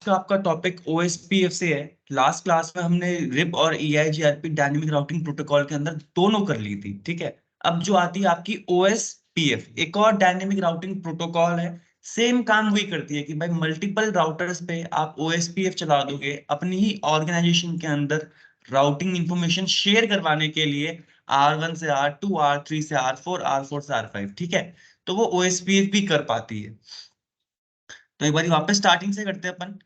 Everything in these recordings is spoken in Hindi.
का आपका टॉपिक ओएसपीएफ से है। लास्ट क्लास में हमने रिप और ईआईजीआरपी डायनेमिक राउटिंग प्रोटोकॉल के अंदर दोनों कर ली थी। ठीक है, अब जो आती है आपकी ओएसपीएफ, एक और डायनेमिक राउटिंग प्रोटोकॉल है। सेम काम वही करती है कि भाई मल्टीपल राउटर्स पे आप ओएसपीएफ चला दोगे अपनी ही ऑर्गेनाइजेशन के अंदर राउटिंग इंफॉर्मेशन शेयर करवाने के लिए, R1 से R2, R3 से R4, R4 से R5। ठीक है, तो वो ओएसपीएफ भी कर पाती है। तो एक बार वापस स्टार्टिंग से करते हैं अपन।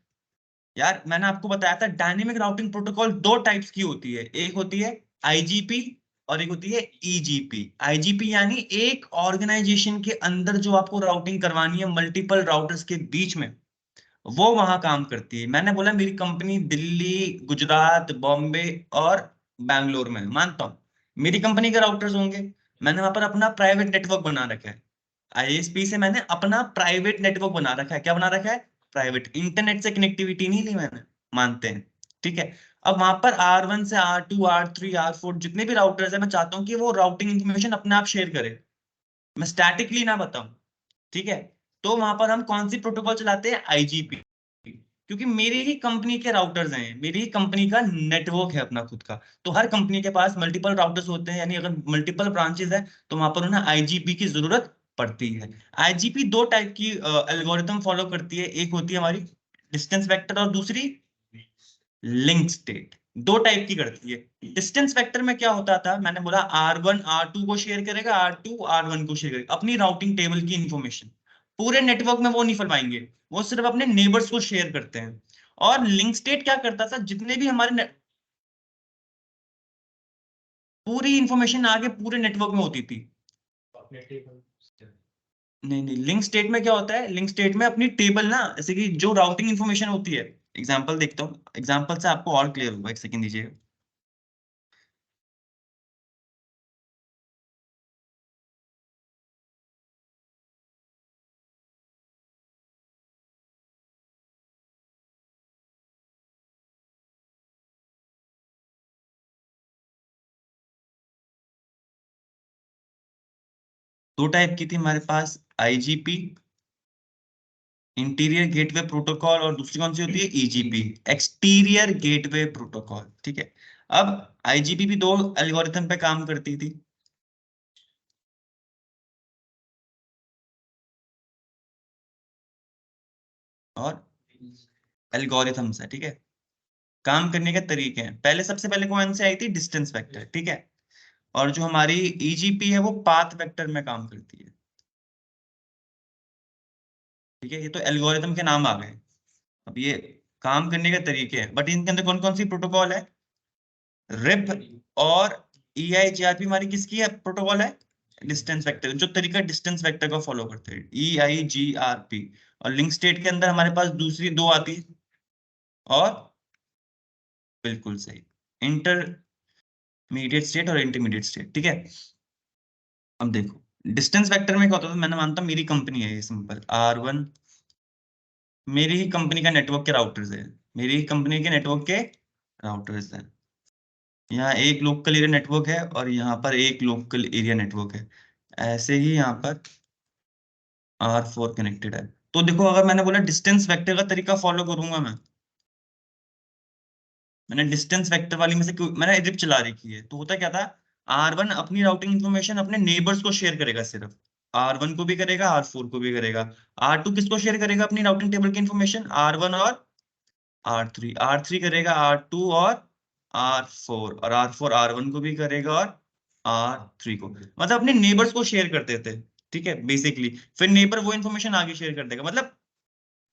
यार मैंने आपको बताया था डायनेमिक राउटिंग प्रोटोकॉल दो टाइप्स की होती है, एक होती है आईजीपी और एक होती है ईजीपी। आईजीपी यानी एक ऑर्गेनाइजेशन के अंदर जो आपको राउटिंग करवानी है मल्टीपल राउटर्स के बीच में, वो वहां काम करती है। मैंने बोला मेरी कंपनी दिल्ली, गुजरात, बॉम्बे और बैंगलोर में है। मानता हूँ मेरी कंपनी के राउटर्स होंगे, मैंने वहां पर अपना प्राइवेट नेटवर्क बना रखा है। आईएसपी से मैंने अपना प्राइवेट नेटवर्क बना रखा है। क्या बना रखा है? प्राइवेट। इंटरनेट से कनेक्टिविटी नहीं ली मैंने, मानते हैं। ठीक है, अब वहां पर R1 से R2, R3, R4 जितने भी राउटर्स है, मैं चाहता हूँ कि वो राउटिंग इंफॉर्मेशन अपने आप शेयर करे, मैं स्टैटिकली ना बताऊं। ठीक है, तो वहां पर हम कौन सी प्रोटोकॉल चलाते हैं? आईजीपी। क्योंकि मेरी ही कंपनी के राउटर्स हैं, मेरी ही कंपनी का नेटवर्क है अपना खुद का। तो हर कंपनी के पास मल्टीपल राउटर्स होते हैं, यानी अगर मल्टीपल ब्रांचेस है तो वहां पर उन्हें आईजीपी की जरूरत पड़ती है। आईजीपी दो टाइप की एल्गोरिथम फॉलो करती है, एक होती है हमारी डिस्टेंस वेक्टर और दूसरी लिंक स्टेट। दो टाइप की करती है। डिस्टेंस वेक्टर में क्या होता था, मैंने बोला R1 R2 को शेयर करेगा, R2 R1 को शेयर करेगा अपनी राउटिंग टेबल की इंफॉर्मेशन। पूरे नेटवर्क में वो नहीं फैलाएंगे, वो सिर्फ अपने नेबर्स को शेयर करते हैं। और लिंक स्टेट क्या करता था, जितने भी हमारे पूरी इंफॉर्मेशन आगे पूरे नेटवर्क में होती थी। नहीं नहीं, लिंक स्टेट में क्या होता है, लिंक स्टेट में अपनी टेबल ना, जैसे कि जो राउटिंग इंफॉर्मेशन होती है, एग्जांपल देखता हूँ, एग्जांपल से आपको और क्लियर होगा, एक सेकंड दीजिए। दो टाइप की थी हमारे पास, आईजीपी इंटीरियर गेटवे प्रोटोकॉल, और दूसरी कौन सी होती है? EGP exterior gateway protocol. ठीक है, अब आईजीपी भी दो एल्गोरिथम पे काम करती थी। और एल्गोरिथम्स है, ठीक है, काम करने के तरीके हैं। पहले सबसे पहले कौन सी आई थी? Distance vector. ठीक है, और जो हमारी ईजीपी है वो पाथ वेक्टर में काम करती है। ठीक है, ये तो एल्गोरिथम के नाम आ गए। अब ये काम करने के तरीके हैं, बट इनके अंदर कौन कौन सी प्रोटोकॉल है? रिप और ईआईजीआरपी हमारी किसकी है प्रोटोकॉल है? डिस्टेंस वेक्टर, जो तरीका डिस्टेंस वेक्टर को फॉलो करते हैं, EIGRP। और लिंक स्टेट के अंदर हमारे पास दूसरी दो आती है। और बिल्कुल सही, इंटरमीडिएट स्टेट और इंटरमीडिएट स्टेट। ठीक है, अब देखो डिस्टेंस वेक्टर में क्या होता था, मैंने मानता हूं मेरी कंपनी है, ये सिंपल R1 मेरी ही कंपनी का नेटवर्क के राउटर्स है, मेरी ही कंपनी के नेटवर्क के राउटर्स हैं। यहाँ एक लोकल एरिया नेटवर्क है और यहाँ पर एक लोकल एरिया नेटवर्क है। ऐसे ही यहाँ पर R4 कनेक्टेड है। तो देखो, अगर मैंने बोला डिस्टेंस वेक्टर का तरीका फॉलो करूंगा मैंने डिस्टेंस वेक्टर वाली में से मैंने रिप चला रखी है, तो होता क्या था, R1 अपनी राउटिंग इंफॉर्मेशन अपने नेबर्स को शेयर करेगा सिर्फ, R1 को भी करेगा, R4 को भी करेगा। R2 किसको शेयर करेगा अपनी राउटिंग टेबल की इंफॉर्मेशन? R1 और R3 करेगा R2 और R4, और R4 R1 को भी करेगा और R3 को, मतलब अपने नेबर्स को शेयर करते थे। ठीक है, बेसिकली फिर नेबर वो इन्फॉर्मेशन आगे शेयर कर देगा, मतलब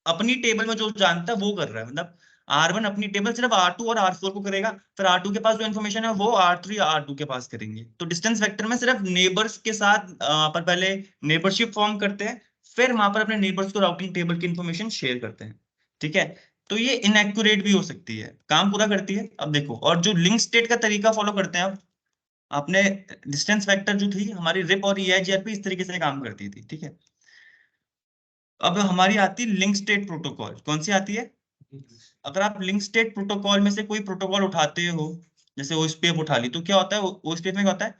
अपनी टेबल में जो जानता है वो कर रहा है। मतलब R1 अपनी टेबल सिर्फ R2 और R4 को करेगा, फिर R2 के पास जो इन्फॉर्मेशन है वो R3 R2 के पास करेंगे। तो डिस्टेंस वेक्टर में सिर्फ नेबर्स के साथ पर पहले नेबरशिप फॉर्म करते हैं, फिर वहां पर अपने नेबर्स को राउटिंग टेबल की इंफॉर्मेशन शेयर करते हैं। ठीक है, तो ये इनएक्यूरेट भी हो सकती है, काम पूरा करती है। अब देखो, और जो लिंक स्टेट का तरीका फॉलो करते हैं, अब आपने डिस्टेंस वेक्टर जो थी हमारी रिप और EIGRP इस तरीके से काम करती थी। ठीक है, अब हमारी आती है लिंक स्टेट प्रोटोकॉल। कौन सी आती है? अगर आप लिंक स्टेट प्रोटोकॉल में से कोई प्रोटोकॉल उठाते हो, जैसे ओएसपीएफ उठा ली, तो क्या होता है ओएसपीएफ में क्या होता है,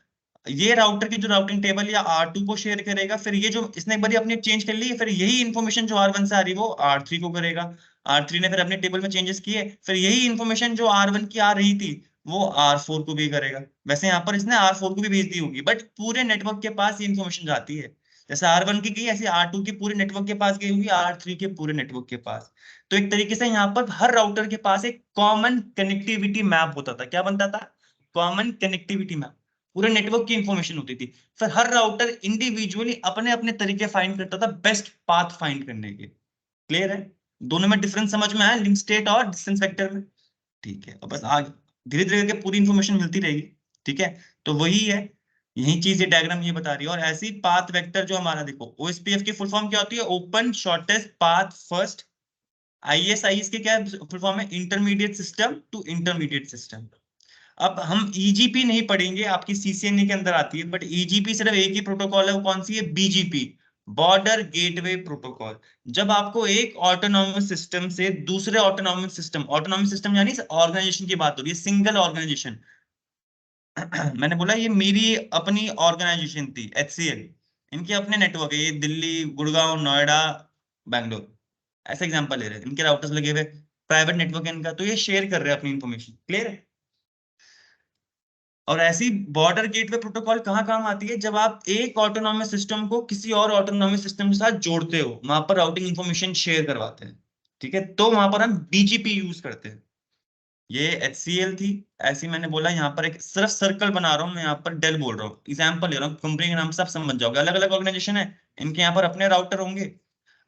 ये राउटर की जो राउटिंग टेबल या R2 को शेयर करेगा, फिर ये जो इसने एक बार अपनी चेंज कर ली, फिर यही इंफॉर्मेशन जो R1 से आ रही है वो R3 को करेगा, R3 ने फिर अपने टेबल में चेंजेस किए, फिर यही इन्फॉर्मेशन जो R1 की आ रही थी वो R4 को भी करेगा। वैसे यहाँ पर इसने R4 को भी भेज दी होगी, बट पूरे नेटवर्क के पास ये इन्फॉर्मेशन जाती है। जैसे R1 की गई ऐसे R2 के पूरे नेटवर्क के पास गई होगी, R3 के पूरे नेटवर्क के पास। तो एक तरीके से यहाँ पर हर राउटर के पास एक कॉमन कनेक्टिविटी मैप होता था। क्या बनता था? Common connectivity map. पूरे नेटवर्क की इंफॉर्मेशन होती थी। फिर हर राउटर इंडिविजुअली अपने अपने तरीके फाइंड करता था बेस्ट पाथ फाइंड करने के। क्लियर है? दोनों में डिफरेंस समझ में आया, लिंक स्टेट और डिस्टेंस वेक्टर में? ठीक है, और बस आगे धीरे धीरे करके पूरी इंफॉर्मेशन मिलती रहेगी। ठीक है, तो वही है, यही चीज ये डायग्राम ये बता रही है। और ऐसे ही पाथ वेक्टर जो हमारा, देखो ओएसपीएफ की फुल फॉर्म क्या होती है? Open shortest path first. ISI इसके क्या फुल फॉर्म है? Intermediate system to intermediate system. अब हम ईजीपी नहीं पढ़ेंगे, आपकी सीसीएनए के अंदर आती है, बट ईजीपी सिर्फ एक ही प्रोटोकॉल है, वो कौन सी है? BGP, border gateway protocol. जब आपको एक ऑटोनॉमस सिस्टम से दूसरे ऑटोनॉमस सिस्टम यानी ऑर्गेनाइजेशन की बात हो रही है, सिंगल ऑर्गेनाइजेशन। मैंने बोला ये मेरी अपनी ऑर्गेनाइजेशन थी एचसीएल, इनके अपने नेटवर्क है, ये दिल्ली, गुड़गांव, नोएडा, बैंगलोर, ऐसा एग्जांपल ले रहे हैं, इनके राउटर्स लगे हुए, प्राइवेट नेटवर्क है इनका, तो ये शेयर कर रहे हैं अपनी इंफॉर्मेशन। क्लियर है? और ऐसी बॉर्डर गेटवे प्रोटोकॉल कहाँ काम आती है? जब आप एक ऑटोनॉमस सिस्टम को किसी और ऑटोनॉमस सिस्टम के साथ जोड़ते हो, वहां पर राउटिंग इंफॉर्मेशन शेयर करवाते हैं। ठीक है, तो वहां पर हम बीजीपी यूज करते हैं। ये एचसीएल थी, ऐसी मैंने बोला यहाँ पर एक सिर्फ सर्कल बना रहा हूँ मैं, यहाँ पर डेल बोल रहा हूँ, एग्जाम्पल ले रहा हूँ, कंपनी के नाम से आप समझ जाओगे। अलग अलग ऑर्गेनाइजेशन है, इनके यहाँ पर अपने राउटर होंगे।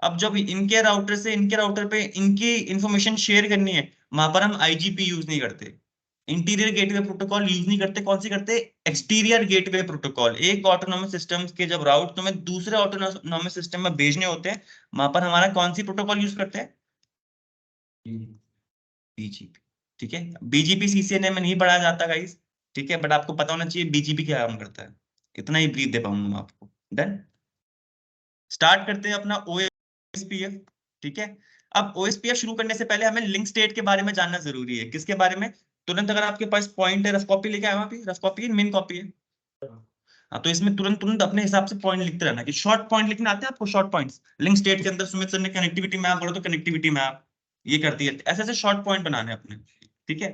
अब जब इनके राउटर से इनके राउटर पे इनकी इंफॉर्मेशन शेयर करनी है, वहां पर हम आईजीपी यूज नहीं करते, इंटीरियर गेटवे प्रोटोकॉल यूज नहीं करते। कौन सी करते? Exterior gateway protocol. एक ऑटोनॉमस सिस्टम के जब राउट तुम्हें दूसरे ऑटोनॉमस सिस्टम में भेजने होते हैं, वहां पर हमारा कौन सी प्रोटोकॉल यूज करते हैं? बीजीपी। ठीक है, बीजीपी सीसीएनए में नहीं पढ़ा जाता गाइस, ठीक है, बट आपको पता होना चाहिए बीजीपी क्या काम करता है। इतना ही ब्रीफ दे पाऊंगा मैं आपको। डन। स्टार्ट करते हैं अपना ओएसपीएफ। ठीक है, अब ओएसपीएफ शुरू करने से पहले हमें लिंक स्टेट के बारे में जानना जरूरी है। किसके बारे में? तुरंत अगर आपके पास पॉइंट है, रफ कॉपी लेके आए, वहां पे रफ कॉपी है, मेन कॉपी है। हाँ, तो इसमें तुरंत तुरंत अपने हिसाब से पॉइंट लिखते रहना, कि शॉर्ट पॉइंट लिखने आते हैं आपको? शॉर्ट पॉइंट्स लिंक स्टेट के अंदर सुमित सर ने कनेक्टिविटी मैप बोला, तो कनेक्टिविटी मैप ये करती है, ऐसे ऐसे शॉर्ट पॉइंट बनाने अपने। ठीक है,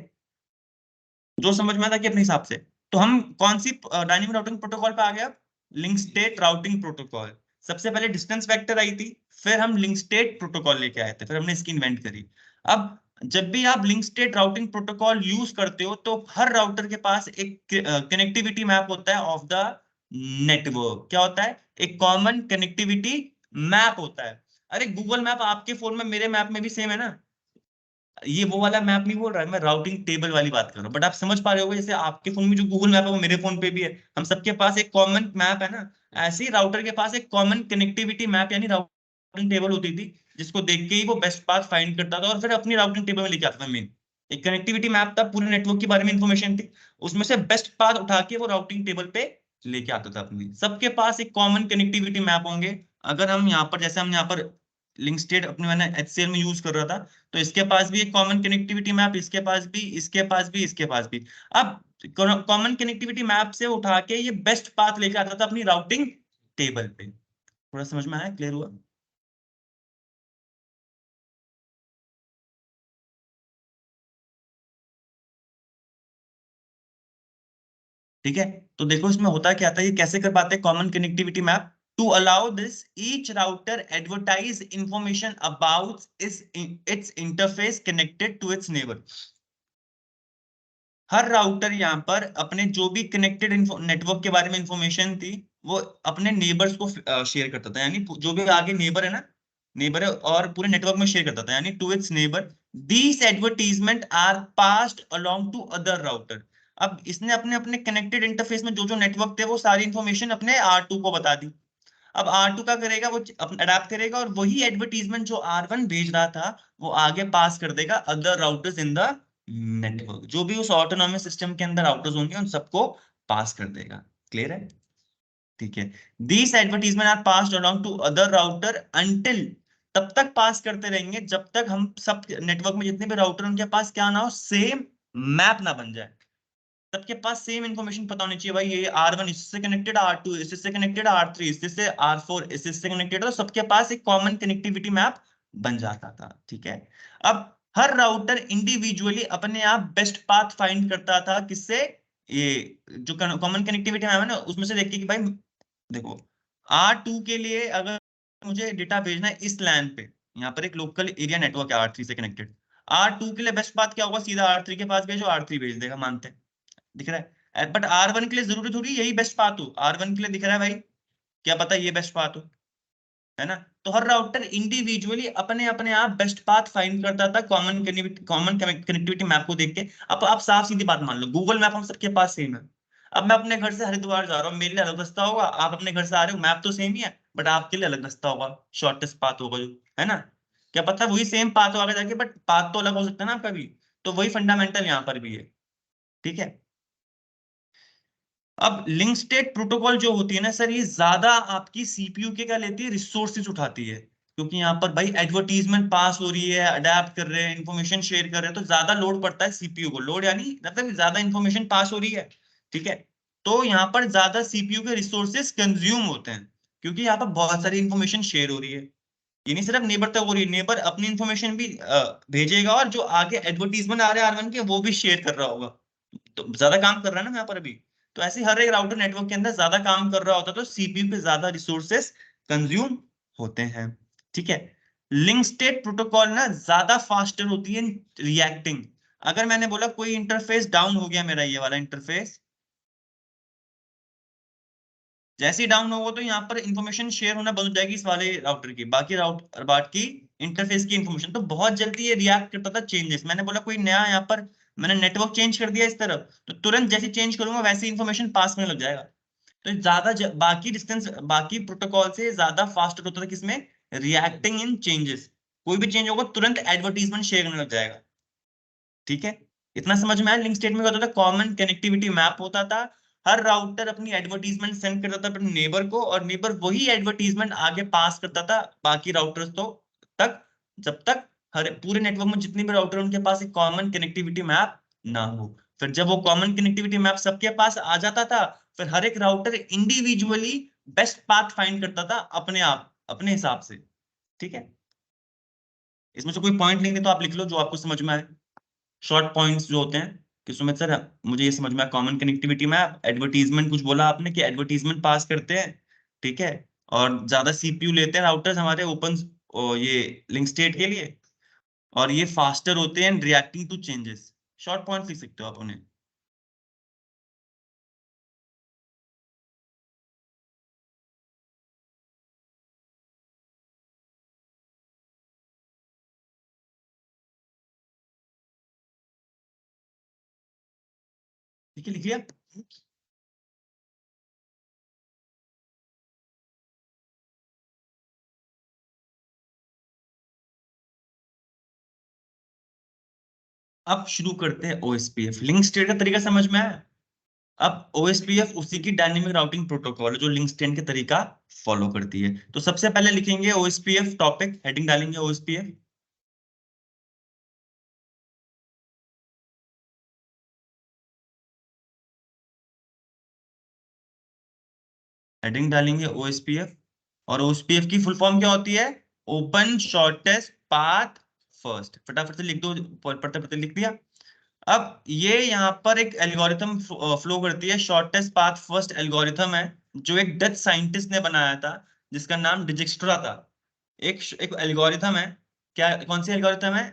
जो समझ में आता कि अपने हिसाब से। तो हम कौन सी डायनेमिक राउटिंग प्रोटोकॉल पे आ गए? अब लिंक स्टेट राउटिंग प्रोटोकॉल। सबसे पहले डिस्टेंस वेक्टर आई थी, फिर हम लिंक स्टेट प्रोटोकॉल लेके आए थे, फिर हमने इसकी इन्वेंट करी। अब जब भी आप link state routing protocol use करते हो, तो हर राउटर के पास एक कनेक्टिविटी मैप होता है ऑफ द नेटवर्क। क्या होता है? एक कॉमन कनेक्टिविटी मैप होता है। अरे गूगल मैप आपके फोन में, मेरे मैप में भी सेम है ना? ये वो वाला मैप नहीं बोल रहा है मैं, राउटिंग टेबल वाली बात कर रहा हूँ। बट आप समझ पा रहे होगे, जैसे आपके फोन में जो गूगल मैप है वो मेरे फोन पे भी है, हम सबके पास एक कॉमन मैप है ना। ऐसे ही राउटर के पास एक कॉमन कनेक्टिविटी मैप यानी राउटिंग टेबल होती थी, जिसको देख के ही वो बेस्ट पाथ फाइंड करता था और फिर अपनी राउटिंग टेबल में लेके आता था। मेन एक कनेक्टिविटी मैप था, पूरे नेटवर्क के बारे में इंफॉर्मेशन थी, उसमें से बेस्ट पाथ उठा के वो राउटिंग टेबल पे लेके आता था अपनी। सबके पास एक कॉमन कनेक्टिविटी मैप होंगे। अगर हम यहाँ पर, जैसे हम यहाँ पर लिंक स्टेट अपने मैंने एचसीएल में यूज कर रहा था, तो इसके पास भी एक कॉमन कनेक्टिविटी मैप, इसके पास भी, इसके पास भी, इसके पास भी। अब कॉमन कनेक्टिविटी मैप से उठा के ये बेस्ट पाथ लेके आता था अपनी राउटिंग टेबल पे। थोड़ा समझ में आया? क्लियर हुआ? ठीक है, तो देखो इसमें होता क्या था, ये कैसे कर पाते हैं common connectivity map? To allow this each router advertise information about its interface connected to its neighbour. हर राउटर यहाँ पर अपने जो भी कनेक्टेड नेटवर्क के बारे में इंफॉर्मेशन थी, वो अपने नेबर्स को शेयर करता था, यानी जो भी आगे नेबर है ना, नेबर है, और पूरे नेटवर्क में शेयर करता था, यानी to its neighbour. These advertisement are passed along to other router. अब इसने अपने अपने कनेक्टेड इंटरफेस में जो जो नेटवर्क थे वो सारी इंफॉर्मेशन अपने R2 को बता दी। अब R2 का करेगा, वो अडेप्ट करेगा और वही एडवर्टीजमेंट जो R1 भेज रहा था वो आगे पास कर देगा other routers in the network. जो भी उस ऑटोनॉमस सिस्टम के अंदर राउटर्स होंगे उन सबको पास कर देगा। क्लियर है? ठीक है, these advertisement are passed along to other router until, तब तक पास करते रहेंगे जब तक हम सब नेटवर्क में जितने भी राउटर उनके पास क्या ना हो, सेम मैप ना बन जाए। सबके पास सेम इन्फॉर्मेशन पता होनी चाहिए, भाई ये R1 इससे कनेक्टेड, R2 इससे कनेक्टेड, R3 इससे, R4 इससे कनेक्टेड, तो सबके पास एक कॉमन कनेक्टिविटी मैप बन जाता था। ठीक है, अब हर राउटर इंडिविजुअली अपने आप बेस्ट पाथ फाइंड करता था, किससे? ये जो कॉमन कनेक्टिविटी है ना, उसमें से देखिए कि भाई देखो, R2 के लिए अगर मुझे डेटा भेजना है इस लैन पे, यहाँ पर एक लोकल एरिया नेटवर्क है R3 से कनेक्टेड, R2 के लिए बेस्ट पाथ क्या होगा? सीधा R3 के पास भेजो, R3 भेज देगा, मानते हैं, दिख रहा है। बट R1 के लिए जरूरी थोड़ी यही बेस्ट पाथ हो, R1 के लिए दिख रहा है भाई, क्या पता ये बेस्ट पाथ हो, है ना? तो हर राउटर इंडिविजुअली अपने अपने आप बेस्ट पाथ फाइंड करता था कॉमन कनेक्टिविटी मैप को देख के। अब आप साफ सीधी बात मान लो, गूगल मैप हम सबके पास सेम है। अब मैं अपने घर से हरिद्वार जा रहा हूँ, मेरे लिए अलग रास्ता होगा, आप अपने घर से आ रहे हो, मैप तो सेम ही है, बट आपके लिए अलग रास्ता होगा, शॉर्टेस्ट पाथ होगा जो, है ना? क्या पता वही सेम पाथ हो आगे जाके, बट पाथ तो अलग हो सकता है ना आपका भी। तो वही फंडामेंटल यहाँ पर भी है। ठीक है, अब लिंक स्टेट प्रोटोकॉल जो होती है ना सर, ये ज्यादा आपकी सीपीयू के क्या लेती है, रिसोर्सेज उठाती है, क्योंकि यहाँ पर भाई एडवर्टीजमेंट पास हो रही है, अडेप्ट कर रहे हैं, इंफॉर्मेशन शेयर कर रहे हैं, तो ज्यादा लोड पड़ता है सीपीयू को, लोड यानी मतलब ज्यादा इंफॉर्मेशन पास हो रही है। ठीक है, तो यहाँ पर ज्यादा सीपीयू के रिसोर्सेज कंज्यूम होते हैं, क्योंकि यहाँ पर बहुत सारी इंफॉर्मेशन शेयर हो रही है। ये नहीं सिर्फ नेबर तक हो रही है, नेबर अपनी इंफॉर्मेशन भी भेजेगा, और जो आगे एडवर्टीजमेंट आ रहे हैं R1 के, वो भी शेयर कर रहा होगा, तो ज्यादा काम कर रहा है ना यहाँ पर अभी। तो ऐसे ही हर एक राउटर नेटवर्क के अंदर ज्यादा काम कर रहा होता है, तो सीपीयू पे ज्यादा रिसोर्सेस कंज्यूम होते हैं। ठीक है, लिंक स्टेट प्रोटोकॉल ना ज्यादा फास्टर होती है रिएक्टिंग। अगर मैंने बोला कोई इंटरफेस डाउन हो गया, मेरा ये वाला इंटरफेस जैसे ही डाउन होगा, तो यहाँ पर इंफॉर्मेशन शेयर होना बंद हो जाएगी इस वाले राउटर की, बाकी राउटर बाट की इंटरफेस की इंफॉर्मेशन, तो बहुत जल्दी ये रिएक्ट करता था चेंजेस। मैंने बोला कोई नया यहाँ पर मैंने नेटवर्क चेंज कर दिया इस तरफ, तो तुरंत जैसे चेंज करूंगा वैसे इंफॉर्मेशन पास करने लग जाएगा। तो ज्यादा बाकी डिस्टेंस बाकी प्रोटोकॉल से ज्यादा फास्ट होता था किसमें? रिएक्टिंग इन चेंजेस। कोई भी चेंज होगा तुरंत एडवर्टीजमेंट शेयर करने लग जाएगा। ठीक है, इतना समझ में आया? लिंक स्टेट में क्या होता था, कॉमन कनेक्टिविटी मैप होता था, हर राउटर अपनी एडवर्टीजमेंट सेंड करता था अपने नेबर को, और नेबर वही एडवर्टीजमेंट आगे पास करता था बाकी राउटर्स तो तक, जब तक हर पूरे नेटवर्क में जितने भी राउटर उनके पास एक कॉमन कनेक्टिविटी मैप ना हो। फिर जब वो कॉमन कनेक्टिविटी मैप सबके पास आ जाता था, फिर हर एक router individually best path find करता था अपने आप, अपने हिसाब से। ठीक है, इसमें से कोई पॉइंट लेंगे तो आप लिख लो जो आपको समझ में आए, शॉर्ट पॉइंट्स जो होते हैं कि सुमित सर मुझे ये समझ में आया, कॉमन कनेक्टिविटी में एडवर्टीजमेंट कुछ बोला आपने कि एडवर्टीजमेंट पास करते हैं। ठीक है, और ज्यादा सीपीयू लेते हैं राउटर्स हमारे ओपन ये लिंक स्टेट के लिए, और ये फास्टर होते हैं reacting to changes. Short points लिख सकते हो आप उन्हें। ठीक है, लिख लिया? अब शुरू करते हैं ओएसपीएफ। लिंक स्टेट का तरीका समझ में आया? अब ओएसपीएफ उसी की डायनेमिक राउटिंग प्रोटोकॉल है जो लिंक स्टेट के तरीका फॉलो करती है। तो सबसे पहले लिखेंगे ओएसपीएफ टॉपिक, हेडिंग डालेंगे ओएसपीएफ, हेडिंग डालेंगे ओएसपीएफ, और ओएसपीएफ की फुल फॉर्म क्या होती है? Open shortest path first. फटाफट से लिख दो, पढ़ते पढ़ते लिख दिया। अब ये यहाँ पर एक एल्गोरिथम फ्लो करती है, शॉर्टेस्ट पाथ फर्स्ट एल्गोरिथम है, जो एक डच साइंटिस्ट ने बनाया था, जिसका नाम डिजिक्स्ट्रा था। एक एल्गोरिथम है, क्या कौन सी एल्गोरिथम है?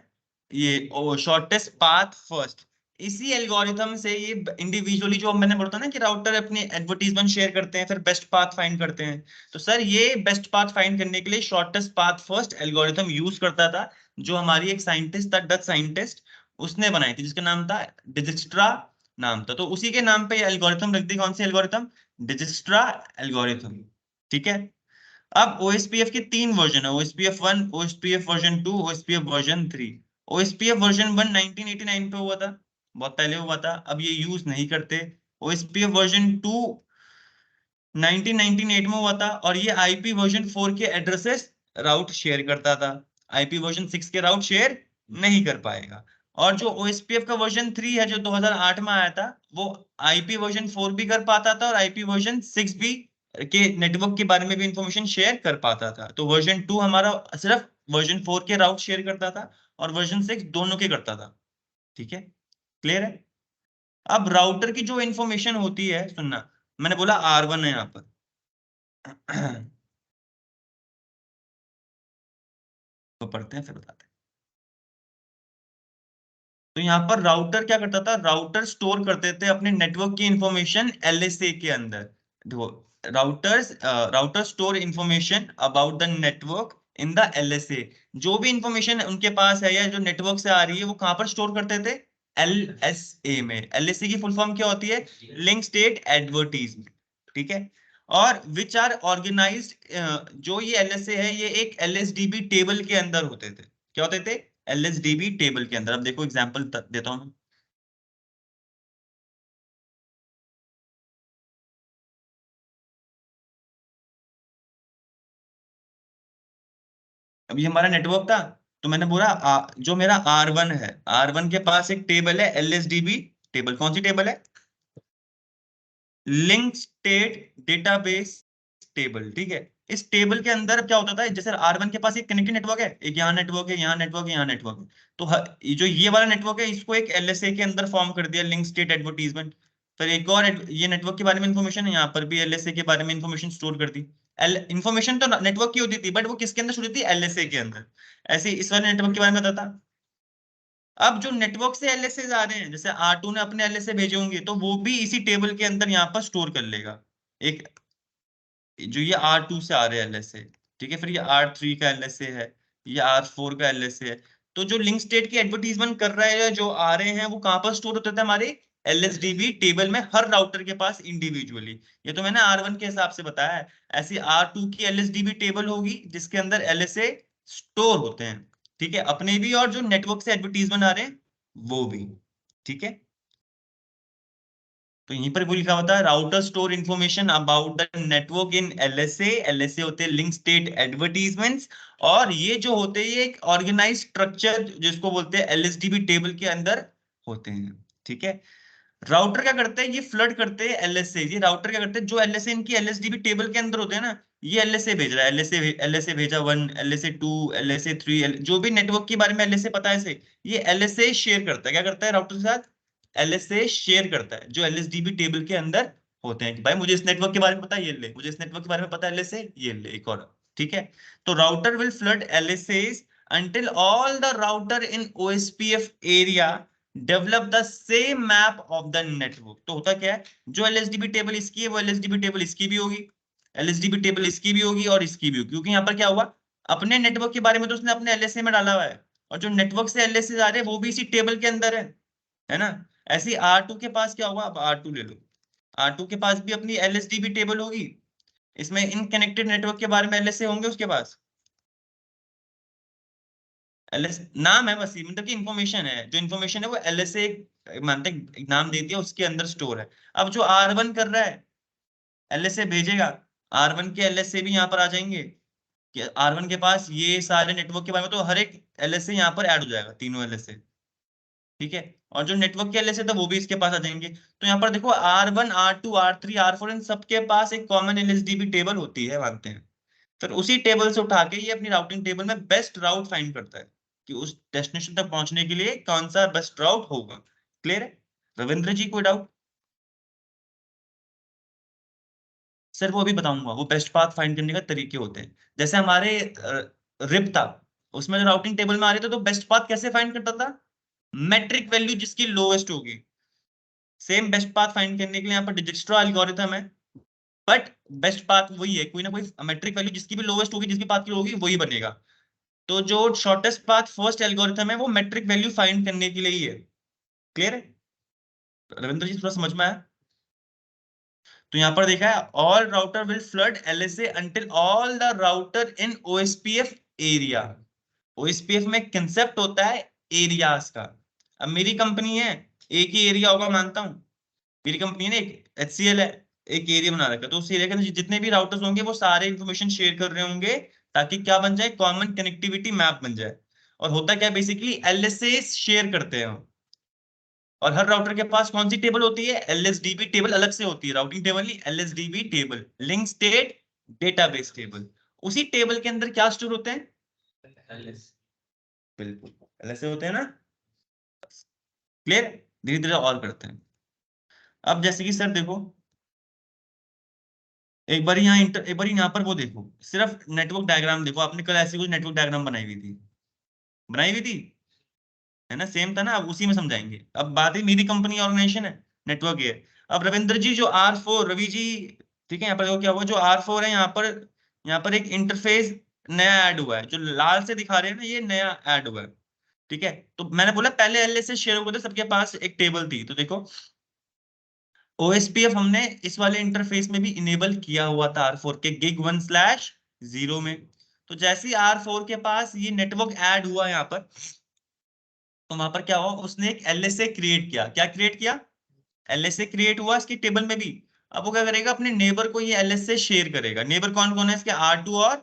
ये शॉर्टेस्ट पाथ फर्स्ट। इसी एल्गोरिथम से ये इंडिविजुअली, जो मैंने बोला था ना कि राउटर अपने एडवर्टीजमेंट शेयर करते हैं फिर बेस्ट पाथ फाइंड करते हैं, तो सर ये बेस्ट पाथ फाइंड करने के लिए shortest path first algorithm use करता था, जो हमारी एक साइंटिस्ट था, डच साइंटिस्ट, उसने बनाई थी, जिसका नाम था डिजिक्स्ट्रा नाम था। तो उसी के नाम पे एल्गोरिथम रख दी, कौन सी एल्गोरिथम? Dijkstra algorithm. ठीक है, अब ओएसपीएफ के तीन वर्जन है, OSPF 1, OSPF version 2, OSPF version 3। OSPF version 1 1989 पे हुआ था, बहुत पहले हुआ था, अब ये यूज नहीं करते। ओएसपीएफ वर्जन 2 1998 में हुआ था, और ये आईपी वर्जन 4 के एड्रेसेस राउट शेयर करता था, आईपी वर्जन 6 के राउट शेयर नहीं कर पाएगा। और जो ओएसपीएफ का वर्जन 3 है जो 2008 में आया था, वो आईपी वर्जन 4 भी कर पाता था और आईपी वर्जन 6 भी के नेटवर्क के बारे में भी इंफॉर्मेशन शेयर कर पाता था। तो वर्जन 2 हमारा सिर्फ वर्जन 4 के राउट शेयर करता था और वर्जन 6 दोनों के करता था। ठीक है, क्लियर है। अब राउटर की जो इंफॉर्मेशन होती है, सुनना, मैंने बोला R1 है यहाँ पर। तो पढ़ते हैं फिर बताते हैं। तो यहाँ पर राउटर क्या करता था, राउटर स्टोर करते थे अपने नेटवर्क की इंफॉर्मेशन LSA के अंदर। देखो, router store information about the network in the LSA। जो भी इंफॉर्मेशन उनके पास है या जो नेटवर्क से आ रही है वो कहां पर स्टोर करते थे, LSA में। LSA की फुल फॉर्म क्या होती है, लिंक स्टेट एडवर्टीजमेंट। ठीक है, और विच आर ऑर्गेनाइज्ड, जो ये LSA है ये एक LSDB टेबल के अंदर होते थे। क्या होते थे, LSDB टेबल के अंदर। अब देखो एग्जांपल देता हूं मैं। अब ये हमारा नेटवर्क था, तो मैंने बोला जो मेरा R1 है, R1 के पास एक टेबल है LSDB टेबल। कौन सी टेबल है, लिंक स्टेट डेटाबेस टेबल। ठीक है, इस टेबल के अंदर क्या होता था, जैसे R1 के पास एक कनेक्टेड नेटवर्क है, एक यहाँ नेटवर्क है, यहाँ नेटवर्क है, यहाँ नेटवर्क है। तो जो ये वाला नेटवर्क है इसको एक LSA के अंदर फॉर्म कर दिया, लिंक स्टेट एडवर्टीजमेंट। फिर एक और ये नेटवर्क के बारे में इंफॉर्मेशन है, यहाँ पर भी LSA के बारे में इंफॉर्मेशन स्टोर कर दी। इंफॉर्मेशन तो नेटवर्क की होती थी, बट वो किसके अंदर शुरू होती थी, LSA के अंदर। ऐसे ही इस वाले नेटवर्क के बारे में बताता। अब जो नेटवर्क से LSA आ रहे हैं, जैसे R2 ने अपने LSA भेजे होंगे, तो वो भी इसी टेबल के अंदर यहाँ पर स्टोर कर लेगा। एक जो ये R2 से आ रहे हैं LSA, ठीक है, फिर ये R3 का LSA है, ये R4 का LSA है। तो जो लिंक स्टेट की एडवर्टीजमेंट कर रहा है या जो आ रहे हैं वो कहां पर स्टोर होते थे, हमारे LSDB टेबल में, हर राउटर के पास इंडिविजुअली। ये तो मैंने R1 के हिसाब से बताया है। ऐसी R2 की LSDB टेबल होगी जिसके अंदर LSA स्टोर होते हैं। ठीक है, अपने भी और जो नेटवर्क से एडवर्टीजमेंट आ रहे हैं वो भी। ठीक है, तो यहीं पर भी लिखा होता है, router store information about the network in LSA। LSA होते हैं लिंक स्टेट एडवर्टीजमेंट्स। और ये जो होते हैं ये एक ऑर्गेनाइज स्ट्रक्चर जिसको बोलते हैं LSDB टेबल के अंदर होते हैं। ठीक है, राउटर क्या करते हैं, ये फ्लड करते हैं LSA। ये राउटर क्या करते हैं, जो LSA इनकी LSDB टेबल के अंदर होते हैं ना, ये LSA भेज रहा है, LSA भेजा 1, LSA 2, LSA 3, जो भी नेटवर्क के बारे में LSA पता है इसे, ये LSA शेयर करता है। क्या करता है राउटर के साथ, LSA शेयर करता है जो LSDB टेबल के अंदर होते हैं। कि भाई मुझे इस नेटवर्क के बारे में पता है, ये ले, मुझे इस नेटवर्क के बारे में पता है, LSA ये ले, एक और। ठीक है, तो router will flood LSAs until all the router in OSPF area develop the same map of the network। तो होता क्या है, जो LSDB टेबल इसकी है वो LSDB टेबल इसकी भी होगी, LSDB टेबल इसकी भी होगी और इसकी भी होगी। क्योंकि यहाँ पर क्या हुआ, अपने नेटवर्क के बारे में तो उसने अपने LSA में डाला हुआ है, और जो नेटवर्क से LSA आ रहे हैं वो भी इसी टेबल के अंदर है ना। ऐसे ही R2 के पास क्या होगा, अब R2 ले लो, R2 के पास भी अपनी LSDB टेबल होगी। इसमें इन कनेक्टेड नेटवर्क के बारे में LSA होंगे उसके पास। LS नाम है बस, ये मतलब कि इंफॉर्मेशन है, जो इंफॉर्मेशन है वो LSA मानते हैं, एक नाम दे दिया, उसके अंदर स्टोर है। अब जो R1 कर रहा है, LSA भेजेगा, R1 के LSA भी यहाँ पर आ जाएंगे कि R1 के पास ये सारे नेटवर्क के बारे में, तो हर एक LSA यहाँ पर ऐड हो जाएगा, तीनों LSA। ठीक है, और जो नेटवर्क के LSA था वो भी इसके पास आ जाएंगे। तो यहाँ पर देखो R1, R2, R3, R4 इन सबके पास एक कॉमन LSDB टेबल होती है, मानते हैं। फिर उसी टेबल से उठा के ये अपनी राउटिंग टेबल में बेस्ट राउट फाइंड करता है कि उस डेस्टिनेशन तक पहुंचने के लिए कौन सा बेस्ट राउट होगा। क्लियर है रविंद्र जी, कोई डाउट? सर वो अभी बताऊंगा, वो बेस्ट पाथ फाइंड करने का तरीके होते हैं। जैसे हमारे रिप था, उसमें जो राउटिंग टेबल में आ रहे थे, तो बेस्ट पाथ कैसे फाइंड करता था, मैट्रिक वैल्यू जिसकी लोएस्ट होगी। सेम बेस्ट पाथ फाइंड करने के लिए यहाँ पर डिजिक्स्ट्रा एल्गोरिथम है, बट बेस्ट पाथ वही है, कोई ना कोई मैट्रिक वैल्यू जिसकी भी लोएस्ट होगी, जिसकी पाथ की होगी वही बनेगा। तो जो शॉर्टेस्ट पाथ फर्स्ट एल्गोरिथम है वो मैट्रिक वैल्यू फाइंड करने के लिए ही है। क्लियर है रविंद्र जी, थोड़ा समझ में आया? तो यहाँ पर देखा है, all router will flood LSA until all the router in OSPF area. OSPF में कंसेप्ट होता है एरियाज का। अब मेरी कंपनी है, एक ही एरिया होगा मानता हूँ, मेरी कंपनी ने एक HCL है, एक एरिया बना रखा है, तो उस एरिया के अंदर जितने भी राउटर्स होंगे वो सारे इंफॉर्मेशन शेयर कर रहे होंगे, ताकि क्या बन जाए, कॉमन कनेक्टिविटी मैप बन जाए। और होता क्या बेसिकली, LSA शेयर करते हैं हम। और हर राउटर के पास कौन सी टेबल होती है, LSDB टेबल अलग से होती है, राउटिंग टेबल नहीं, LSDB table, link state database table. उसी टेबल के अंदर क्या स्टोर होते हैं, बिल्कुल LSA होते हैं ना। क्लियर। धीरे धीरे और करते हैं। अब जैसे कि सर देखो, एक बार यहाँ पर वो देखो, सिर्फ नेटवर्क डायग्राम देखो, आपने कल ऐसी कुछ नेटवर्क डायग्राम बनाई हुई थी, है ना, सेम था ना। अब उसी में समझाएंगे। अब बात है, मेरी कंपनी ऑर्गेनाइजेशन है, नेटवर्क है। अब रविंद्र जी जो R4, रवि जी, ठीक है, यहाँ पर देखो क्या हुआ, जो R4 है यहाँ पर एक इंटरफेस नया ऐड हुआ है, जो लाल से दिखा रहे हैं ना, ये नया ऐड हुआ है। ठीक है, तो मैंने बोला पहले LSA शेयर होते थे, सबके पास एक टेबल थी, तो देखो OSPF हमने इस वाले इंटरफेस में भी इनेबल किया हुआ था R4 के gig1/0 में। तो जैसे ही R4 के पास ये नेटवर्क ऐड हुआ यहाँ पर, तो वहां पर क्या हुआ, उसने एक LSA क्रिएट किया। क्या क्रिएट किया? LSA क्रिएट हुआ इसकी टेबल में भी। अब वो क्या करेगा, अपने नेबर को ये LSA शेयर करेगा। नेबर कौन कौन है इसके? R2 और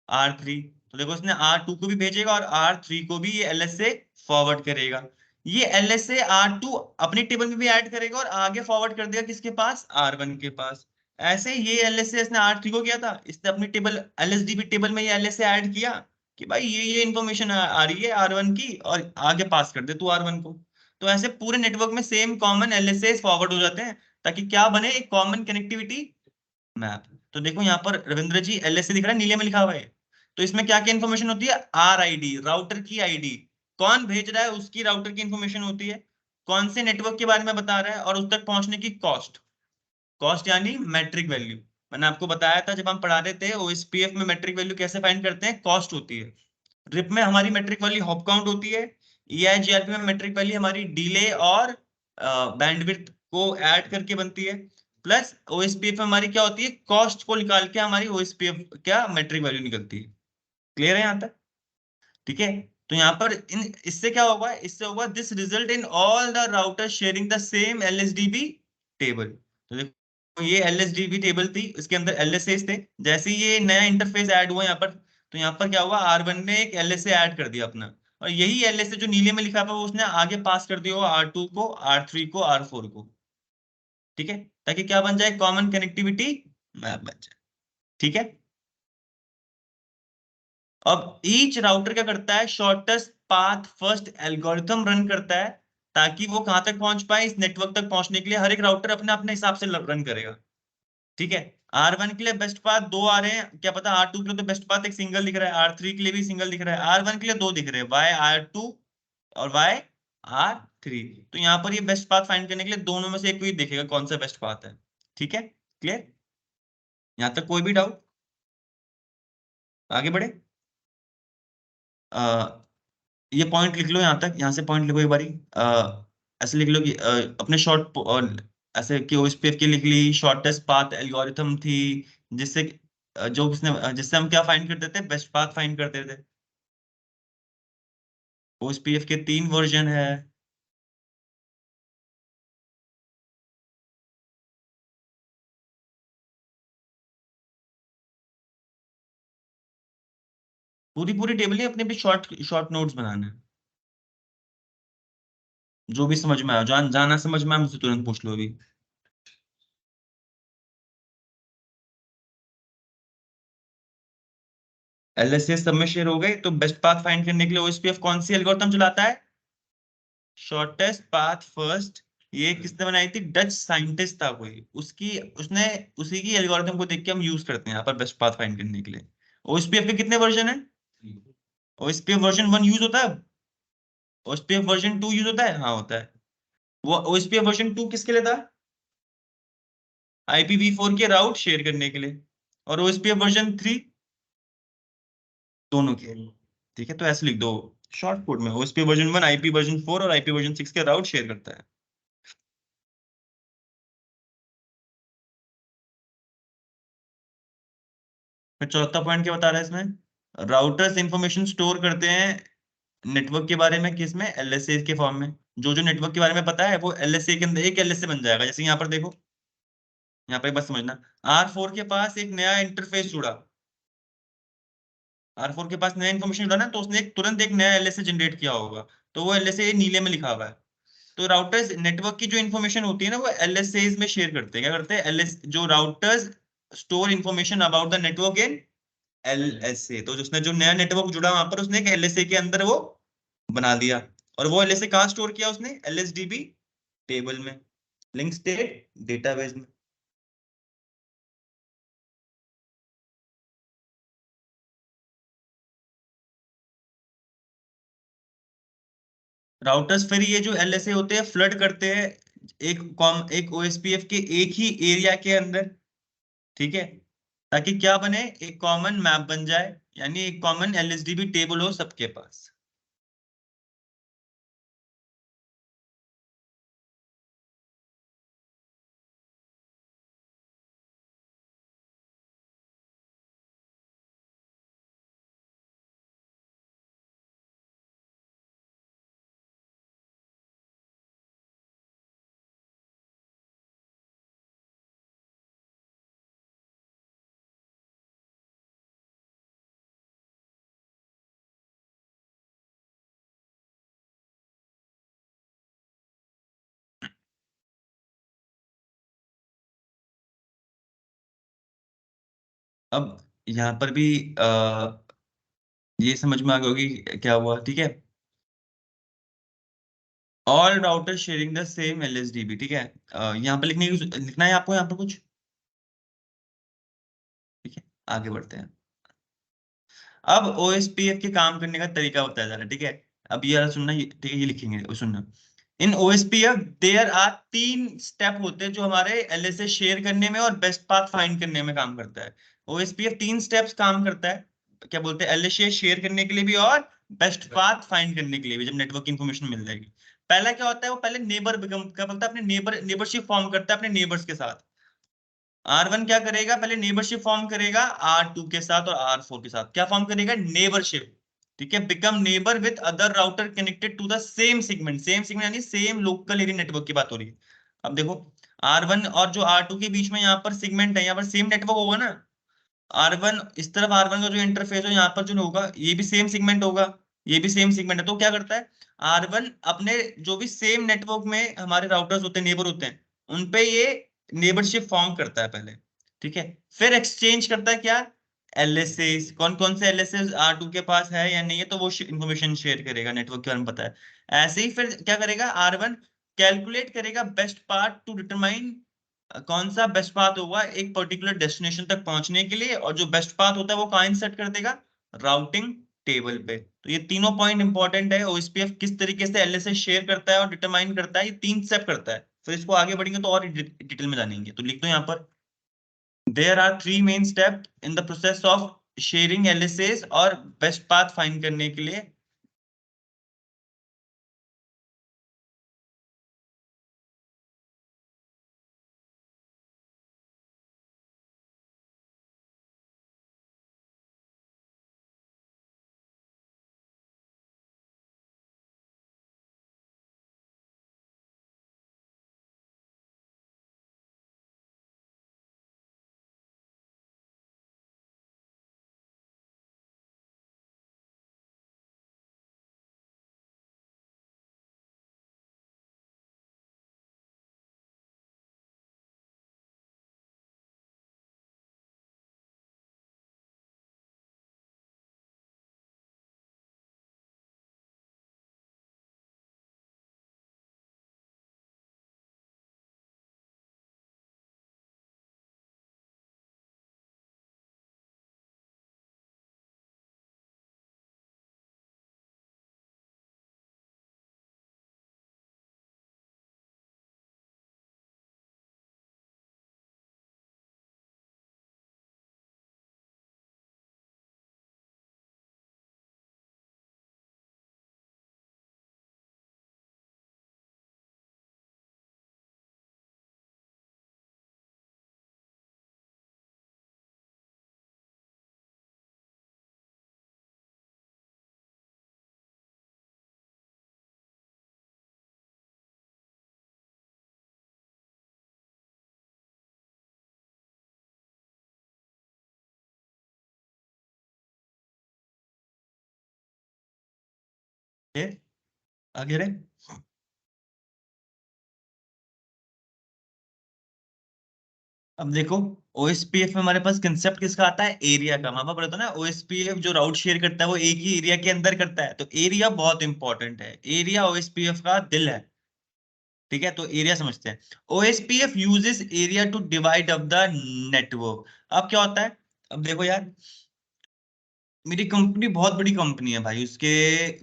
R3। तो देखो इसने R2 को भी भेजेगा और R3 को भी ये LSA फॉरवर्ड करेगा। ये LSA R2 अपनी टेबल में भी ऐड करेगा और आगे फॉरवर्ड कर देगा किसके पास? R1 के पास। ऐसे ये LSA इसने R3 को किया था, इसने अपनी टेबल LSDB टेबल में ये LSA ऐड किया कि भाई ये इन्फॉर्मेशन आ रही है R1 की, और आगे पास कर दे तू R1 को। तो ऐसे पूरे नेटवर्क में सेम कॉमन LSA फॉरवर्ड हो जाते हैं, ताकि क्या बने, एक कॉमन कनेक्टिविटी मैप। तो देखो यहाँ पर रविंद्र जी LSA दिख रहा है, नीले में लिखा हुआ है। तो इसमें क्या क्या इन्फॉर्मेशन होती है? RID, राउटर की आईडी, कौन भेज रहा है उसकी राउटर की इन्फॉर्मेशन होती है, कौन से नेटवर्क के बारे में बता रहा है, और उस तक पहुंचने की कॉस्ट। कॉस्ट यानी मैट्रिक वैल्यू। मैंने आपको बताया था जब हम पढ़ा रहे थे OSPF में, मैट्रिक वैल्यू कैसे फाइंड करते हैं? कॉस्ट होती है। रिप में हमारी मैट्रिक वैल्यू हॉप काउंट होती है। EIGRP में मैट्रिक वैल्यू हमारी डिले और बैंडविड्थ को ऐड करके बनती है। प्लस OSPF में हमारी क्या होती है? कॉस्ट को निकाल के हमारी OSPF क्या मैट्रिक वैल्यू निकलती है। क्लियर है यहाँ तक? ठीक है। तो यहाँ पर इन इससे क्या होगा, इससे होगा this result in all the router sharing the same LSDB table. तो देखो ये LSDB टेबल थी, इसके अंदर LSAs थे। जैसे ही ये नया इंटरफेस ऐड हुआ यहाँ पर, तो यहाँ पर क्या हुआ, R1 ने एक LSA ऐड कर दिया अपना, और यही LSA जो नीले में लिखा हुआ है, वो उसने आगे पास कर दिया होगा R2 को, R3 को, R4 को। ठीक है, ताकि क्या बन जाए, कॉमन कनेक्टिविटी मैप बन जाए। ठीक है। अब ईच राउटर क्या करता है, shortest path first algorithm run करता है, ताकि वो कहां तक पहुंच पाए, इस नेटवर्क तक पहुंचने के लिए हर एक राउटर अपने अपने हिसाब से रन करेगा। ठीक है। R1 के लिए बेस्ट पाथ दो आ रहे हैं, क्या पता R2 के लिए तो बेस्ट पाथ एक सिंगल दिख रहा है, R3 के लिए भी सिंगल दिख रहा है, R1 के लिए दो दिख रहे हैं, वाई R2 और वाई R3। तो यहाँ पर ये बेस्ट पाथ फाइंड करने के लिए दोनों में से एक को ही देखेगा कौन सा बेस्ट पाथ है। ठीक है, क्लियर? यहाँ तक कोई भी डाउट? आगे बढ़े। ये पॉइंट लिख लो यहाँ तक, यहाँ से पॉइंट लिखो एक बारी। ऐसे लिख लो कि अपने शॉर्ट ऐसे कि OSPF की लिख ली, शॉर्टेस्ट पाथ एल्गोरिथम थी, जिससे जिससे हम क्या फाइंड करते थे, बेस्ट पाथ फाइंड करते थे। OSPF के 3 वर्जन है। पूरी पूरी टेबल ही अपने भी शॉर्ट शॉर्ट नोट्स बनाने हैं। जो भी समझ में आया, जाना समझ में आया मुझसे तुरंत पूछ लो अभी। LSA सब में शेयर हो गए, तो बेस्ट पाथ फाइंड करने के लिए OSPF कौन सी एल्गोरिथम चलाता है? Shortest path first. ये किसने बनाई थी? डच साइंटिस्ट था कोई, उसकी उसने उसी की एल्गोरिथम को देख के हम यूज करते हैं यहाँ पर बेस्ट पाथ फाइंड करने के लिए। OSPF के कितने वर्जन है? OSPF वर्जन 1 यूज होता है। OSPF वर्जन 2 यूज होता है, हाँ होता है। वो OSPF वर्जन 2 किसके लिए था? IPv4 के राउट शेयर करने के लिए। और OSPF वर्जन 3 दोनों के। ठीक है, तो ऐसे लिख दो शॉर्ट कोड में, OSPF वर्जन 1 IP वर्जन 4 और IP वर्जन 6 के राउट शेयर करता है। फिर चौथा पॉइंट क्या बता रहा है इसमें? राउटर्स इंफॉर्मेशन स्टोर करते हैं नेटवर्क के बारे में, किस में? LSA के फॉर्म में। जो जो नेटवर्क के बारे में पता है वो LSA के अंदर एक LSA बन जाएगा। जैसे यहाँ पर देखो, यहाँ पे बस समझना, R4 के पास एक नया इंटरफेस जुड़ा, R4 के पास नया इन्फॉर्मेशन जुड़ा ना, तो उसने तुरंत एक नया LSA जनरेट किया होगा। तो वो LSA नीले में लिखा हुआ है। तो राउटर्स नेटवर्क की जो इन्फॉर्मेशन होती है ना, वो LSAs में शेयर करते हैं। क्या करते हैं? LS जो routers store information about the network in LSA, तो जिसने जो नया नेटवर्क जुड़ा वहां पर उसने एक LSA के अंदर वो बना दिया, और वो LSA कहाँ स्टोर किया उसने? LSDB टेबल में, लिंक स्टेट डेटाबेस में। राउटर्स फिर ये जो LSA होते हैं फ्लड करते हैं एक OSPF के एक ही एरिया के अंदर, ठीक है, ताकि क्या बने, एक कॉमन मैप बन जाए, यानी एक कॉमन LSDB टेबल हो सबके पास। अब यहाँ पर भी ये समझ में आ गया होगी क्या हुआ, ठीक है। All router sharing the same LSDB, ठीक है। यहाँ पर लिखना है आपको यहाँ पर कुछ, ठीक है, आगे बढ़ते हैं। अब OSPF के काम करने का तरीका बताया जा रहा है, ठीक है। अब ये वाला सुनना, ठीक है, ये लिखेंगे, वो सुनना। इन OSPF देयर आर 3 स्टेप होते हैं जो हमारे LSA शेयर करने में और बेस्ट पाथ फाइंड करने में काम करता है। OSPF 3 स्टेप्स काम करता है, क्या बोलते हैं, LSA शेयर करने के लिए भी और बेस्ट पाथ फाइंड करने के लिए भी, जब नेटवर्क की इंफॉर्मेशन मिल जाएगी। पहला क्या होता है, वो पहले नेबर बिकम क्या बोलता है, अपने नेबरशिप फॉर्म करता है अपने नेबर्स के साथ। R1 क्या करेगा, पहले नेबरशिप फॉर्म करेगा R2 के साथ और R4 के साथ, क्या फॉर्म करेगा, नेबरशिप, ठीक है, become neighbour with other router connected to the same segment, same segment यानी सेम लोकल एरिया नेटवर्क की बात हो रही है। अब देखो, R1 और जो R2 के बीच में यहाँ पर सेगमेंट है, यहाँ पर सेम नेटवर्क होगा ना। R1 इस तरफ, R1 का जो इंटरफेस है यहाँ पर जो होगा, ये भी सेम सेगमेंट होगा, ये भी सेम सेगमेंट है, तो क्या करता है, R1 अपने जो भी सेम नेटवर्क में हमारे राउटर्स होते हैं, नेबर होते हैं, उनपे ये नेबरशिप फॉर्म करता है पहले, ठीक है। फिर एक्सचेंज करता है क्या, LSA, कौन कौन से LSA R2 के पास है या नहीं है, तो वो इंफॉर्मेशन शेयर करेगा, नेटवर्क के बारे में पता है। ऐसे ही फिर क्या करेगा, R1 कैलकुलेट करेगा बेस्ट पाथ टू डिटरमाइन कौन सा बेस्ट पाथ होगा एक पर्टिकुलर डेस्टिनेशन तक पहुंचने के लिए, और जो बेस्ट पाथ होता है वो कहाँ इंसर्ट कर देगा, राउटिंग टेबल पे। तो ये तीनों पॉइंट इंपॉर्टेंट है, OSPF किस तरीके से LSA शेयर करता है और डिटरमाइन करता है, ये 3 स्टेप करता है। फिर इसको आगे बढ़ेंगे तो और डिटेल में जानेंगे, तो लिख दो यहाँ पर, there are 3 main step in the process of sharing LSAs और बेस्ट पाथ फाइंड करने के लिए। ये आगे रहे। अब देखो, ओएसपीएफ में हमारे पास कंसेप्ट किसका आता है, एरिया का। मामा बोला था ना, ओएसपीएफ जो राउट शेयर करता है वो एक ही एरिया के अंदर करता है, तो एरिया बहुत इंपॉर्टेंट है, एरिया ओएसपीएफ का दिल है। ठीक है, तो एरिया समझते हैं। OSPF uses area to divide up the network. अब क्या होता है, अब देखो यार, मेरी कंपनी बहुत बड़ी कंपनी है भाई, उसके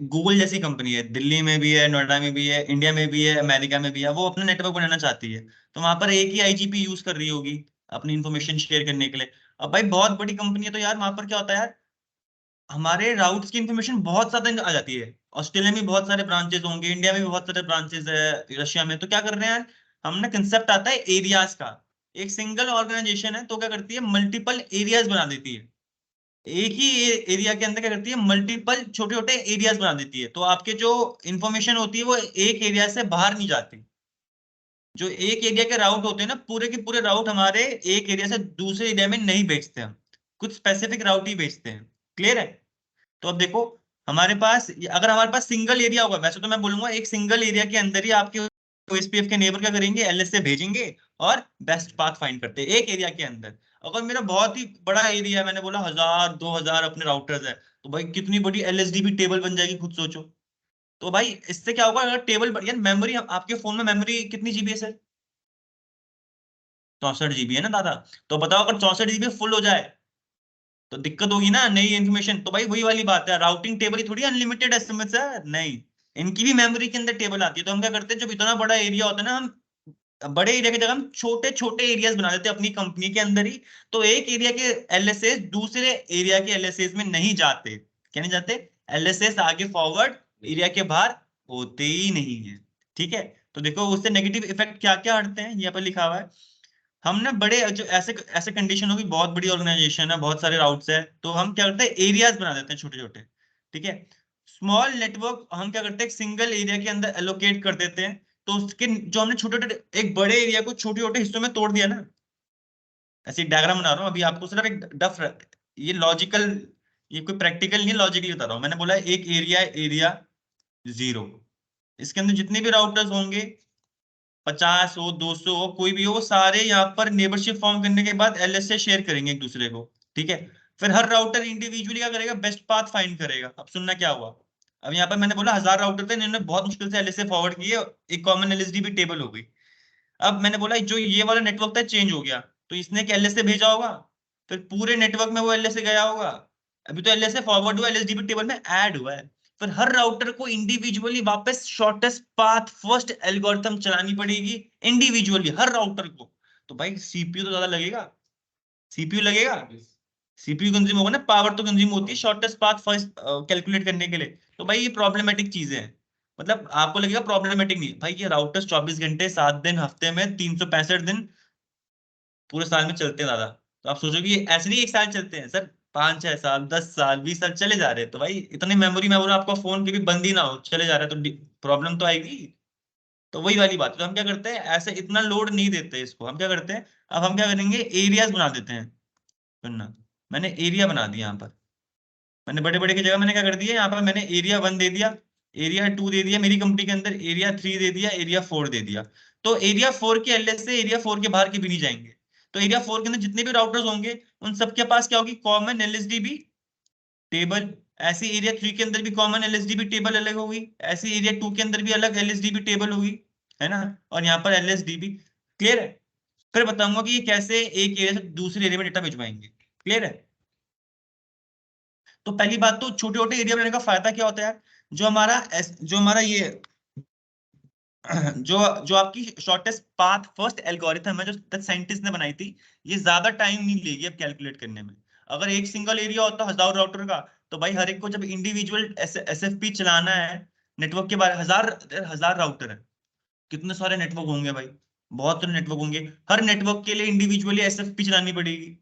गूगल जैसी कंपनी है, दिल्ली में भी है, नोएडा में भी है, इंडिया में भी है, अमेरिका में भी है, वो अपना नेटवर्क बनाना चाहती है, तो वहां पर एक ही आईजीपी यूज कर रही होगी अपनी इंफॉर्मेशन शेयर करने के लिए। अब भाई बहुत बड़ी कंपनी है, तो यार वहां पर क्या होता है यार, हमारे राउट्स की इंफॉर्मेशन बहुत ज्यादा आ जाती है। ऑस्ट्रेलिया में बहुत सारे ब्रांचेस होंगे, इंडिया में भी बहुत सारे ब्रांचेस है, रशिया में, तो क्या कर रहे हैं यार, हमने कंसेप्ट आता है एरियाज का। एक सिंगल ऑर्गेनाइजेशन है तो क्या करती है, मल्टीपल एरियाज बना देती है। एक ही एरिया के अंदर क्या करती है, मल्टीपल छोटे छोटे एरियाज बना देती है, तो आपके जो इंफॉर्मेशन होती है वो एक एरिया से बाहर नहीं जाती। जो एक एरिया के राउट होते हैं ना, पूरे के पूरे राउट हमारे एक एरिया से दूसरे एरिया में नहीं भेजते हम, कुछ स्पेसिफिक राउट ही भेजते हैं। क्लियर है। तो अब देखो, हमारे पास अगर हमारे पास सिंगल एरिया होगा, वैसे तो मैं बोलूंगा एक सिंगल एरिया के अंदर ही आपके ओएसपीएफ के नेबर क्या करेंगे, एलएसए भेजेंगे और बेस्ट पाथ फाइंड करते हैं एक एरिया के अंदर। अगर मेरा बहुत ही बड़ा एरिया है, मैंने बोला 1000 2000 अपने राउटर्स है, तो भाई कितनी बड़ी एलएसडीबी टेबल बन जाएगी, खुद सोचो। तो भाई इससे क्या होगा, अगर टेबल यार मेमोरी, आपके फोन में मेमोरी कितनी जीबी है सर, 64 जीबी है ना दादा। तो बताओ अगर 64 जीबी फुल हो जाए तो दिक्कत होगी ना, नई इन्फॉर्मेशन। तो भाई वही वाली बात है, राउटिंग टेबल ही थोड़ी अनलिमिटेड एसएमएस है, नहीं, इनकी भी मेमोरी के अंदर टेबल आती है। तो हम क्या करते हैं, जब इतना बड़ा एरिया होता है ना, हम बड़े एरिया की जगह हम छोटे छोटे एरियाज बना देते हैं अपनी कंपनी के अंदर ही। तो एक एरिया के एलएसएस दूसरे एरिया के एलएसएस में नहीं जाते, क्या नहीं जाते, एलएसएस आगे फॉरवर्ड एरिया के बाहर होते ही नहीं है। ठीक है, तो देखो उससे नेगेटिव इफेक्ट क्या क्या हटते हैं, यहाँ पर लिखा हुआ है। हम ना बड़े जो ऐसे ऐसे कंडीशन होगी, बहुत बड़ी ऑर्गेनाइजेशन है, बहुत सारे राउट्स है, तो हम क्या करते हैं, एरियाज बना देते हैं छोटे छोटे। ठीक है, स्मॉल नेटवर्क हम क्या करते हैं, एक सिंगल एरिया के अंदर एलोकेट कर देते हैं। तो उसके जो हमने छोटे छोटे एक बड़े एरिया को छोटे छोटे हिस्सों में तोड़ दिया ना, ऐसे एक डायग्राम बना रहा हूँ अभी आपको, सिर्फ एक डफ, ये लॉजिकल, ये कोई प्रैक्टिकल नहीं, लॉजिकली बता रहा हूँ। मैंने बोला एक एरिया, एरिया जीरो, इसके अंदर जितने भी राउटर्स होंगे, 50 हो 200 हो कोई भी हो, वो सारे यहाँ पर नेबरशिप फॉर्म करने के बाद एलएसए शेयर करेंगे एक दूसरे को। ठीक है, फिर हर राउटर इंडिविजुअली क्या करेगा, बेस्ट पाथ फाइंड करेगा। अब सुनना क्या हुआ, अब यहाँ पर मैंने बोला 1000 राउटर थे, इन्होंने बहुत मुश्किल से एलएसए फॉरवर्ड किए, एक कॉमन एलएसडीबी टेबल हो गई। अब मैंने बोला जो ये वाला नेटवर्क था चेंज हो गया, तो इसने एक एलएसए भेजा होगा, फिर पूरे नेटवर्क में वो एलएसए गया होगा। अभी तो एलएसए फॉरवर्ड हुआ, एलएसडीबी टेबल में ऐड हुआ है, फिर हर राउटर को इंडिविजुअली वापस शॉर्टेस्ट पाथ फर्स्ट एल्गोरिथम चलानी पड़ेगी, इंडिविजुअली हर राउटर को। तो भाई सीपीयू तो ज्यादा लगेगा, सीपीयू लगेगा, सीपीयू कंज्यूम होगा ना, पावर तो कंज्यूम होती है शॉर्टेस्ट पाथ फर्स्ट कैलकुलेट करने के लिए। तो भाई ये प्रॉब्लमेटिक चीजें हैं, मतलब आपको लगेगा प्रॉब्लमेटिक, नहीं भाई, ये राउटर्स 24 घंटे 7 दिन हफ्ते में 365 दिन पूरे साल में चलते हैं दादा। तो आप सोचो कि ये ऐसे नहीं एक साल चलते हैं सर, 5 6 साल 10 साल 20 साल चले जा रहे हैं, तो भाई इतनी मेमोरी में बोलो आपका फोन कभी बंद ही ना हो, चले जा रहा है तो प्रॉब्लम तो आएगी। तो वही वाली बात है, तो हम क्या करते हैं, ऐसे इतना लोड नहीं देते इसको, हम क्या करते हैं, अब हम क्या करेंगे, एरियाज बना देते हैं। सुनना, मैंने एरिया बना दिया यहाँ पर, मैंने बड़े बड़े की जगह मैंने क्या कर दिया, यहाँ पर मैंने एरिया 1 दे दिया, एरिया 2 दे दिया, मेरी कंपनी के अंदर एरिया 3 दे दिया, एरिया 4 दे दिया। तो एरिया 4 के एलएस से एरिया 4 के बाहर के भी नहीं जाएंगे। तो एरिया 4 के अंदर जितने भी राउटर्स होंगे, उन सबके पास क्या होगी, कॉमन एलएसडीबी टेबल। ऐसे एरिया 3 के अंदर भी कॉमन एलएसडीबी टेबल अलग होगी, ऐसे एरिया 2 के अंदर भी अलग एलएसडीबी टेबल होगी, है ना, और यहाँ पर एलएसडीबी। क्लियर है। फिर बताऊंगा कि ये कैसे एक एरिया से दूसरे एरिया में डेटा भिजवाएंगे। क्लियर है। तो पहली बात तो छोटे छोटे एरिया बनाने का फायदा क्या होता है, जो हमारा ये जो जो आपकी शॉर्टेस्ट पाथ फर्स्ट एल्गोरिथम है, जो साइंटिस्ट ने बनाई थी, ये ज्यादा टाइम नहीं लेगी अब कैलकुलेट करने में। अगर एक सिंगल एरिया होता 1000 राउटर का, तो भाई हर एक को जब इंडिविजुअल एसएफपी चलाना है, नेटवर्क के बारे, हजार हजार राउटर है, कितने सारे नेटवर्क होंगे भाई, बहुत सारे नेटवर्क होंगे, हर नेटवर्क के लिए इंडिविजुअली एसएफपी चलानी पड़ेगी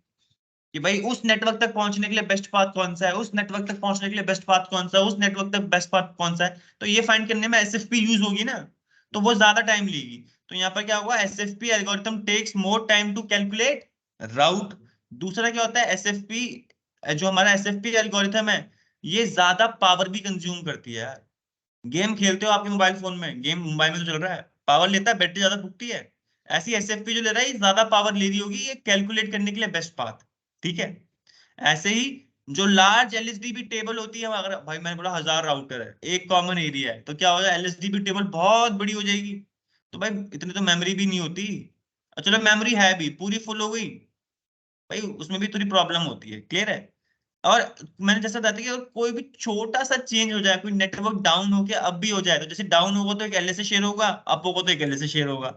कि भाई उस नेटवर्क तक पहुंचने के लिए बेस्ट पाथ कौन सा है, उस नेटवर्क तक पहुंचने के लिए बेस्ट पाथ कौन सा है, उस नेटवर्क तक बेस्ट पाथ कौन सा है। तो ये फाइंड करने में एसएफपी यूज होगी ना, तो वो ज्यादा टाइम लेगी। तो यहाँ पर क्या होगा, SPF algorithm takes more time to calculate route. दूसरा क्या होता है, एसएफपी, जो हमारा एसएफपी एल्गोरिथम है, ये ज्यादा पावर भी कंज्यूम करती है यार। गेम खेलते हो आपके मोबाइल फोन में, गेम मोबाइल में तो चल रहा है, पावर लेता है, बैटरी ज्यादा फूकती है। ऐसी एसएफपी जो ले रहा है ये ज्यादा पावर ले रही होगी ये कैलकुलेट करने के लिए बेस्ट पाथ। ठीक है। ऐसे ही जो लार्ज एलएसडीबी टेबल होती है, अगर भाई मैंने बोला 1000 राउटर है, एक कॉमन एरिया है, तो क्या हो जाए एलएसडीबी टेबल बहुत बड़ी हो जाएगी। तो भाई इतनी तो मेमोरी भी नहीं होती। चलो मेमोरी है भी पूरी फुल हो गई, भाई उसमें भी थोड़ी प्रॉब्लम होती है। क्लियर है। और मैंने जैसा बताया था कि अगर कोई भी छोटा सा चेंज हो जाए, कोई नेटवर्क डाउन हो गया अब भी हो जाए, तो जैसे डाउन होगा तो एक एलएसए शेयर होगा, अप होगा तो एक एलएसए शेयर होगा।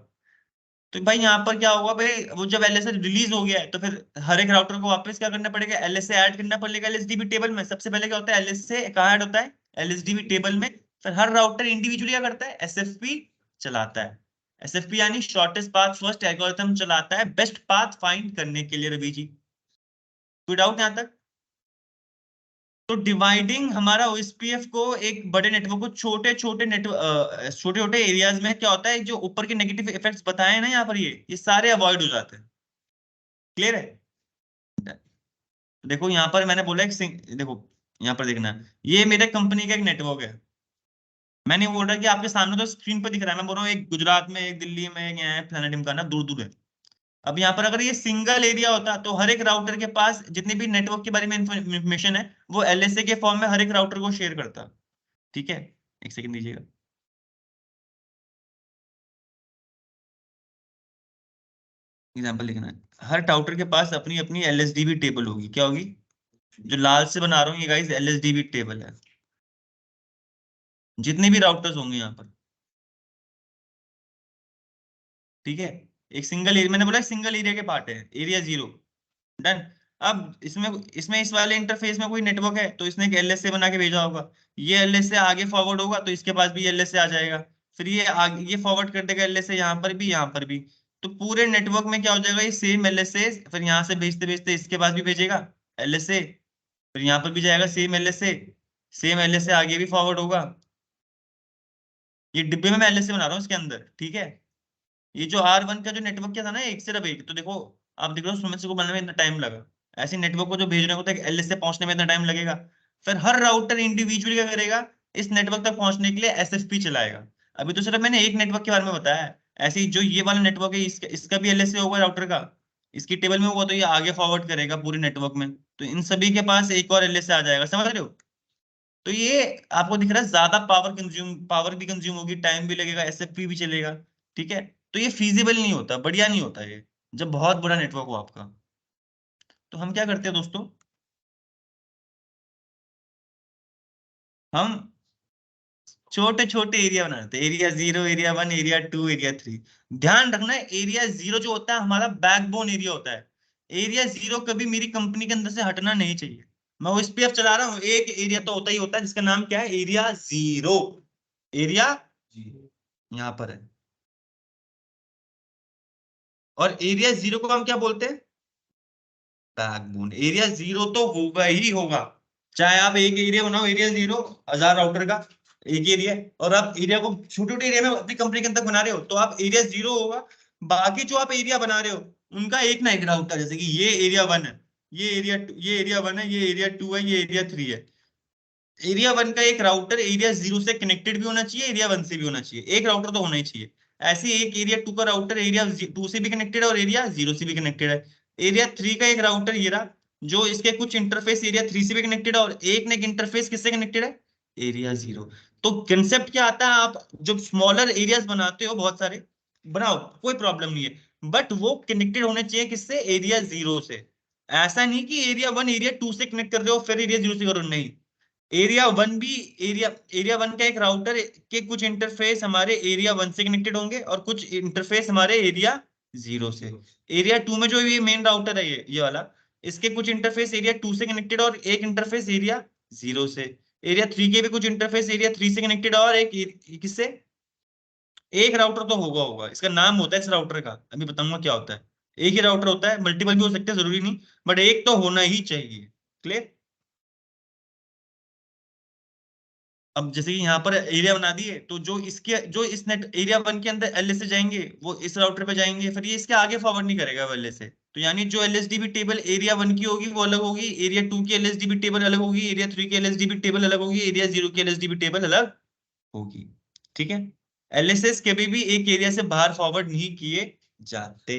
तो भाई यहाँ पर क्या होगा भाई, वो जब एलएसए रिलीज हो गया है तो फिर हर एक राउटर को वापस क्या करना पड़ेगा, एलएसए ऐड करना पड़ेगा एलएसडीबी टेबल में। सबसे पहले क्या होता है, एलएसए कहाँ ऐड होता है, एलएसडीबी टेबल में। फिर हर राउटर इंडिविजुअली क्या करता है, एसएफपी चलाता है। एसएफपी यानी शॉर्टेस्ट पाथ फर्स्ट एल्गोरिथम चलाता है बेस्ट पाथ फाइंड करने के लिए। रवि जी कोई डाउट यहाँ तक? तो डिवाइडिंग हमारा ओएसपीएफ को एक बड़े नेटवर्क को छोटे छोटे नेटवर्क छोटे छोटे एरियाज में क्या होता है, जो ऊपर के नेगेटिव इफेक्ट्स बताए हैं ना यहाँ पर, ये सारे अवॉइड हो जाते हैं। क्लियर है। देखो यहाँ पर मैंने बोला देखो यहाँ पर देखना, ये मेरे कंपनी का एक नेटवर्क है। मैंने बोल रहा कि आपके सामने तो स्क्रीन पर दिख रहा है, मैं बोल रहा हूँ एक गुजरात में, एक दिल्ली में, एक यहाँ है फलाना ढिमकाना, दूर दूर है। अब यहाँ पर अगर ये सिंगल एरिया होता तो हर एक राउटर के पास जितने भी नेटवर्क के बारे में इंफॉर्मेशन है वो एलएसए के फॉर्म में हर एक राउटर को शेयर करता। ठीक है। एक सेकंड दीजिएगा। एग्जाम्पल लिखना है, हर राउटर के पास अपनी अपनी एलएसडीबी टेबल होगी। क्या होगी? जो लाल से बना रहा हूँ ये गाइस एलएसडीबी टेबल है, जितने भी राउटर्स होंगे यहाँ पर। ठीक है। एक सिंगल एरिया, मैंने बोला सिंगल एरिया के पार्ट है, एरिया जीरो। डन। अब इसमें इसमें इस वाले इंटरफेस में कोई नेटवर्क है तो इसने एक एलएसए बना के भेजा होगा। ये एलएसए आगे फॉरवर्ड होगा तो इसके पास भी एलएसए आ जाएगा। फिर ये आगे ये फॉरवर्ड कर देगा एलएसए यहाँ पर भी, यहाँ पर भी। तो पूरे नेटवर्क में क्या हो जाएगा, ये सेम एलएसए फिर यहाँ से भेजते भेजते इसके पास भी भेजेगा एलएसए, फिर यहाँ पर भी जाएगा सेम एलएसए, सेम एलएसए आगे भी फॉरवर्ड होगा। ये डिब्बे में मैं एलएसए बना रहा हूँ इसके अंदर। ठीक है। ये जो R1 का जो नेटवर्क क्या था ना, एक सिर्फ एक, तो देखो आप देख रहे हो सुमित को बनने में इतना टाइम लगा, ऐसे नेटवर्क को जो भेजने को तक एलएस से पहुंचने में इतना टाइम लगेगा। फिर हर राउटर इंडिविजुअली क्या करेगा, इस नेटवर्क तक पहुंचने के लिए एसएफपी चलाएगा। अभी तो सिर्फ मैंने एक नेटवर्क के बारे में बताया है, ऐसे ही जो ये वाला नेटवर्क है इसका भी एलएसए होगा राउटर का, इसकी टेबल में होगा तो ये आगे फॉरवर्ड करेगा पूरे नेटवर्क में, तो इन सभी के पास एक और एलएसए आ जाएगा। समझ रहे हो? तो ये आपको दिख रहा है ज्यादा पावर भी कंज्यूम होगी, टाइम भी लगेगा, एसएफपी भी चलेगा। ठीक है। तो ये फीजिबल नहीं होता, बढ़िया नहीं होता ये, जब बहुत बड़ा नेटवर्क हो आपका। तो हम क्या करते हैं दोस्तों, हम छोटे छोटे एरिया बनाते हैं, area zero, area one, area two, area three. ध्यान रखना है एरिया जीरो जो होता है हमारा बैकबोन एरिया होता है। एरिया जीरो कभी मेरी कंपनी के अंदर से हटना नहीं चाहिए। मैं वो एसपीएफ चला रहा हूँ, एक एरिया तो होता ही होता है जिसका नाम क्या है, एरिया जीरो। एरिया यहाँ पर है। और एरिया जीरो को हम क्या बोलते हैं, बैकबोन। एरिया जीरो तो होगा ही होगा, चाहे आप एक एरिया बनाओ एरिया जीरो, 1000 राउटर का एक एरिया, और आप एरिया को छोटे छोटे एरिया में अपनी कंपनी के अंदर बना रहे हो तो आप एरिया जीरो होगा। बाकी जो आप एरिया बना रहे हो उनका एक ना एक राउटर, जैसे कि ये एरिया वन है, ये एरिया वन है, ये एरिया टू है, ये एरिया थ्री है। एरिया वन का एक राउटर एरिया जीरो से कनेक्टेड भी होना चाहिए, एरिया वन से भी होना चाहिए, एक राउटर तो होना ही चाहिए। ऐसे ही एक एरिया टू का राउटर एरिया टू से भी कनेक्टेड है और एरिया जीरो से भी कनेक्टेड है। एरिया थ्री का एक राउटर ये रहा, जो इसके कुछ इंटरफेस एरिया थ्री से भी कनेक्टेड है और एक ना एक इंटरफेस किससे कनेक्टेड है, एरिया जीरो। तो कंसेप्ट क्या आता है, आप जब स्मॉलर एरियाज बनाते हो बहुत सारे, बनाओ कोई प्रॉब्लम नहीं है, बट वो कनेक्टेड होने चाहिए किससे, एरिया जीरो से। ऐसा नहीं कि एरिया वन एरिया टू से कनेक्ट कर रहे हो फिर एरिया जीरो से करो, नहीं। एरिया वन भी, एरिया एरिया वन का एक राउटर के कुछ इंटरफेस हमारे एरिया वन से कनेक्टेड होंगे और कुछ इंटरफेस हमारे एरिया जीरो से। एरिया टू में जो ये मेन राउटर है ये वाला, इसके कुछ इंटरफेस एरिया टू से कनेक्टेड और एक इंटरफेस एरिया जीरो से। एरिया थ्री के भी कुछ इंटरफेस एरिया थ्री से कनेक्टेड और एक किससे, एक राउटर तो होगा होगा, इसका नाम होता है इस राउटर का, अभी बताऊंगा क्या होता है। एक ही राउटर होता है, मल्टीपल भी हो सकते हैं जरूरी नहीं, बट एक तो होना ही चाहिए। क्लियर। अब जैसे कि यहाँ पर एरिया बना दिए तो जो इसके जो इस नेट एरिया वन के अंदर एलएस से जाएंगे वो इस राउटर पे जाएंगे, फिर ये इसके आगे फॉरवर्ड नहीं करेगा वो एलएस से। तो यानी जो एलएसडीबी टेबल एरिया वन की होगी वो अलग होगी, एरिया टू की एलएसडीबी टेबल अलग होगी, एरिया थ्री की एलएसडीबी टेबल अलग होगी, एरिया जीरो की एलएसडीबी टेबल अलग होगी। ठीक है। एलएसएस कभी भी एक एरिया से बाहर फॉरवर्ड नहीं किए जाते।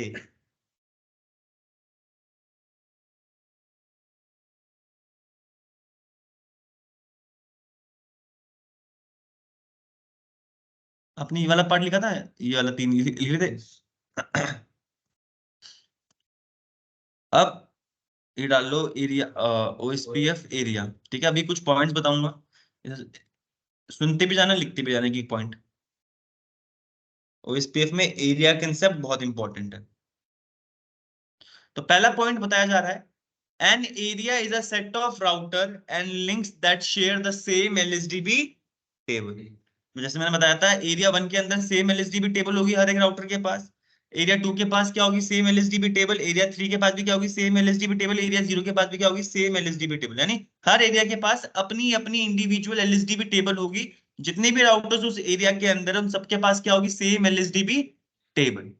आपने ये वाला पार्ट लिखा था, ये वाला 3 लिखे थे। अब ये डाल लो एरिया, ओएसपीएफ एरिया। ठीक है, अभी कुछ पॉइंट्स बताऊंगा, सुनते भी जाना, लिखते भी जाना की पॉइंट। ओएसपीएफ में एरिया कंसेप्ट बहुत इंपॉर्टेंट है। तो पहला पॉइंट बताया जा रहा है, an area is a set of router and links that share the same LSDB table. जैसे मैंने बताया था, एरिया 1 के अंदर सेम एलएसडीबी टेबल होगी हर एक राउटर के पास। एरिया 2 के पास क्या होगी, सेम एलएसडीबी टेबल। एरिया 3 के पास भी क्या होगी, सेम एलएसडीबी टेबल। एरिया 0 के पास भी क्या होगी, सेम एलएसडीबी टेबल। यानी हर एरिया के पास अपनी अपनी इंडिविजुअल एलएसडीबी टेबल होगी। जितने भी राउटर्स उस एरिया के अंदर है, उन सबके पास क्या होगी, सेम एलएसडीबी टेबल।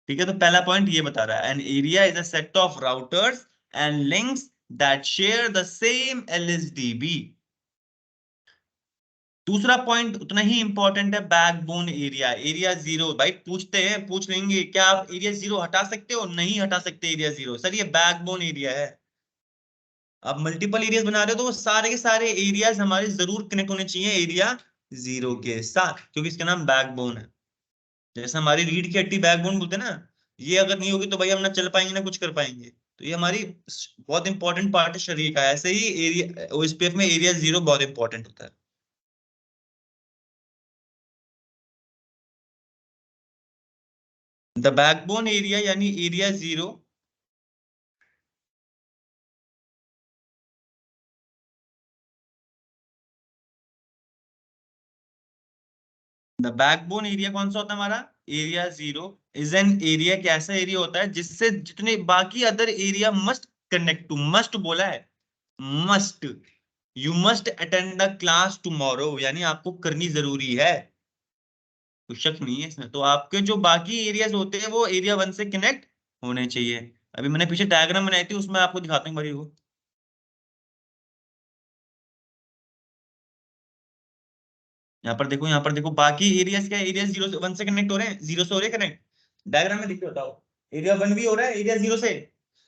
ठीक है, तो पहला पॉइंट ये बता रहा है, an area is a set of routers and links that share the same LSDB. दूसरा पॉइंट उतना ही इंपॉर्टेंट है, बैकबोन एरिया। एरिया 0, भाई पूछते हैं, पूछ लेंगे, क्या आप एरिया 0 हटा सकते हो? नहीं हटा सकते एरिया 0, सर ये बैकबोन एरिया है। आप मल्टीपल एरियाज बना रहे हो तो वो सारे के सारे एरियाज हमारे जरूर कनेक्ट होने चाहिए एरिया 0 के साथ, क्योंकि इसका नाम बैकबोन है। जैसे हमारी रीढ़ की हड्डी बैकबोन बोलते हैं ना, ये अगर नहीं होगी तो भाई हम ना चल पाएंगे ना कुछ कर पाएंगे। तो ये हमारी बहुत इंपॉर्टेंट पार्ट है शरीर का। ऐसे ही एरिया ओएसपीएफ में एरिया 0 बहुत इंपॉर्टेंट होता है। द बैकबोन एरिया यानी एरिया 0, द बैकबोन एरिया कौन सा होता है हमारा, एरिया 0 इज एन एरिया। कैसा एरिया होता है जिससे जितने बाकी other area must connect to, must बोला है, must, you must attend the class tomorrow, यानी आपको करनी जरूरी है, कोई शक नहीं है इसमें। तो आपके जो बाकी एरियाज होते हैं वो एरिया 1 से कनेक्ट होने चाहिए। अभी मैंने पीछे डायग्राम बनाई थी, उसमें आपको दिखाता हूँ भाई वो। यहाँ पर देखो, यहाँ पर देखो, बाकी एरियाज क्या, एरिया 0 से 1 से कनेक्ट हो रहे हैं, 0 से हो रहे हैं कनेक्ट। डायग्राम में लिख के बताओ, एरिया 1 भी हो रहा है एरिया 0 से।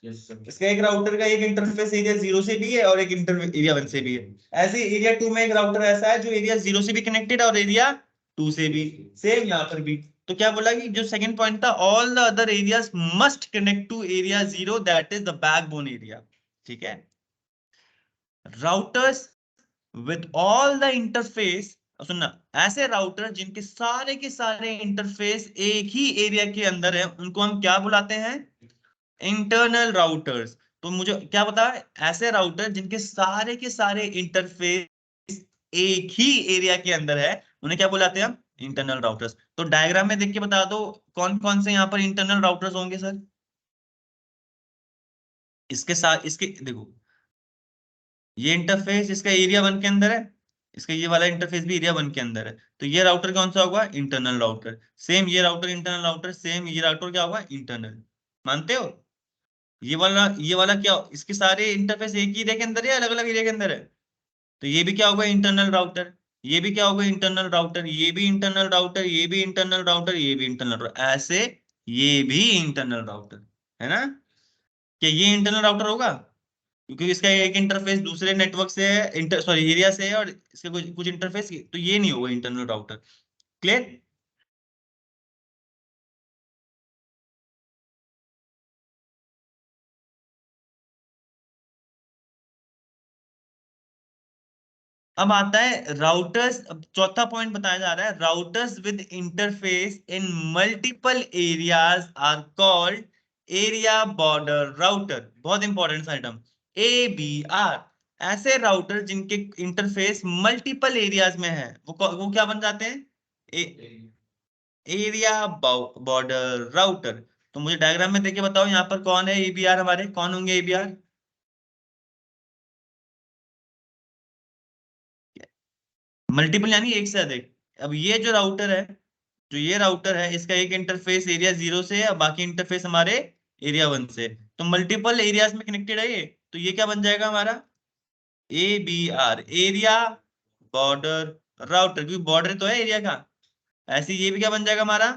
इसका एक राउटर का एक इंटरफेस एरिया 0 से भी है और एक इंटर एरिया 1 से भी है। ऐसे एरिया 2 में एक राउटर ऐसा है जो एरिया 0 से भी कनेक्टेड है और एरिया 2 से भी। सेम यहाँ पर भी। तो क्या बोला कि जो सेकंड पॉइंट था, all the other areas must connect to area 0, that is the backbone area. ठीक है, routers with all the interface, सुनना, ऐसे राउटर जिनके सारे के सारे इंटरफेस एक ही एरिया के अंदर है, उनको हम क्या बुलाते हैं, इंटरनल राउटर्स। तो मुझे क्या पता है, ऐसे राउटर जिनके सारे के सारे इंटरफेस एक ही एरिया के अंदर है, उन्हें क्या बुलाते हैं हम, इंटरनल राउटर्स। तो डायग्राम में देख के बता दो कौन कौन से यहाँ पर इंटरनल राउटर्स होंगे सर। इसके साथ इसके देखो, ये इंटरफेस इसका एरिया 1 के अंदर है, इसका ये वाला इंटरफेस भी एरिया 1 के अंदर है। तो ये राउटर कौन सा होगा, इंटरनल राउटर। सेम ये राउटर इंटरनल राउटर, सेम ये राउटर क्या होगा, इंटरनल। मानते हो? ये वाला क्या, इसके सारे इंटरफेस एक ही एरिया के अंदर है, अलग अलग एरिया के अंदर है। तो ये भी क्या होगा, इंटरनल राउटर। ये भी क्या होगा, इंटरनल राउटर। ये भी इंटरनल राउटर, ये भी इंटरनल राउटर, ये भी इंटरनल राउटर, ऐसे ये भी इंटरनल राउटर है ना। क्या ये इंटरनल राउटर होगा? क्योंकि इसका एक इंटरफेस दूसरे नेटवर्क से है, इंटर सॉरी एरिया से है, और इसका कुछ कुछ इंटरफेस, तो ये नहीं होगा इंटरनल राउटर। क्लियर? अब आता है राउटर्स। अब चौथा पॉइंट बताया जा रहा है, routers with interface in multiple areas are called area border router. बहुत इंपॉर्टेंट आइटम, ABR। ऐसे राउटर जिनके इंटरफेस मल्टीपल एरियाज में है, वो क्या बन जाते हैं, एरिया बॉर्डर राउटर। तो मुझे डायग्राम में देके बताओ यहाँ पर कौन है ABR, हमारे कौन होंगे ABR? मल्टीपल यानी एक से अधिक। अब ये जो राउटर है, जो ये राउटर है, इसका एक इंटरफेस एरिया 0 से है और बाकी इंटरफेस हमारे एरिया 1 से। तो मल्टीपल एरियाज में कनेक्टेड है ये, तो ये क्या बन जाएगा हमारा, ABR, एरिया बॉर्डर राउटर, क्योंकि बॉर्डर तो है एरिया का। ऐसे ये भी क्या बन जाएगा हमारा,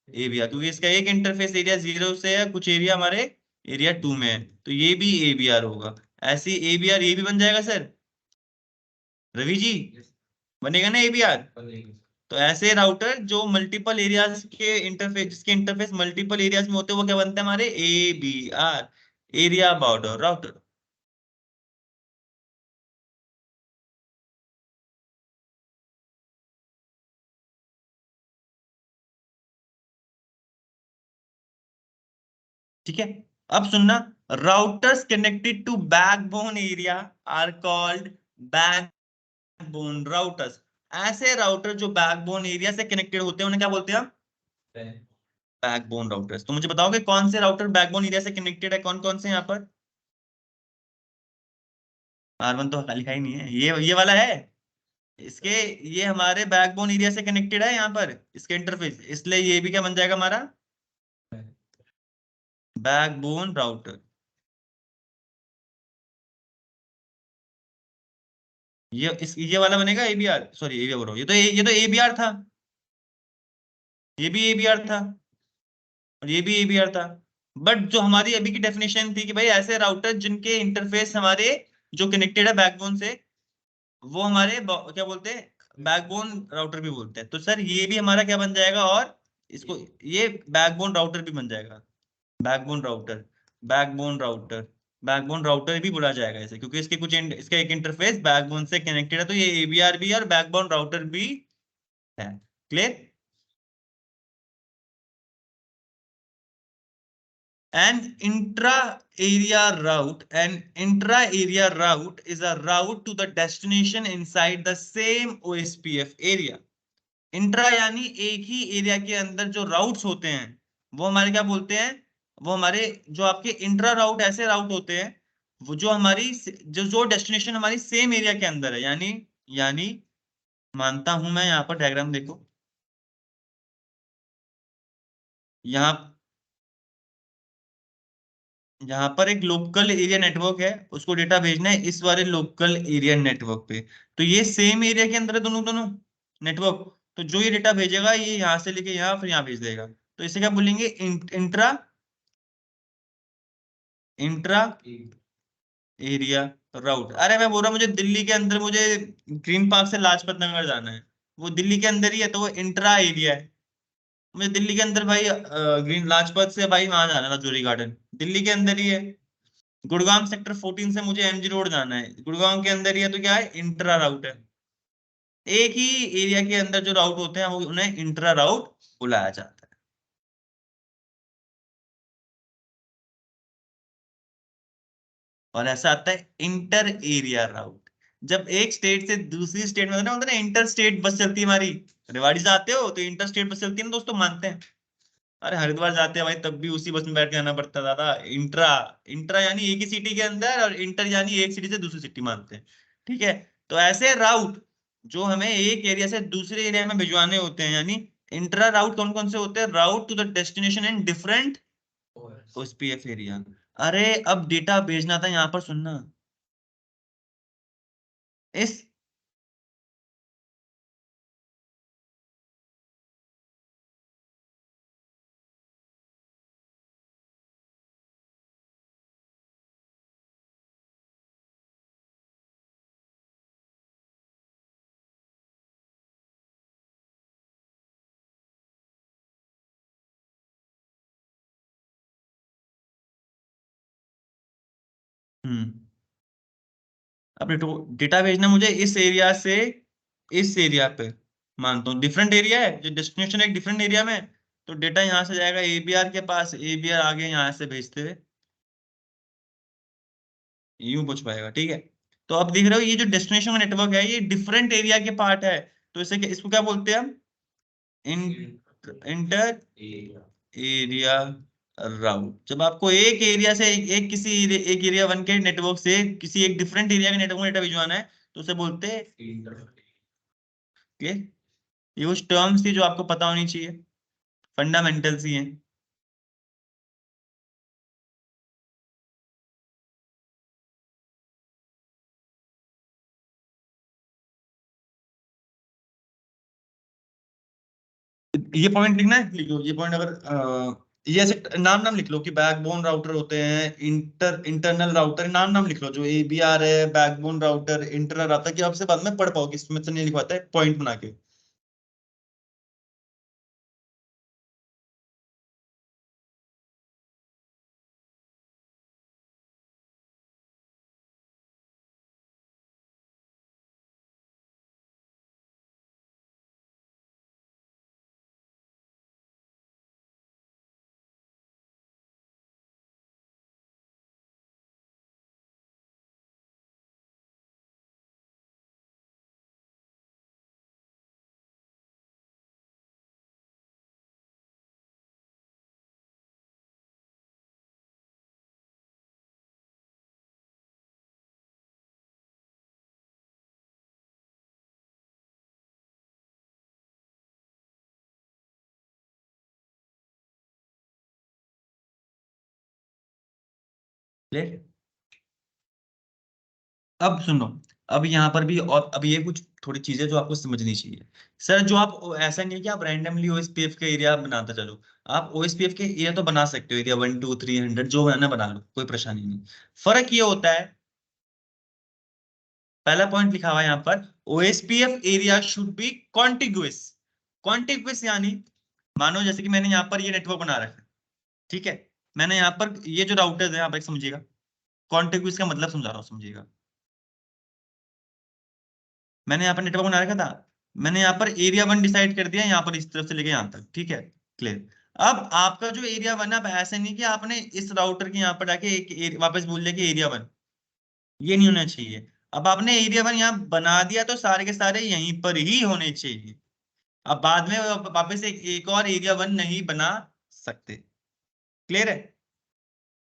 एबीआर, क्योंकि इसका एक इंटरफेस एरिया 0 से है, कुछ एरिया हमारे एरिया 2 में है, तो ये भी एबीआर होगा। ऐसे एबीआर ये भी बन जाएगा सर, रवि जी, बनेगा ना एबीआर। तो ऐसे राउटर जो मल्टीपल एरियाज के इंटरफेस, जिसके इंटरफेस मल्टीपल एरियाज में होते हैं, वो क्या बनते हैं हमारे एबीआर, एरिया बॉर्डर राउटर। ठीक है, अब सुनना, routers connected to backbone area are called backbone routers. ऐसे राउटर जो बैकबोन एरिया से कनेक्टेड होते हैं उन्हें क्या बोलते हैं हम? Backbone routers. तो मुझे बताओगे कौन से राउटर बैकबोन एरिया से कनेक्टेड है, कौन कौन से यहाँ पर? R1 तो लिखा ही नहीं है, ये वाला है इसके, ये हमारे बैकबोन एरिया से कनेक्टेड है यहाँ पर इसके इंटरफेस, इसलिए ये भी क्या बन जाएगा हमारा? Backbone router. ये वाला बनेगा एबीआर, सॉरी एबीआर बोल रहा हूँ, ये तो एबीआर था, ये भी एबीआर था, और ये भी एबीआर था। बट जो हमारी अभी की डेफिनेशन थी कि भाई ऐसे राउटर जिनके इंटरफेस हमारे जो कनेक्टेड है बैकबोन से, वो हमारे क्या बोलते हैं, बैकबोन राउटर भी बोलते हैं। तो सर ये भी हमारा क्या बन जाएगा, और इसको ये बैकबोन राउटर भी बन जाएगा, backbone router, backbone router, backbone router भी बोला जाएगा इसे, क्योंकि इसके इसका एक इंटरफेस बैकबोन से कनेक्टेड है, तो ये एबीआर भी है और बैकबोन राउटर भी है। Clear? An intra-area route is a route to the destination inside the same OSPF area. Intra यानी एक ही एरिया के अंदर जो राउट्स होते हैं, वो हमारे क्या बोलते हैं? वो हमारे जो आपके इंट्रा राउट ऐसे राउट होते हैं, वो जो हमारी जो जो डेस्टिनेशन हमारी सेम एरिया के अंदर है, यानी मानता हूं मैं, यहाँ पर डायग्राम देखो, यहाँ यहाँ पर एक लोकल एरिया नेटवर्क है, उसको डेटा भेजना है इस वाले लोकल एरिया नेटवर्क पे। तो ये सेम एरिया के अंदर है दोनों दोनों नेटवर्क, तो जो ये डेटा भेजेगा ये यहाँ से लेके यहाँ फिर यहाँ भेज देगा, तो इसे क्या बोलेंगे? इंट्रा इंट्रा एरिया राउट। अरे मैं बोल रहा हूँ मुझे दिल्ली के अंदर, मुझे ग्रीन पार्क से लाजपत नगर जाना है, वो दिल्ली के अंदर ही है, तो वो इंट्रा एरिया है। मुझे दिल्ली के अंदर भाई ग्रीन लाजपत से भाई वहां जाना है, राजौरी गार्डन दिल्ली के अंदर ही है। गुड़गांव सेक्टर 14 से मुझे एमजी रोड जाना है, गुड़गांव के अंदर ही है, तो क्या है? इंट्रा राउट है। एक ही एरिया के अंदर जो राउट होते हैं वो उन्हें इंट्रा राउट बुलाया जाता है। और ऐसा आता है इंटर एरिया राउट, जब एक स्टेट से दूसरी स्टेट में होता है ना, इंटर स्टेट बस चलती है हमारी। रेवाड़ी जाते हो तो इंटर स्टेट बस चलती है ना दोस्तों, मानते हैं? अरे हरिद्वार जाते हैं भाई, तब भी उसी बस में बैठ के आना पड़ता है दादा। इंट्रा, इंट्रा यानी एक ही सिटी के अंदर, और इंटर यानी एक सिटी से दूसरी सिटी मानते हैं। ठीक है, तो ऐसे राउट जो हमें एक एरिया से दूसरे एरिया में भिजवाने होते हैं, यानी इंट्रा राउट कौन कौन से होते हैं? Route to the destination in different OSPF area. अरे अब डेटा भेजना था, यहाँ पर सुनना, इस हम्म अब डेटा भेजना मुझे इस एरिया से इस एरिया पे, मानता हूँ डिफरेंट एरिया है, जो डेस्टिनेशन एक डिफरेंट एरिया में है, तो डेटा यहाँ से जाएगा एबीआर के पास, एबीआर आगे यहाँ से भेजते हुए यूं पूछ पाएगा। ठीक है, तो अब देख रहे हो ये जो डेस्टिनेशन नेटवर्क है ये डिफरेंट एरिया के पार्ट है, तो इसको क्या बोलते हैं हम? इंटर एरिया राउट। जब आपको एक एरिया से एक किसी एक एरिया वन के नेटवर्क से किसी एक डिफरेंट एरिया के नेटवर्क में डेटा भिजवाना है, तो उसे बोलते हैं के, ये कुछ टर्म्स थी जो आपको पता होनी चाहिए, फंडामेंटल्स ही हैं। ये पॉइंट लिखना है, लिख लो ये पॉइंट। अगर ये ऐसे नाम नाम लिख लो कि बैकबोन राउटर होते हैं, इंटरनल राउटर, नाम नाम लिख लो। जो एबीआर है, बैकबोन राउटर, इंटरनल राउटर, कि आपसे बाद में पढ़ पाओगे, इसमें से नहीं लिखवाता है, पॉइंट बना के। क्लियर? अब सुनो, अब यहाँ पर भी, और अब ये कुछ थोड़ी चीजें जो आपको समझनी चाहिए। सर जो आप ऐसा नहीं है कि आप रैंडमली ओएसपीएफ के एरिया बनाते चलो। आप ओएसपीएफ के एरिया तो बना सकते हो, एरिया 1 2 300 जो बनाना बना लो, कोई परेशानी नहीं। फर्क ये होता है, पहला पॉइंट लिखा हुआ है यहाँ पर, ओएसपीएफ एरिया शुड बी कॉन्टिग्युअस। कॉन्टिग्युअस यानी, मानो जैसे कि मैंने यहाँ पर ये नेटवर्क बना रखा है, ठीक है। मैंने यहाँ पर ये जो राउटर्स है, यहाँ पर समझिएगा, कॉन्टिग्युअस का मतलब समझा रहा हूँ, समझिएगा। मैंने यहाँ पर नेटवर्क बना रखा था, मैंने यहाँ पर एरिया 1 डिसाइड कर दिया, यहाँ पर इस तरफ से लेके यहाँ तक, ठीक है, क्लियर। अब आपका जो एरिया 1 है, अब ऐसे नहीं कि आपने इस राउटर के यहाँ पर जाके वापस बोल दिया कि एरिया 1, ये नहीं होना चाहिए। अब आपने एरिया 1 यहाँ बना दिया तो सारे के सारे यहीं पर ही होने चाहिए। अब बाद में वापस एक और एरिया 1 नहीं बना सकते। क्लियर है?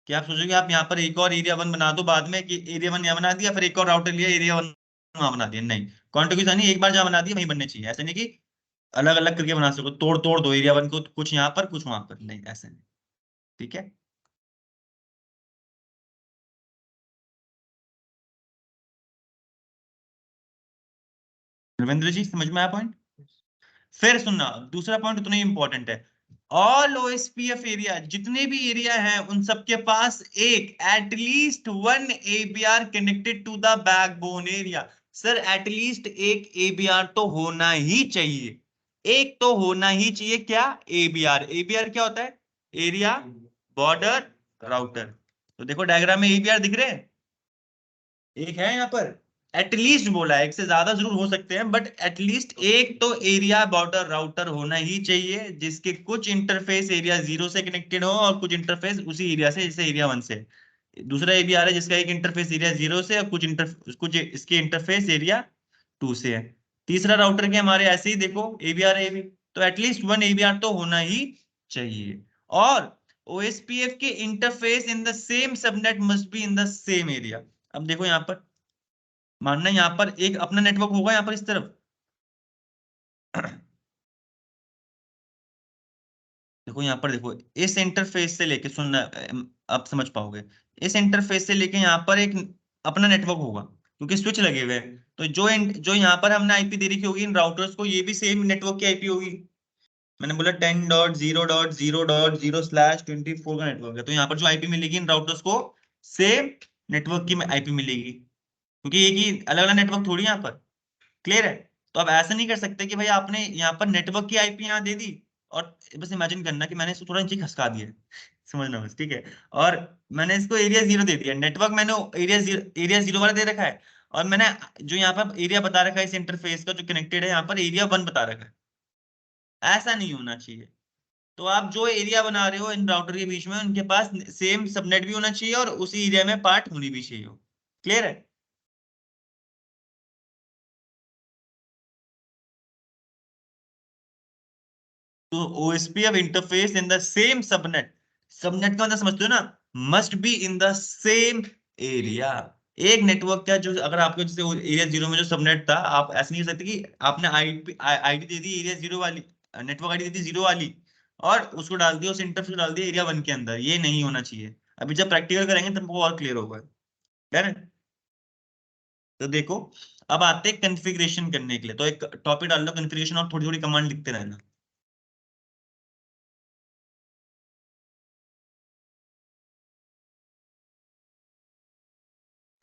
कि आप सोचोगे आप यहाँ पर एक और एरिया 1 बना दो बाद में, कि एरिया 1 यहाँ बना दिया, फिर एक और राउटर लिया, एरिया 1 वहां बना दिया, नहीं। कॉन्टिग्यूस नहीं, एक बार जहाँ बना दिया वहीं बनने चाहिए, ऐसे नहीं कि अलग अलग करके बना सको, तोड़ तोड़ दो एरिया 1 को, कुछ यहाँ पर कुछ वहां पर, नहीं, ऐसे नहीं। ठीक है? रविंद्र जी, समझ में आया पॉइंट? फिर सुनना, दूसरा पॉइंट उतना ही इंपॉर्टेंट है। ऑल ओएसपीएफ एरिया, जितने भी एरिया हैं, उन सबके पास एक at least one ABR connected to the backbone area. Sir at least एक एबीआर तो होना ही चाहिए, एक तो होना ही चाहिए। क्या? एबीआर। एबीआर क्या होता है? Area border router. तो देखो डायग्राम में एबीआर दिख रहे हैं, एक है यहाँ पर। एटलीस्ट बोला है, एक से ज्यादा जरूर हो सकते हैं, बट एटलीस्ट एक तो एरिया बॉर्डर राउटर होना ही चाहिए, जिसके कुछ इंटरफेस एरिया 0 से कनेक्टेड हो और कुछ इंटरफेस उसी एरिया से, जैसे एरिया 1 से। दूसरा एबीआर है जिसका एक इंटरफेस एरिया 0 से और कुछ इसके इंटरफेस एरिया 2 से है। तीसरा राउटर के हमारे ऐसे ही देखो, एबीआर एबी, तो एटलीस्ट वन एबीआर तो होना ही चाहिए। और ओएसपीएफ के interface in the same subnet must be in the same area. अब देखो यहाँ पर, मानना यहाँ पर एक अपना नेटवर्क होगा यहाँ पर इस तरफ। देखो यहाँ पर, देखो इस इंटरफेस से लेके, सुनना आप समझ पाओगे, इस इंटरफेस से लेके यहाँ पर एक अपना नेटवर्क होगा, क्योंकि स्विच लगे हुए हैं। तो जो यहाँ पर हमने आईपी दे रखी होगी इन राउटर्स को, ये भी सेम नेटवर्क की आईपी होगी। मैंने बोला 10.0.0.0/24 का नेटवर्क है, तो यहाँ पर जो आईपी मिलेगी इन राउटर्स को, सेम नेटवर्क की आईपी मिलेगी, क्योंकि एक ही अलग अलग नेटवर्क थोड़ी यहाँ पर। क्लियर है? तो आप ऐसा नहीं कर सकते कि भाई आपने यहाँ पर नेटवर्क की आईपी यहाँ दे दी, और बस इमेजिन करना कि मैंने इसको थोड़ा नीचे खसका दिया, समझना बस, ठीक है। और मैंने इसको एरिया 0 दे दिया, नेटवर्क मैंने एरिया 0 वाला दे रखा है, और मैंने जो यहाँ पर एरिया बता रखा है इस इंटरफेस का जो कनेक्टेड है, यहाँ पर एरिया 1 बता रखा है। ऐसा नहीं होना चाहिए। तो आप जो एरिया बना रहे हो इन राउटर के बीच में, उनके पास सेम सबनेट भी होना चाहिए और उसी एरिया में पार्ट होनी भी चाहिए हो। क्लियर है? तो OSPF interface in the same subnet, subnet का मतलब समझते हो ना, must be in the same area. एक नेटवर्क का जो, अगर आपको जैसे एरिया 0 में जो सबनेट था, आप ऐसे नहीं कर सकते कि आपने IP ID they the area 0 वाली, नेटवर्क आईडी दे दी 0 वाली, और उसको डाल दिया, उस इंटरफेस डाल दिया एरिया 1 के अंदर। ये नहीं होना चाहिए। अभी जब प्रैक्टिकल करेंगे तब वो और क्लियर होगा। है ना? तो देखो, अब आते हैं कॉन्फ़िगरेशन करने के लिए, तो एक टॉपिक डाल लो कॉन्फ़िगरेशन, और थोड़ी थोड़ी कमांड लिखते रहना।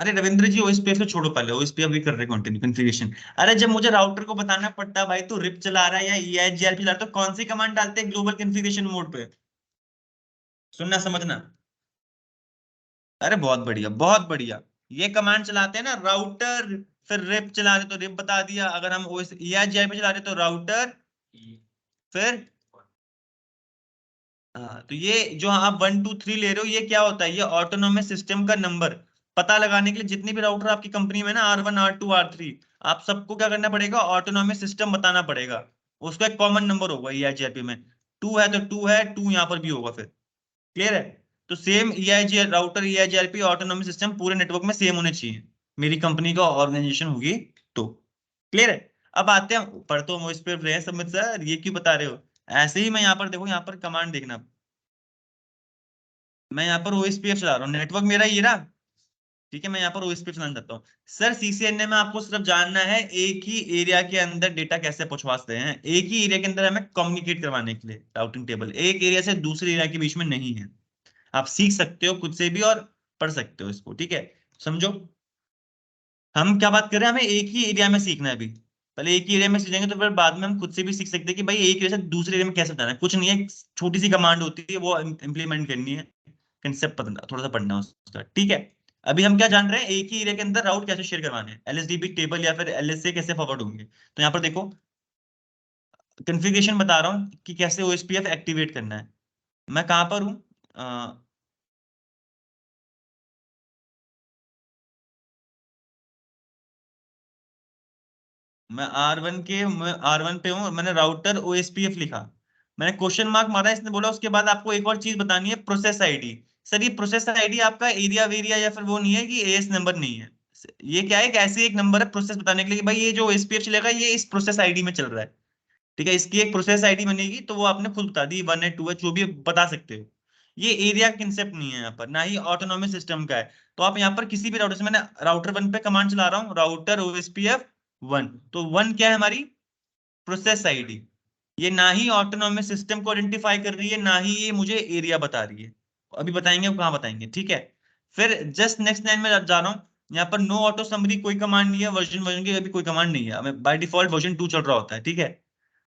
अरे रविंद्र जी, ओएसपीएफ तो छोड़ो, पहले ओएसपीएफ भी कर रहे कंटिन्यू कॉन्फ़िगरेशन। अरे जब मुझे राउटर को बताना पड़ता है भाई, तू रिप चला रहा है या ईआईजीआरपी चला रहा है, तो कौन सी कमांड डालते हैं ग्लोबल कॉन्फ़िगरेशन मोड पे? सुनना समझना। अरे बहुत बढ़िया, बहुत बढ़िया। ये कमांड चलाते हैं ना राउटर, फिर रिप चला रहे तो रिप बता दिया, अगर हम ओएस ईआईजीआरपी चला रहे तो राउटर, फिर हाँ। तो ये जो आप 1 2 3 ले रहे हो, ये क्या होता है? ये ऑटोनोमस सिस्टम का नंबर पता लगाने के लिए, जितनी भी राउटर आपकी कंपनी में ना, R1 R2 R3, आप सबको क्या करना पड़ेगा? ऑटोनोमस सिस्टम बताना पड़ेगा। उसका एक कॉमन नंबर होगा ईआईजीआरपी में। 2 है तो 2 है, 2 यहाँ पर भी होगा फिर। क्लियर है? तो same EIG router, EIGRP, autonomous system पूरे नेटवर्क में सेम होने चाहिए, मेरी कंपनी का ऑर्गेनाइजेशन होगी तो। क्लियर है? अब आते हैं ऊपर, तो इस पे रहे समझ सर, ये क्यों बता रहे हो? ऐसे ही मैं यहाँ पर देखो, यहाँ पर कमांड देखना, मैं यहाँ पर ओएसपीएफ चला रहा हूँ, नेटवर्क मेरा ये रहा। ठीक है, मैं यहाँ पर ओएसपीएफ चलाना चाहता हूँ। सर सीसीएनए में आपको सिर्फ जानना है एक ही एरिया के अंदर डेटा कैसे पहुंचवा सकते हैं, एक ही एरिया के अंदर हमें कम्युनिकेट करवाने के लिए राउटिंग टेबल एक एरिया से दूसरे एरिया के बीच में नहीं है। आप सीख सकते हो खुद से भी और पढ़ सकते हो इसको, ठीक है? समझो, हम क्या बात कर रहे हैं, हमें एक ही एरिया में सीखना है अभी। पहले एक ही एरिया में सीखेंगे तो फिर बाद में हम खुद से भी सीख सकते हैं कि भाई एक एरिया से दूसरे एरिया में कैसे जाना है। कुछ नहीं है, छोटी सी कमांड होती है, वो इम्प्लीमेंट करनी है, कंसेप्ट पता थोड़ा सा पढ़ना है उसका, ठीक है? अभी हम क्या जान रहे हैं, एक ही एरिया के अंदर राउट कैसे शेयर करवाने हैं, एलएसडीबी टेबल या फिर एलएसए कैसे फॉरवर्ड होंगे। तो यहाँ पर देखो, कॉन्फ़िगरेशन बता रहा हूँ कि कैसे ओएसपीएफ एक्टिवेट करना है। मैं कहाँ पर हूँ? मैं R1 पे हूँ, मैंने राउटर ओएसपीएफ लिखा, मैंने क्वेश्चन मार्क मारा, इसने बोला उसके बाद आपको एक और चीज बतानी है, प्रोसेस आईडी। सर ये प्रोसेस आईडी आपका एरिया वेरिया या फिर वो नहीं है कि एएस नंबर नहीं है। ये क्या है, कि ऐसे एक नंबर है प्रोसेस बताने के लिए कि भाई ये जो ओएसपीएफ चलेगा ये इस प्रोसेस आईडी में चल रहा है। ठीक है, इसकी एक प्रोसेस आईडी बनेगी, तो वो आपने खुद बता दी, 1 है 2 है जो भी बता सकते हो। ये एरिया कंसेप्ट नहीं है यहाँ पर, ना ही ऑटोनॉमस सिस्टम का है। तो आप यहाँ पर किसी भी राउटर से, मैंने राउटर 1 पे कमांड चला रहा हूँ, राउटर ओएसपीएफ 1, तो 1 क्या है हमारी? Process ID. ये ना ही ऑटोनॉमस सिस्टम को आइडेंटिफाई कर रही है, ना ही ये मुझे एरिया बता रही है। अभी बताएंगे वो कहाँ बताएंगे, ठीक है? फिर जस्ट नेक्स्ट लाइन में जा रहा हूँ, यहाँ पर नो ऑटो समरी कोई कमांड नहीं है, वर्जन वर्जन की अभी कोई कमांड नहीं है, हमें बाय डिफॉल्ट वर्जन 2 चल रहा होता है, ठीक है?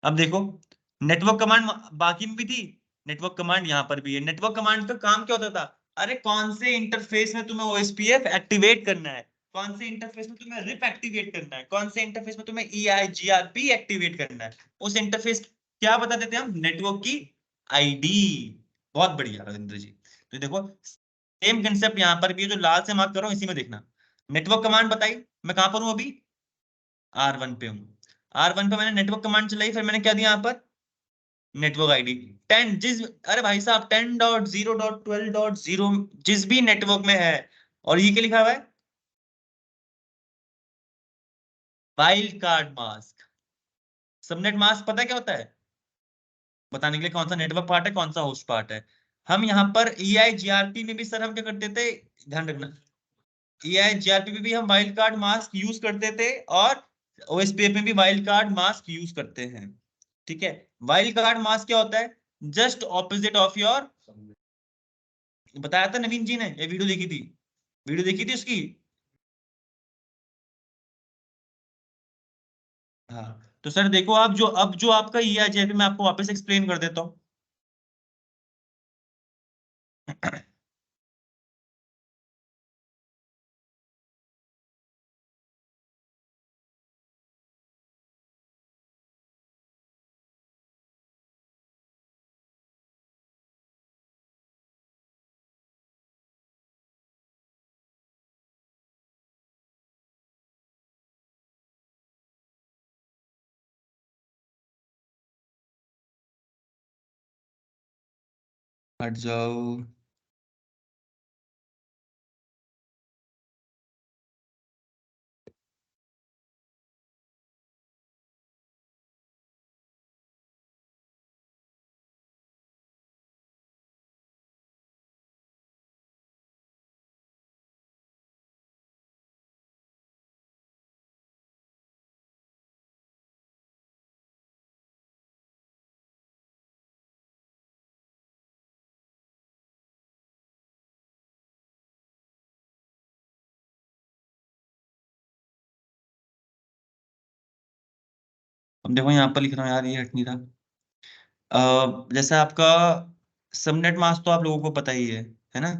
अब देखो, नेटवर्क कमांड बाकी में भी थी, नेटवर्क कमांड यहाँ पर भी है। नेटवर्क कमांड का काम क्या होता था? अरे कौन से इंटरफेस में तुम्हें ओएसपीएफ एक्टिवेट करना है, कौन से इंटरफेस में तुम्हें रिप एक्टिवेट करना है, कौन से इंटरफेस में तुम्हें ईआईजीआरपी एक्टिवेट करना है, उस इंटरफेस क्या बता देते हैं हम? नेटवर्क की आईडी। बहुत बढ़िया रविंद्र जी। तो देखो, सेम कंसेप्ट यहाँ पर भी है, जो लाल से मार्क कर रहा हूँ इसी में देखना। नेटवर्क कमांड बताई, मैं कहां पर हूं अभी? R1 पे हूँ। R1 पे मैंने नेटवर्क कमांड चलाई, फिर मैंने क्या दिया यहाँ पर? नेटवर्क आईडी 10, जिस, अरे भाई साहब 10.0.12.0 जिस भी नेटवर्क में है। और ये क्या लिखा हुआ है? Wild card mask. Subnet mask पता है क्या होता है? बताने के लिए, कौन सा नेटवर्क पार्ट है, कौन सा होस्ट पार्ट है। हम यहाँ पर ईआईजीआरपी में भी सर हम क्या करते थे, ध्यान रखना, ईआईजीआरपी में भी हम वाइल्ड कार्ड मास्क यूज करते थे, और ओएसपीएफ में भी वाइल्ड कार्ड मास्क यूज करते हैं। ठीक है? वाइल्ड कार्ड मास्क क्या होता है? जस्ट ऑपोजिट ऑफ योर, बताया था नवीन जी ने, ये वीडियो देखी थी, वीडियो देखी थी उसकी। हाँ। तो सर देखो, आप जो अब जो आपका ईआईजीआरपी मैं आपको वापस एक्सप्लेन कर देता हूँ। हट जाओ। अब देखो यहाँ पर लिख रहा हूँ यार, ये हट नहीं रहा। जैसे आपका सबनेट मास्क तो आप लोगों को पता ही है ना?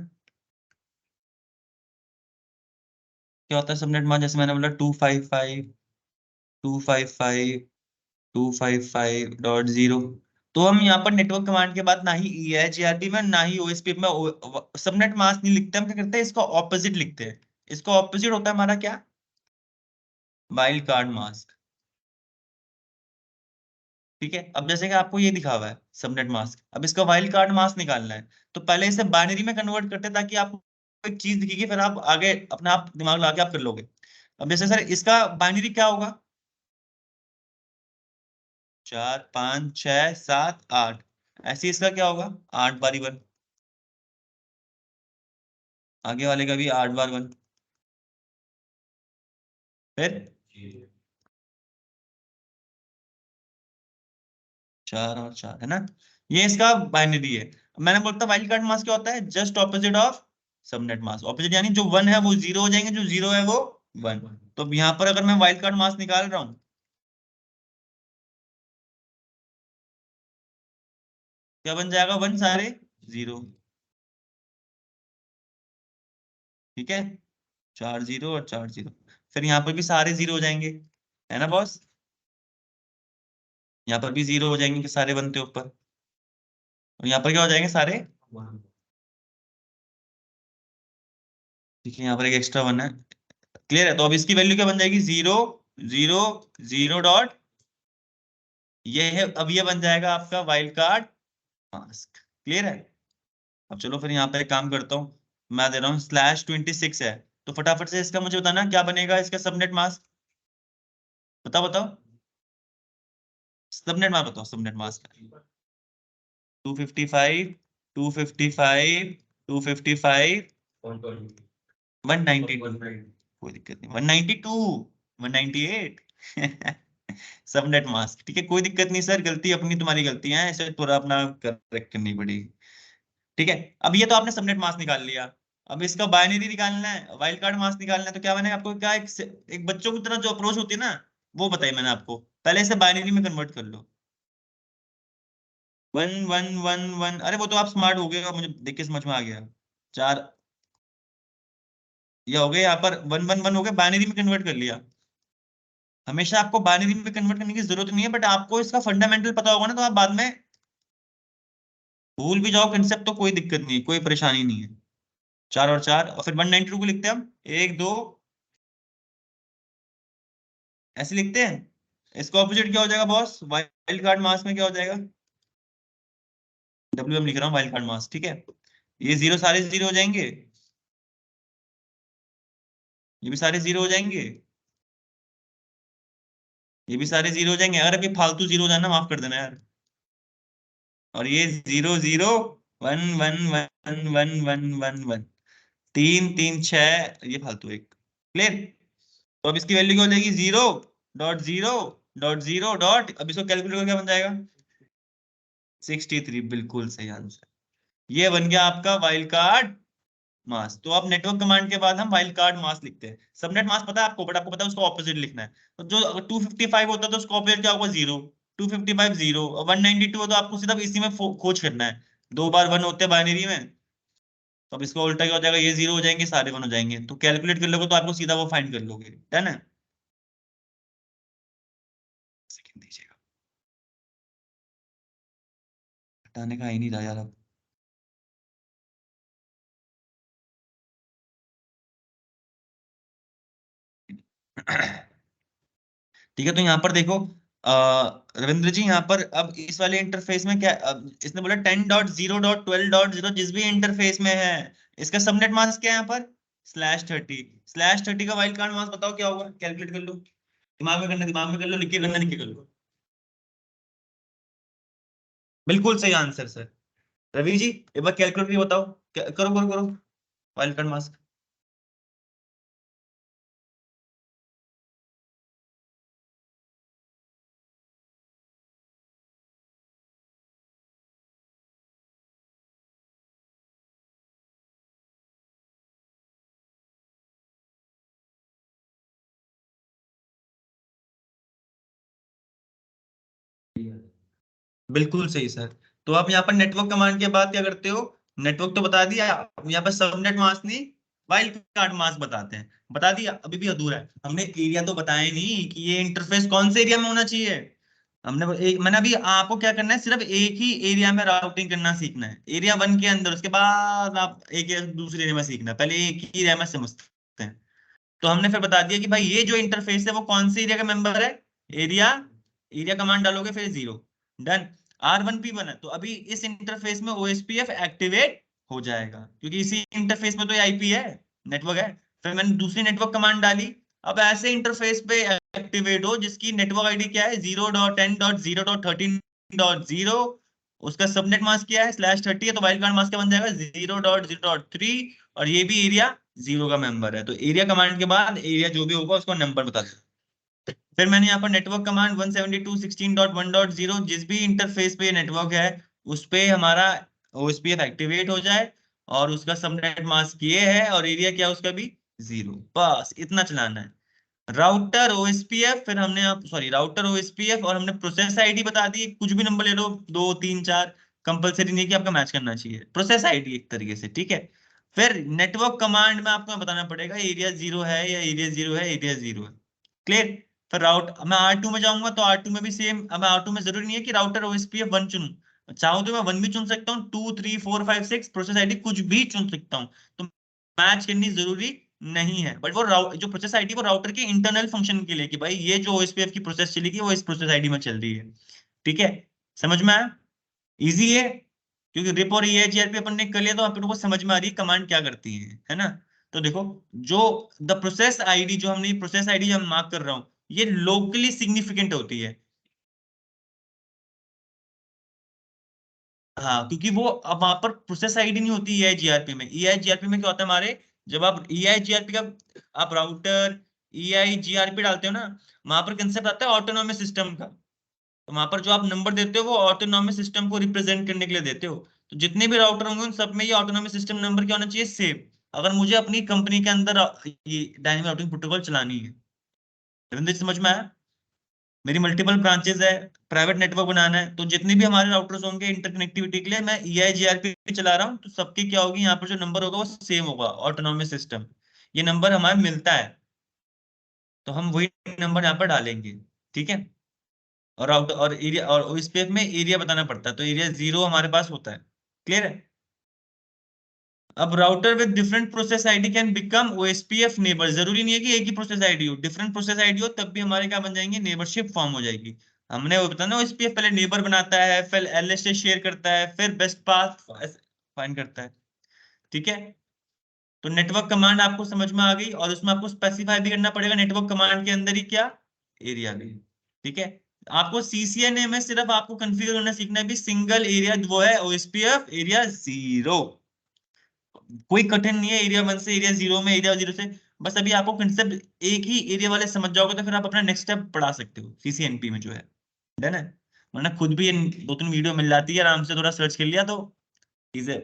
क्या होता है सबनेट मास्क? जैसे मैंने बोला 255.255.255.0। तो हम यहाँ पर नेटवर्क कमांड के बाद ना ही EIGRP में ना ही OSPF में सबनेट मास्क नहीं लिखते, हम क्या करते हैं, इसका ऑपोजिट लिखते हैं। इसका ऑपोजिट होता है हमारा क्या? Wild card mask. ठीक है, अब जैसे कि आपको ये दिखा हुआ है सबनेट मास्क, अब इसका वाइल्ड कार्ड मास्क निकालना है। तो पहले इसे बाइनरी में कन्वर्ट करते हैं ताकि आपको एक चीज दिखेगी, फिर आप आगे अपना आप दिमाग लगा के आप कर लोगे। अब जैसे सर इसका बाइनरी क्या होगा? 4 5 6 7 8। ऐसे ही इसका क्या होगा? 8 बार 1। आगे वाले का भी 8 बार 1। फिर 4 और 4 है ना? ये इसका बाइनरी है। मैंने बोलता वाइल्ड कार्ड मास्क क्या होता है? Just opposite of subnet mask. Opposite यानी जो 1 है वो 0 हो जाएंगे, जो 0 है वो 1। तो अब यहाँ पर अगर मैं वाइल्ड कार्ड मास्क निकाल रहा हूँ, क्या बन जाएगा? 1 सारे 0। ठीक है, 4 0 और 4 0। फिर यहाँ पर भी सारे 0 हो जाएंगे, है ना बॉस? यहाँ पर भी 0 हो जाएंगे कि सारे बनते ऊपर। और यहाँ पर क्या हो जाएंगे? सारे 1। ठीक है, यहाँ पर एक एक्स्ट्रा 1 है। क्लियर है? तो अब इसकी वैल्यू क्या बन जाएगी? 0 0 0 ये है। अब ये बन जाएगा आपका वाइल्ड कार्ड मास्क। क्लियर है? अब चलो फिर यहाँ पे एक काम करता हूँ, मैं दे रहा हूँ /26 है। तो फटाफट से इसका मुझे बताना क्या बनेगा इसका सबनेट मास्क। बताओ बताओ, सबनेट मास्क बताओ, सबनेट मास्क। 255, 255, 255, 192। कोई दिक्कत नहीं, 192, 198। Subnet mask. ठीक है, कोई दिक्कत नहीं सर, गलती अपनी, तुम्हारी गलती है, इसे थोड़ा अपना करेक्ट करनी पड़ेगी। ठीक है, अब ये तो आपने सबनेट मास्क निकाल लिया। अब इसका बाइनरी निकालना है, वाइल्ड कार्ड मास्क निकालना है। तो क्या बनेगा आपको? क्या एक बच्चों की तरह जो अप्रोच होती है ना, वो बताई मैंने आपको। पहले इसे बाइनरी में कन्वर्ट कर लो। 1 1 1 1। अरे वो तो आप स्मार्ट हो गए, मुझे देख के समझ में आ गया। 4 ये हो गए, यहाँ पर 1 1 1 हो गए, बाइनरी में कन्वर्ट कर लिया। हमेशा आपको बाइनरी में कन्वर्ट करने की जरूरत नहीं है, बट आपको इसका फंडामेंटल पता होगा ना, तो आप बाद में भूल भी जाओ कंसेप्ट तो कोई दिक्कत नहीं है, कोई परेशानी नहीं है। 4 और 4, और फिर 192 को लिखते हैं हम, 1 2, ऐसे लिखते हैं। इसका ऑपोजिट क्या हो जाएगा बॉस? वाइल्ड कार्ड मास में क्या हो जाएगा? WM लिख रहा हूँ, वाइल्ड कार्ड मास। ठीक है, ये 0 सारे 0 हो जाएंगे, ये भी सारे 0 हो जाएंगे, ये भी सारे 0 हो जाएंगे। अगर अभी फालतू 0 हो जाना माफ कर देना यार। और ये 0 0 1 1 1 1 1 1। 3 3 6, ये फालतू एक। क्लियर? तो अब इसकी वैल्यू क्या हो जाएगी? 0.0.0. अब इसको कैलकुलेट करके क्या बन जाएगा? 63। बिल्कुल सही आंसर। ये बन गया आपका वाइल्ड कार्ड मास। तो आप नेटवर्क कमांड के बाद हम वाइल्ड कार्ड मास लिखते हैं। सबनेट मास पता है आपको, बट आपको पता है उसका ऑपोजिट लिखना है। तो जो अगर 255 होता है तो उसका ऑपोजिट क्या होगा? 0। 255 0, और 192 है तो आपको सिर्फ इसी में खोज करना है। 2 बार 1 होते हैं बाइनरी में। तो अब इसका उल्टा क्या हो जाएगा? ये 0 हो जाएंगे, सारे 1 हो जाएंगे। तो कैलकुलेट कर लोगे तो आपको सीधा वो फाइंड कर लोगे। डन है? सेकंड दीजिएगा, हटाने का ही नहीं रहा यार अब। ठीक है, तो यहाँ पर देखो रविंद्र जी, यहाँ पर अब इस वाले इंटरफेस में क्या, अब इसने बोला 10.0.12.0 जिस भी इंटरफेस में है, इसका सबनेट मास्क क्या है यहाँ पर? /30। /30 का वाइल्ड कार्ड मास्क बताओ क्या होगा? कैलकुलेट कर लो, दिमाग में करना, दिमाग में कर लो, लिख के करना, लिख के कर लो। बिल्कुल सही आंसर सर। रवि जी एक बार कैलकुलेट करके बताओ। करो करो करो, वाइल्ड कार्ड मास्क। बिल्कुल सही सर। तो आप यहाँ पर नेटवर्क कमांड के बाद क्या करते हो? नेटवर्क तो बता दिया, अब यहाँ पर सबनेट मास्क नहीं, वाइल्ड कार्ड मास्क बताते हैं। बता दिया, अभी भी अधूरा है, हमने एरिया तो बताया नहीं कि ये इंटरफेस कौन से एरिया में होना चाहिए। मैंने अभी आपको क्या करना है, सिर्फ एक ही एरिया में राउटिंग करना सीखना है, एरिया वन के अंदर। उसके बाद आप एक या दूसरे एरिया में सीखना है, पहले एक ही एरिया में समझते हैं। तो हमने फिर बता दिया कि भाई ये जो इंटरफेस है वो कौन से एरिया का मेंबर है, एरिया। एरिया कमांड डालोगे फिर जीरो। डन। R1P1 है, तो अभी इस इंटरफेस में OSPF एक्टिवेट हो जाएगा, क्योंकि इसी इंटरफेस में तो ये आईपी है, नेटवर्क है। फिर मैंने दूसरी नेटवर्क कमांड डाली। अब ऐसे इंटरफेस पे एक्टिवेट हो जिसकी नेटवर्क आईडी क्या है, 0.10.0.13.0। उसका सबनेट मास्क क्या है, /30 है, तो वाइल्ड कार्ड मास्क क्या बन जाएगा, 0.0.3। और ये भी एरिया जीरो का मेंबर है, तो एरिया कमांड के बाद एरिया जो भी होगा उसको नंबर बता दो। फिर मैंने यहाँ पर नेटवर्क कमांड 172.16.1.0, जिस भी इंटरफेस पे नेटवर्क है उस पे हमारा OSPF एक्टिवेट हो जाए, और उसका सबनेट मास्क ये है, और एरिया क्या है उसका भी जीरो। बस इतना चलाना है। राउटर OSPF, फिर हमने आप सॉरी राउटर OSPF, और हमने प्रोसेस आईडी बता दी, कुछ भी नंबर ले लो, 2 3 4, कंपलसरी नहीं कि आपका मैच करना चाहिए, प्रोसेस आईडी एक तरीके से, ठीक है। फिर नेटवर्क कमांड में आपको बताना पड़ेगा एरिया जीरो है या एरिया जीरो है, एरिया जीरो है। क्लियर। फिर मैं R2 में जाऊंगा, तो R2 में भी सेम। अब R2 में जरूरी नहीं है कि राउटर OSPF वन चुनूं, चाहूं तो मैं वन भी चुन सकता हूँ, 2 3 4 5 6 प्रोसेस आईडी कुछ भी चुन सकता हूँ। तो मैच करनी जरूरी नहीं है, बट वो जो प्रोसेस आईडी वो राउटर के इंटरनल फंक्शन के लिए, कि भाई ये जो OSPF की प्रोसेस चलेगी वो इस प्रोसेस आईडी में चल रही है। ठीक है, समझ में आया? इजी है, क्योंकि रिप और EIGRP अपन ने कर लिया, तो अपन को समझ में आ रही है कमांड क्या करती है ना। तो देखो, जो द प्रोसेस आईडी, जो हमने प्रोसेस आईडी जो मार्क कर रहा हूं, ये लोकली सिग्निफिकेंट होती है। हाँ, क्योंकि वो अब वहां पर प्रोसेस आईडी नहीं होती EIGRP में। EIGRP में क्या होता है हमारे, जब आप EIGRP का आप राउटर EIGRP डालते हो ना, वहां पर कंसेप्ट आता है ऑटोनॉमस सिस्टम का। तो वहां पर जो आप नंबर देते हो वो ऑटोनॉमस सिस्टम को रिप्रेजेंट करने के लिए देते हो। तो जितने भी राउटर होंगे उन सब में ये ऑटोनॉमस सिस्टम नंबर क्या होना चाहिए, सेम, अगर मुझे अपनी कंपनी के अंदर ये डायनेमिक राउटिंग प्रोटोकॉल चलानी है। रविंद्र जी, समझ में आया? मेरी मल्टीपल ब्रांचेस है, प्राइवेट नेटवर्क बनाना है, तो जितने भी हमारे राउटर्स होंगे इंटरकनेक्टिविटी के लिए, मैं EIGRP चला रहा हूँ, तो सबकी क्या होगी, यहाँ पर जो नंबर होगा वो सेम होगा, ऑटोनॉमस सिस्टम। ये नंबर हमारा मिलता है, तो हम वही नंबर यहाँ पर डालेंगे। ठीक है। और राउटर और एरिया, और इस पे में एरिया बताना पड़ता है, तो एरिया जीरो हमारे पास होता है। क्लियर है? अब router with different process ID can become OSPF neighbour. जरूरी नहीं है कि एक ही प्रोसेस आईडी हो, डिफरेंट प्रोसेस आईडी हो तब भी हमारे क्या बन जाएंगे, नेबरशिप फॉर्म हो जाएगी। हमने वो बताया ना, OSPF पहले नेबर बनाता है, फिर LSA शेयर करता है, फिर बेस्ट पाथ फाइंड करता है। ठीक है। तो नेटवर्क कमांड आपको समझ में आ गई, और उसमें आपको स्पेसिफाई भी करना पड़ेगा नेटवर्क कमांड के अंदर ही क्या, एरिया भी। ठीक है। आपको CCNA में सिर्फ आपको कंफिगर करना सीखना है भी, सिंगल एरिया वो है OSPF एरिया जीरो। कोई कठिन नहीं है एरिया वन से एरिया जीरो में, एरिया जीरो से। बस अभी आपको कंसेप्ट एक ही एरिया वाले समझ जाओगे, तो फिर आप अपना नेक्स्ट स्टेप बढ़ा सकते हो CCNP में जो है। डन है। वरना खुद भी 2 3 वीडियो मिल जाती है, आराम से थोड़ा सर्च कर लिया तो चीजें।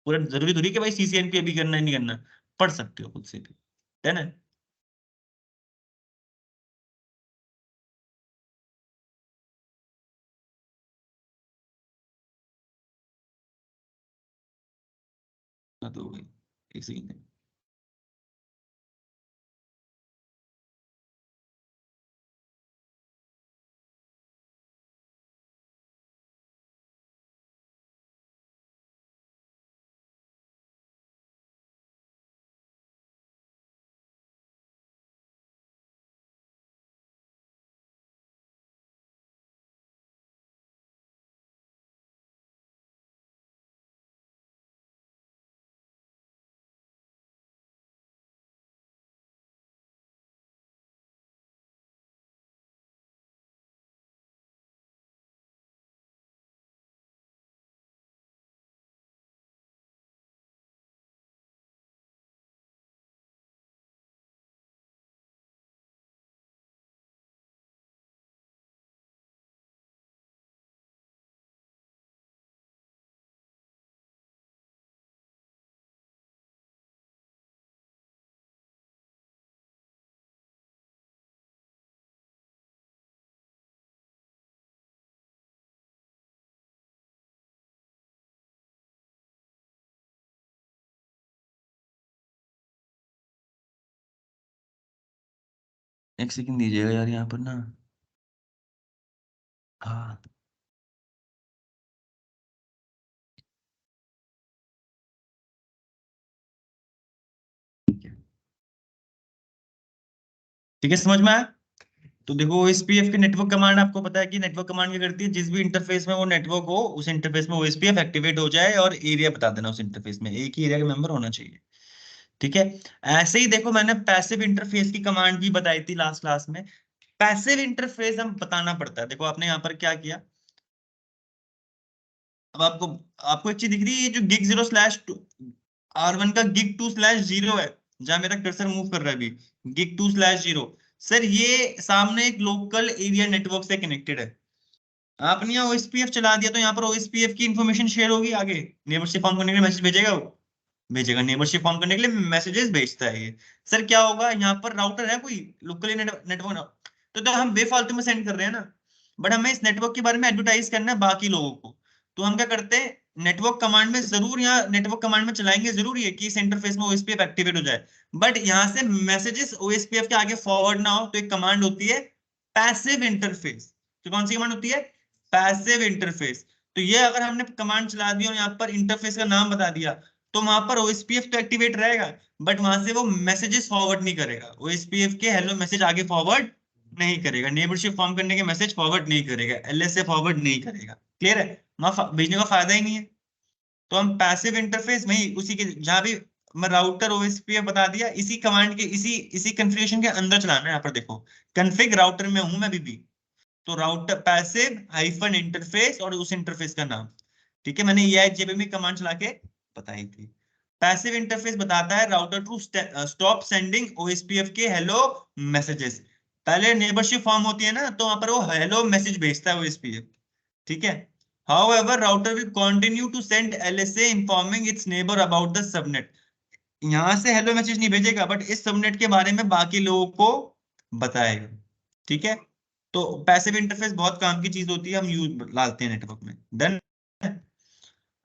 पूरा जरूरी थोड़ी कि भाई CCNP अभी करना है नहीं करना, पढ़ सकते हो खुद से भी। डन है। हाँ, तो वही एक सेकंड। एक सेकंड दीजिएगा यार यहाँ पर ना। हाँ ठीक है। ठीक है, समझ में आया? तो देखो ओएसपीएफ के नेटवर्क कमांड आपको पता है कि नेटवर्क कमांड क्या करती है, जिस भी इंटरफेस में वो नेटवर्क हो उस इंटरफेस में ओएसपीएफ एक्टिवेट हो जाए और एरिया बता देना उस इंटरफेस में, एक ही एरिया का मेंबर होना चाहिए। ठीक है। ऐसे ही देखो मैंने पैसिव इंटरफेस की कमांड भी बताई थी लास्ट क्लास में। पैसिव इंटरफेस हम बताना पड़ता है। देखो आपने यहाँ पर क्या किया, अब आपको आपको एक चीज दिख रही है, ये जो गिग 0/R1 का gig2/0 है, जहां मेरा कर्सर मूव कर रहा है अभी, gig2/0। सर ये सामने एक लोकल एरिया नेटवर्क से कनेक्टेड है। आपने यहाँ ओएसपीएफ चला दिया तो यहाँ पर ओएसपीएफ की इंफॉर्मेशन शेयर होगी आगे, नेबरशिप फॉर्म करने के लिए मैसेज भेजेगा वो, भेजेगा नेबरशिप फॉर्म करने के लिए मैसेजेस भेजता है ये। सर क्या होगा, यहाँ पर राउटर है कोई लोकल नेटवर्क, तो हम बेफालतू में सेंड कर रहे हैं ना, बट हमें इस नेटवर्क के बारे में एडवर्टाइज करना है बाकी लोगों को। तो हम क्या करते हैं, नेटवर्क कमांड में जरूर, यहाँ नेटवर्क कमांड में चलाएंगे, जरूरी है कि इस इंटरफेस में ओएसपीएफ एक्टिवेट हो जाए, बट यहाँ से मैसेजेस ओएसपीएफ के आगे फॉरवर्ड ना हो, तो एक कमांड होती है पैसिव इंटरफेस। तो कौन सी कमांड होती है, पैसिव इंटरफेस। तो ये अगर हमने कमांड चला दी और यहाँ पर इंटरफेस का नाम बता दिया, तो वहां पर ओएसपीएफ तो एक्टिवेट रहेगा, बट वहां से वो मैसेजेस फॉरवर्ड नहीं करेगा, ओएसपीएफ के हेलो मैसेज आगे फॉरवर्ड नहीं करेगा, नेबरशिप फॉर्म करने के मैसेज फॉरवर्ड नहीं करेगा, एलएसए फॉरवर्ड नहीं करेगा। क्लियर है, वहां भेजने का फायदा ही नहीं है। तो हम पैसिव इंटरफेस में ही उसी के जहां भी मैं राउटर ओएसपीएफ बता दिया, इसी कमांड के इसी इसी कन्फिग्रेशन के अंदर चलाना है। यहाँ पर देखो कन्फिग राउटर में हूं मैं अभी भी, तो राउटर पैसिव हाइफन इंटरफेस और उस इंटरफेस का नाम। ठीक है, मैंने EIJP में कमांड चला के बताई थी। पैसिव इंटरफेस बताता है router to stop sending OSPF के हेलो मैसेजेस। पहले नेबरशिप फॉर्म होती है ना, तो वहां पर वो हेलो मैसेज भेजता है ओएसपीएफ। ठीक है। However, router will continue to send LSA informing its neighbor about the subnet। यहां से हेलो मैसेज नहीं भेजेगा, बट इस सबनेट के बारे में बाकी लोगों को बताएगा। ठीक है। तो पैसिव इंटरफेस बहुत काम की चीज होती है, हम यूज लाते हैं नेटवर्क में। डन।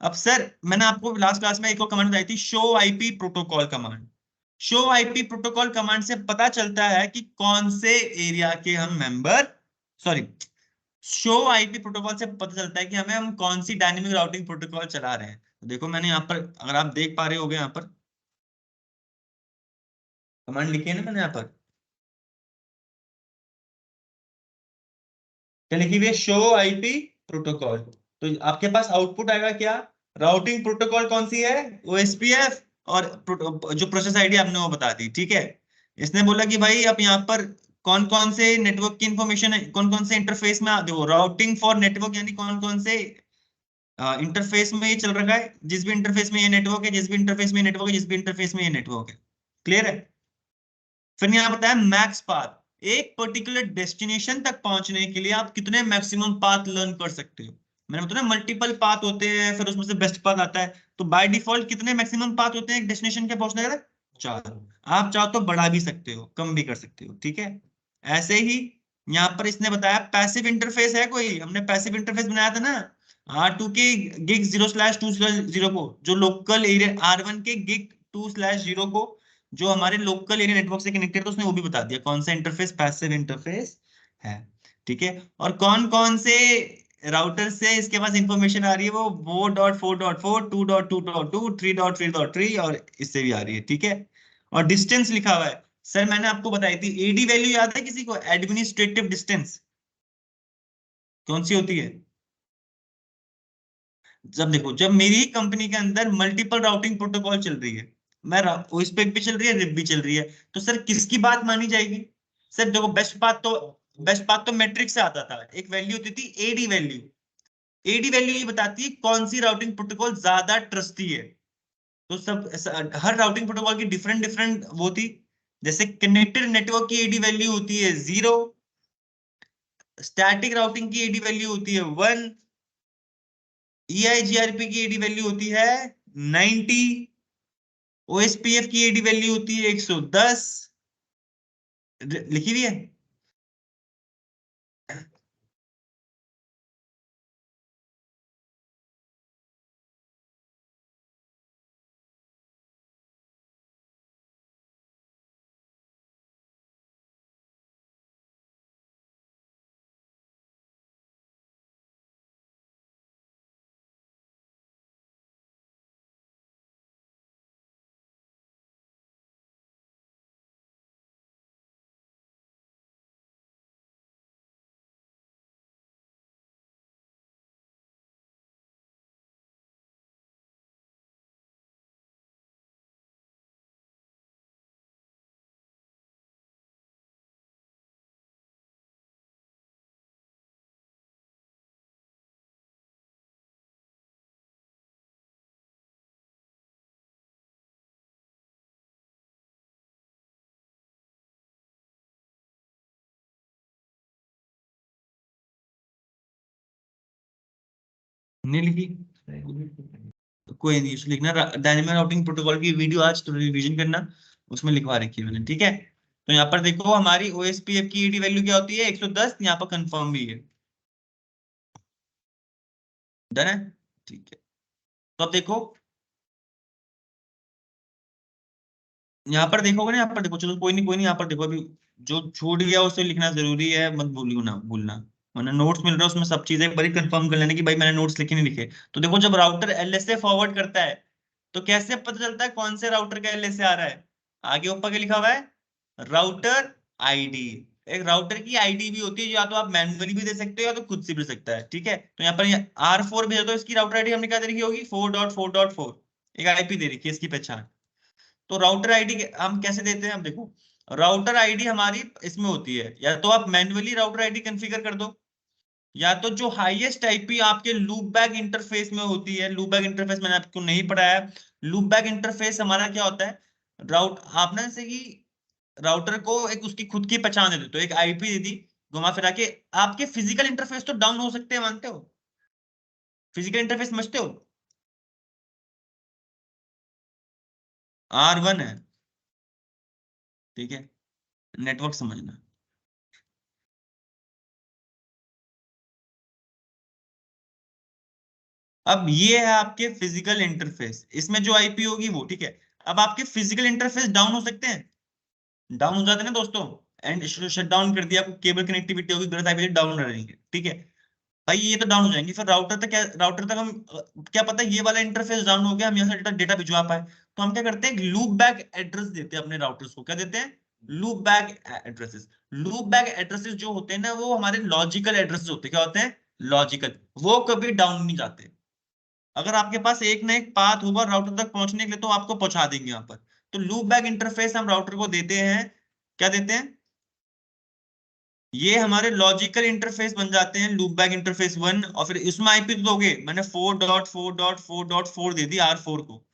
अब सर मैंने आपको लास्ट क्लास में एक और कमांड बताई थी, show IP protocol command. Show IP protocol command से पता चलता है कि कौन से एरिया के हम member, sorry, show IP protocol से पता चलता है कि हम कौन सी डायनेमिक राउटिंग प्रोटोकॉल चला रहे हैं। तो देखो मैंने यहाँ पर, अगर आप देख पा रहे होगे, यहाँ पर कमांड लिखी है ना मैंने यहाँ पर, क्या लिखी हुई है, शो आईपी प्रोटोकॉल। तो आपके पास आउटपुट आएगा क्या, राउटिंग प्रोटोकॉल कौन सी है, ओएसपीएफ, और जो प्रोसेस आईडी आपने वो बता दी। ठीक है। इसने बोला कि भाई आप यहाँ पर कौन कौन से नेटवर्क की इंफॉर्मेशन है, कौन कौन से इंटरफेस में आते हो, राउटिंग फॉर नेटवर्क, यानी कौन कौन से इंटरफेस में ये चल रखा है, जिस भी इंटरफेस में ये नेटवर्क है, जिस भी इंटरफेस में ये नेटवर्क है, जिस भी इंटरफेस में ये नेटवर्क है। क्लियर है। फिर यहाँ बताया मैक्स पाथ, एक पर्टिकुलर डेस्टिनेशन तक पहुंचने के लिए आप कितने मैक्सिमम पाथ लर्न कर सकते हो। मैंने बताया मल्टीपल पाथ होते हैं, फिर उसमें से बेस्ट पाथ आता है। तो बाय डिफॉल्ट कितने मैक्सिमम पाथ होते हैं एक डेस्टिनेशन के पहुंचने के लिए, 4। आप चाहो तो बढ़ा भी सकते हो, कम भी कर सकते हो। ठीक है। ऐसे ही यहाँ पर इसने बताया पैसिव इंटरफेस है कोई, हमने पैसिव इंटरफेस बनाया था ना, R2 के गिग 0/2/0 को, जो लोकल एरिया R1 के gig2/0 को, जो हमारे लोकल एरिया नेटवर्क से कनेक्टेड, तो उसने वो भी बता दिया कौन सा इंटरफेस पैसिव इंटरफेस है। ठीक है। और कौन कौन से राउटर से इसके पास इंफॉर्मेशन आ रही है, वो 4.4.4, 2.2.2, 3.3.3 और इससे भी आ रही है। ठीक है। और डिस्टेंस लिखा हुआ है। सर मैंने आपको बताई थी एडी वैल्यू, याद है किसी को, एडमिनिस्ट्रेटिव डिस्टेंस कौन सी होती है, जब देखो जब मेरी कंपनी के अंदर मल्टीपल राउटिंग प्रोटोकॉल चल रही है, मैं ओएसपीएफ भी चल रही है, रिप भी चल रही है, तो सर किसकी बात मानी जाएगी। सर देखो बेस्ट पाथ तो मैट्रिक्स से आता था, एक वैल्यू होती थी एडी वैल्यू। एडी वैल्यू ये बताती है कौन सी राउटिंग प्रोटोकॉल ज्यादा ट्रस्टी है। तो हर राउटिंग प्रोटोकॉल की डिफरेंट डिफरेंट वो थी। जैसे कनेक्टेड नेटवर्क की एडी वैल्यू होती है 0, स्टैटिक राउटिंग की एडी वैल्यू होती है 1, EIGRP की एडी वैल्यू होती है 90, ओएसपीएफ की एडी वैल्यू होती है 110, लिखी हुई है। नहीं लिखी, कोई नहीं, उसमें लिखना डायनेमिक राउटिंग प्रोटोकॉल की वीडियो आज तो रिवीजन करना, उसमें लिखवा रखी है मैंने, ठीक है। तो यहाँ पर देखो हमारी ओएसपीएफ की ईडी वैल्यू क्या होती है 110, यहाँ पर कंफर्म भी है। डन है, ठीक है। तो अब देखो यहाँ पर देखोगे ना, यहाँ पर देखो, चलो कोई नहीं कोई नहीं, यहाँ पर देखो अभी जो छूट गया उसे लिखना जरूरी है, मत भूलना भूलना, वरना नोट्स मिल रहा है उसमें सब चीजें एक बार कंफर्म कर लेने की भाई मैंने नोट्स लिखे नहीं लिखे। तो देखो जब राउटर एलएसए फॉरवर्ड करता है तो कैसे पता चलता है कौन से राउटर का एलएसए आ रहा है? आगे ऊपर क्या लिखा हुआ है? Router ID. एक राउटर की आईडी भी होती है, या तो आप मैन्युअली भी दे सकते हो या तो खुद से भी दे सकता है, ठीक है। तो यहाँ पर R4 भेजा, तो इसकी राउटर आईडी हमने क्या दे रखी होगी 4.4.4, एक आईपी दे रखी है इसकी पहचान। तो राउटर आईडी हम कैसे देते हैं? अब देखो राउटर आईडी हमारी इसमें होती है, या तो आप मैन्युअली राउटर आईडी कॉन्फ़िगर कर दो, या तो जो हाईएस्ट आईपी आपके लूप बैक इंटरफेस में होती है। लूप बैक इंटरफेस मैंने आपको नहीं पढ़ाया। लूप बैक इंटरफेस हमारा क्या होता है? राउट आपने जैसे कि राउटर को एक उसकी खुद की पहचान दे दो, तो एक आईपी दे दी घुमा फिरा के। आपके फिजिकल इंटरफेस तो डाउन हो सकते हैं, मानते हो? फिजिकल इंटरफेस समझते हो? R1 है, ठीक है, नेटवर्क समझना। अब ये है आपके फिजिकल इंटरफेस, इसमें जो आईपी होगी वो, ठीक है। अब आपके फिजिकल इंटरफेस डाउन हो सकते हैं, डाउन हो जाते हैं ना दोस्तों, एंड शट डाउन कर दिया, केबल कनेक्टिविटी होगी, गलत आईपी डाउन रहेंगे, ठीक है। भाई ये तो डाउन हो जाएंगे, फिर राउटर तक क्या, राउटर तक हम क्या पता ये वाला इंटरफेस डाउन हो गया, हम यहाँ से डेटा डेटा भिजवा पाए, तो हम क्या करते हैं लूप बैक एड्रेस देते हैं अपने राउटर्स को। क्या देते हैं? Loop back addresses. Loop back addresses जो होते हैं ना वो हमारे लॉजिकल एड्रेसेस होते हैं। क्या होते हैं? लॉजिकल। वो कभी डाउन नहीं जाते। अगर आपके पास एक ना एक पाथ होगा राउटर तक पहुंचने के लिए तो आपको पहुंचा देंगे यहाँ पर। तो लूप बैक इंटरफेस हम राउटर को देते हैं। क्या देते हैं? ये हमारे लॉजिकल इंटरफेस बन जाते हैं, लूप बैक इंटरफेस 1, और फिर इसमें आईपी तो दोगे, मैंने 4.4.4.4 दे दी R4 को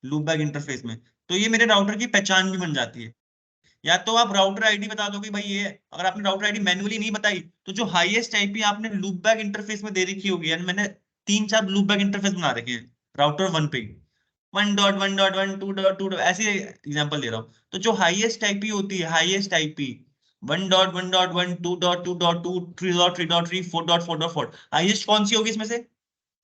लूप बैक इंटरफेस में, तो ये मेरे राउटर की पहचान भी बन जाती है। या तो आप राउटर आईडी बता दोगे भाई ये है। अगर आपने राउटर आईडी मैन्युअली नहीं बताई तो जो हाईएस्ट आईपी आपने लूप बैक इंटरफेस में दे रखी होगी, यानी मैंने 3-4 लूप बैक इंटरफेस बना रखे हैं राउटर 1 पे, 1.1.1 2.2 ऐसे एग्जांपल दे रहा हूँ। तो जो हाईएस्ट आईपी होती है, हाईएस्ट आईपी 1.1.1 2.2.2 3.3.3 4.4.4, हाईएस्ट कौन सी होगी इसमें से?